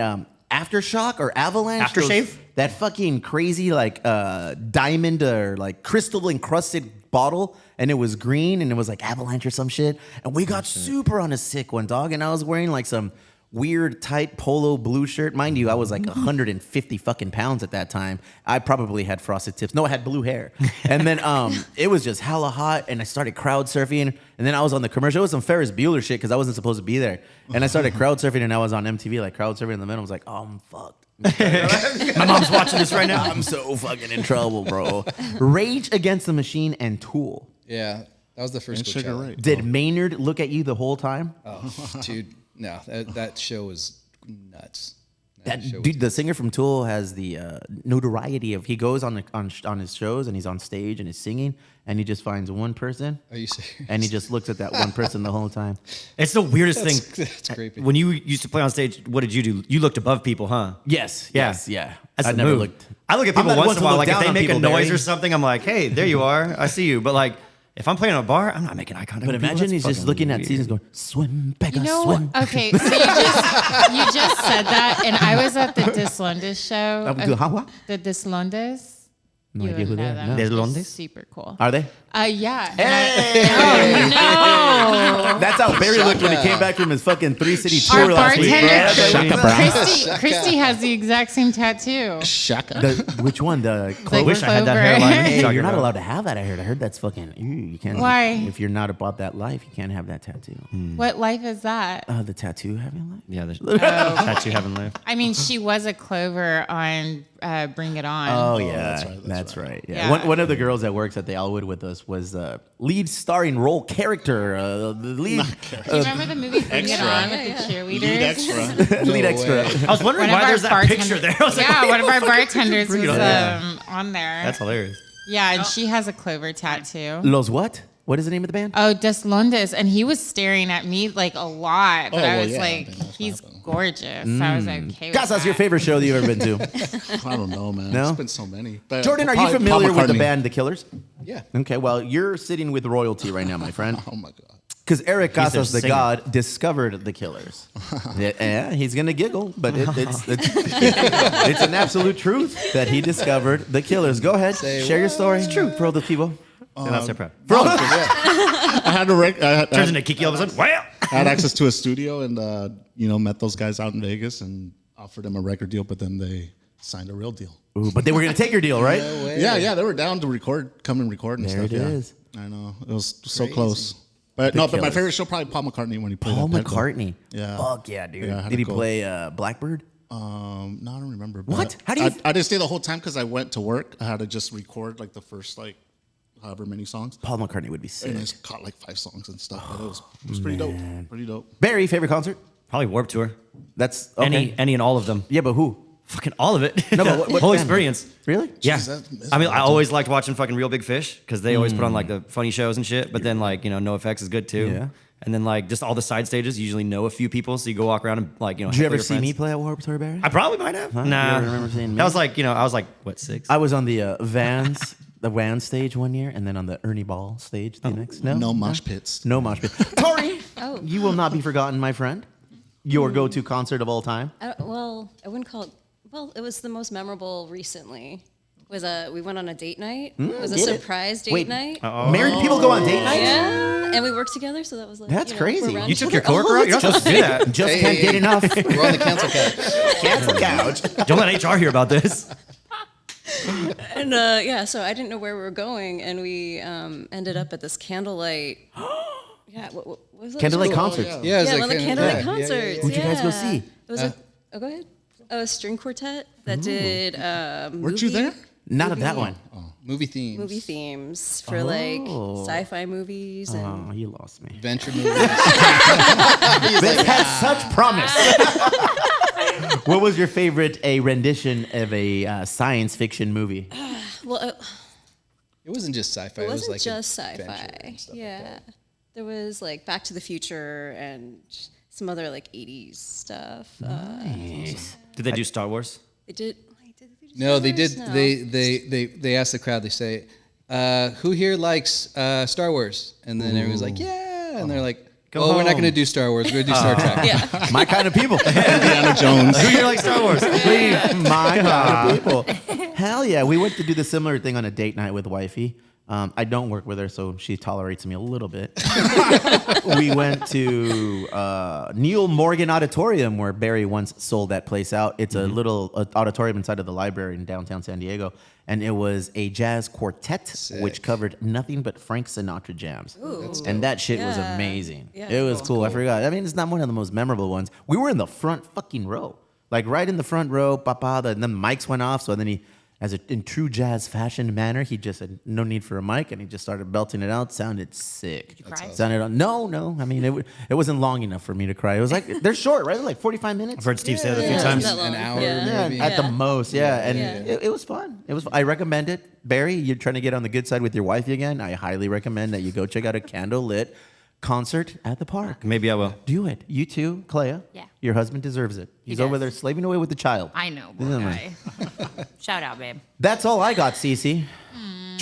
Aftershock or Avalanche. Aftershave? That fucking crazy like diamond or like crystal encrusted bottle, and it was green, and it was like Avalanche or some shit. And we got super on a sick one, dog. And I was wearing like some weird tight polo blue shirt. Mind you, I was like 150 fucking pounds at that time. I probably had frosted tips. No, I had blue hair. And then it was just hella hot, and I started crowd surfing. And then I was on the commercial. It was some Ferris Bueller shit because I wasn't supposed to be there. And I started crowd surfing, and I was on MTV, like crowd surfing in the middle. I was like, oh, I'm fucked. My mom's watching this right now. I'm so fucking in trouble, bro. Rage Against the Machine and Tool. Yeah, that was the first And Sugar Coachella. Ray. Did Maynard look at you the whole time? Oh, dude, no, that show was nuts. That show was dude, the singer from Tool has the notoriety of he goes on his shows and he's on stage and he's singing and he just finds one person. Are you serious? And he just looks at that one person the whole time. It's the weirdest thing. That's creepy. When you used to play on stage, what did you do? You looked above people, huh? Yes, Yeah. yes, yeah. That's I the never move. looked. I look at I'm people not once one in a to while. look Like if down they on make a people, noise Barry. or something, I'm like, hey, there you are. I see you. But like, If I'm playing at a bar, I'm not making eye contact. But with people. imagine That's he's just fucking looking at weird. Cesar going, swim, Becca, You know, swim. okay, so you just said that, and I was at the Deslondes show. What? The Deslondes. No You idea who wouldn't they know are. them. No. They're Deslondes? super cool. Are they? Yeah. Hey! Oh, no. That's how Barry looked when he came back from his fucking 3-city Our tour last week. bartender, Christy has the exact same tattoo. Which one? The The clover? wish I had that hairline. Hey, Talking you're not about. allowed to have that. I heard that's fucking. You can't. Why? If you're not about that life, you can't have that tattoo. What life is that? The tattoo having life. Yeah, the Oh. tattoo having life. I mean, she was a Clover on Bring It On. Oh yeah, that's right. Yeah. Yeah. One of the girls that works at the Elwood with us was lead starring role character. The lead. Do you remember the movie Bring It On with the cheerleaders? Lead extra. I was wondering why there's that picture there. I was like, Yeah, one of our what the fuck is bartenders Bring It was On? on there. That's hilarious. Yeah, and she has a Clover tattoo. Los what? What is the name of the band? Oh, Deslondes, and he was staring at me like a lot, but I was like, he's gorgeous. So I was okay with Casas, that. your favorite show that you've ever been to? I don't know, man. No? It's been so many. But Jordan, are you probably familiar Paul with the McCartney. band The Killers? Yeah. Okay, well, you're sitting with royalty right now, my friend. Oh my god. Because Eric He's their Casas, the singer. god, discovered The Killers. Yeah, he's gonna giggle, but it's an absolute truth that he discovered The Killers. Go ahead, share your story. It's true, for all the people. And I'm so proud. I had to Turns into Kiki all of a sudden. Wow. I had access to a studio and met those guys out in Vegas and offered them a record deal, but then they signed a real deal. Ooh, but they were gonna take your deal, right? Yeah, they were down to come and record and There stuff. it yeah. is. I know. It was so close. But The but my Killers. favorite show probably Paul McCartney when he played Paul at Petco. McCartney. Yeah. Fuck yeah, dude. Yeah, I had Did to he go. play Blackbird? No, I don't remember. What? but How do you? I didn't stay the whole time because I went to work. I had to just record like the first however many songs. Paul McCartney would be sick. And I just caught like 5 songs and stuff. But it was pretty dope. Pretty dope. Barry, favorite concert? Probably Warped Tour. That's okay. Any and all of them. Yeah, but who? Fucking all of it. No, but what whole band? experience. Really? Yeah. Jeez, I mean, I always liked watching fucking Real Big Fish because they always put on like the funny shows and shit. But then NoFX is good too. Yeah. And then like just all the side stages, you usually know a few people, so you go walk around and Did you heckle ever your see friends. me play at Warped Tour, Barry? I probably might have. Huh? Nah. You ever remember seeing me? That was like I was like what 6? I was on the Vans, the Vans stage one year, and then on the Ernie Ball stage the next. No mosh pits. No mosh pit. Tori, Oh. you will not be forgotten, my friend. Your go-to concert of all time. I wouldn't call it. Well, it was the most memorable recently. We went on a date night. It was a get it. surprise date Wait. night. Married people go on date nights? Yeah, and we worked together, so that was like That's we're crazy. around You each took your other all coworker out? the You're not supposed to do that. Just can't get enough. We're on the cancel couch. Cancel couch. Don't let HR hear about this. And so I didn't know where we were going, and we ended up at this candlelight. Yeah, what was it? Candlelight called? concerts. Yeah, it was Yeah, one of the candlelight yeah, concerts. Who'd you guys go yeah. see? It was a. Oh, go ahead. A string quartet that did. Weren't you there? Not of that one. Movie themes. Movie themes for like sci-fi movies and Oh, you lost me. Adventure movies. This has such promise. What was your favorite rendition of a science fiction movie? well, It wasn't just sci-fi. it It was wasn't like just adventure sci-fi. and stuff Yeah, there was like Back to the Future and some other like '80s stuff. Did they do Star Wars? They did. Wait, did they do No, Star they Wars? did. They asked the crowd. They say, "Who here likes Star Wars?" And then everyone's like, "Yeah," and they're like, Go "Oh, we're not home. going to do Star Wars. We're going to do Star Trek." Yeah. My kind of people. Indiana Jones. Who here likes Star Wars? Please, my kind of people. Hell yeah. We went to do the similar thing on a date night with wifey. I don't work with her, so she tolerates me a little bit. We went to Neil Morgan Auditorium, where Barry once sold that place out. It's a little auditorium inside of the library in downtown San Diego. And it was a jazz quartet, which covered nothing but Frank Sinatra jams. And that shit was Yeah. amazing. Yeah. It was cool. I forgot. I mean, it's not one of the most memorable ones. We were in the front fucking row. Like right in the front row, and then the mics went off. So then in true jazz fashion manner, he just said, no need for a mic, and he just started belting it out. Sounded sick. Did you cry? No. I mean, it wasn't long enough for me to cry. It was like, they're short, right? Like 45 minutes. I've heard Steve say that a few Yeah, times. not that long. An hour, Yeah. maybe. At the most, yeah. And Yeah. It was fun. I recommend it. Barry, you're trying to get on the good side with your wifey again. I highly recommend that you go check out a candlelit concert at the park. Maybe I will. Do it. You too, Klea. Yeah. Your husband deserves it. He's does. over there slaving away with the child. I know, boy Yeah. guy. Shout out, babe. That's all I got, CeCe.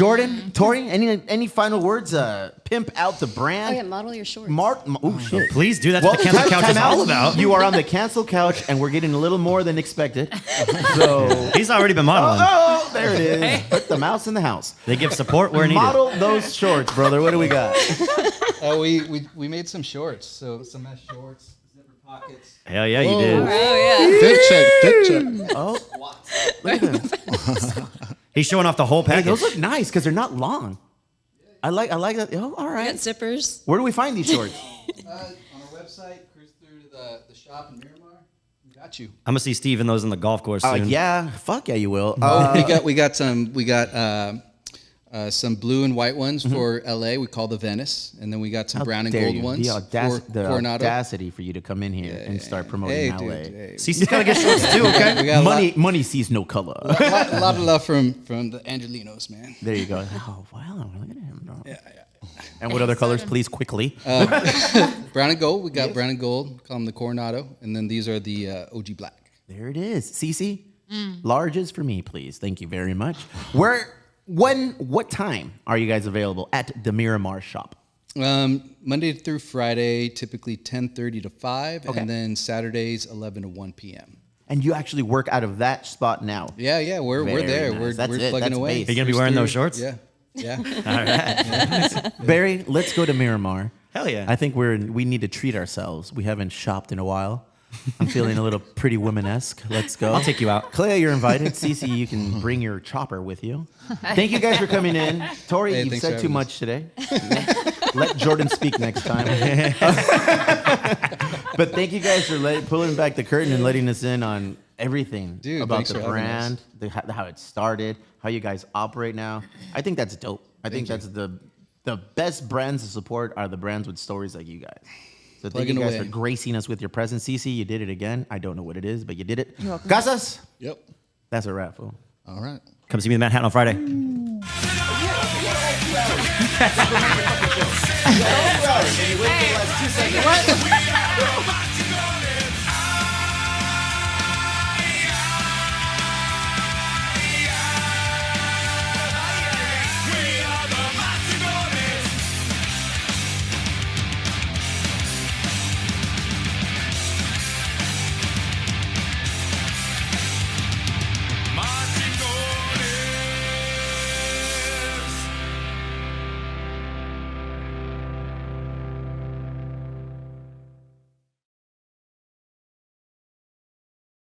Jordan, Tori, any final words? Pimp out the Oh brand. yeah, model your shorts. Oh shit! Please do. That's what the cancel couch is all about. You are on the cancel couch, and we're getting a little more than expected. So he's already been modeling. Oh, there it is. Put the mouse in the house. They give support where needed. Model those shorts, brother. What do we got? We made some shorts. So some mesh shorts, zipper pockets. Hell yeah, you did. Fit check. Oh, look at them. He's showing off the whole Hey, package. those look nice because they're not long. I like that. Oh, all We right. got zippers. Where do we find these shorts? On our website, cruise through the shop in Miramar. We got you. I'm gonna see Steve in those on the golf course soon. Yeah, fuck yeah, you will. We got some blue and white ones for LA. We call the Venice, and then we got some How brown and dare gold you. ones The for Coronado. audacity for you to come in here and start promoting LA. CeCe's gotta get shorts too, okay? We got Money sees no color. a lot of love from the Angelinos, man. There you go. Oh wow, look at him. Bro. Yeah. And what other colors, please, quickly? Brown and gold. We got brown and gold. Call them the Coronado, and then these are the OG black. There it is. CeCe, larges for me, please. Thank you very much. What time are you guys available at the Miramar shop? Monday through Friday, typically 10:30 to 5, Okay. and then Saturdays 11 to 1 p.m. And you actually work out of that spot now. Yeah, we're Very there. nice. We're That's it. plugging That's away. base. Are you gonna be wearing those shorts? Yeah. All right. Barry, let's go to Miramar. Hell yeah. I think we need to treat ourselves. We haven't shopped in a while. I'm feeling a little Pretty Woman-esque. Let's go. I'll take you out. Klea, you're invited. CeCe, you can bring your chopper with you. Thank you guys for coming in. Tori, Hey, you've thanks said for too having much today. Let Jordan speak next time. But thank you guys for pulling back the curtain and letting us in on everything about thanks the for having brand, how it started, how you guys operate now. I think that's dope. I think that's the best brands to support are the brands with stories like you guys. So thank you guys for gracing us with your presence. CeCe, you did it again. I don't know what it is, but you did it. You're welcome. Casas? Yep. That's a wrap, fool. All right. Come see me in Manhattan on Friday. What?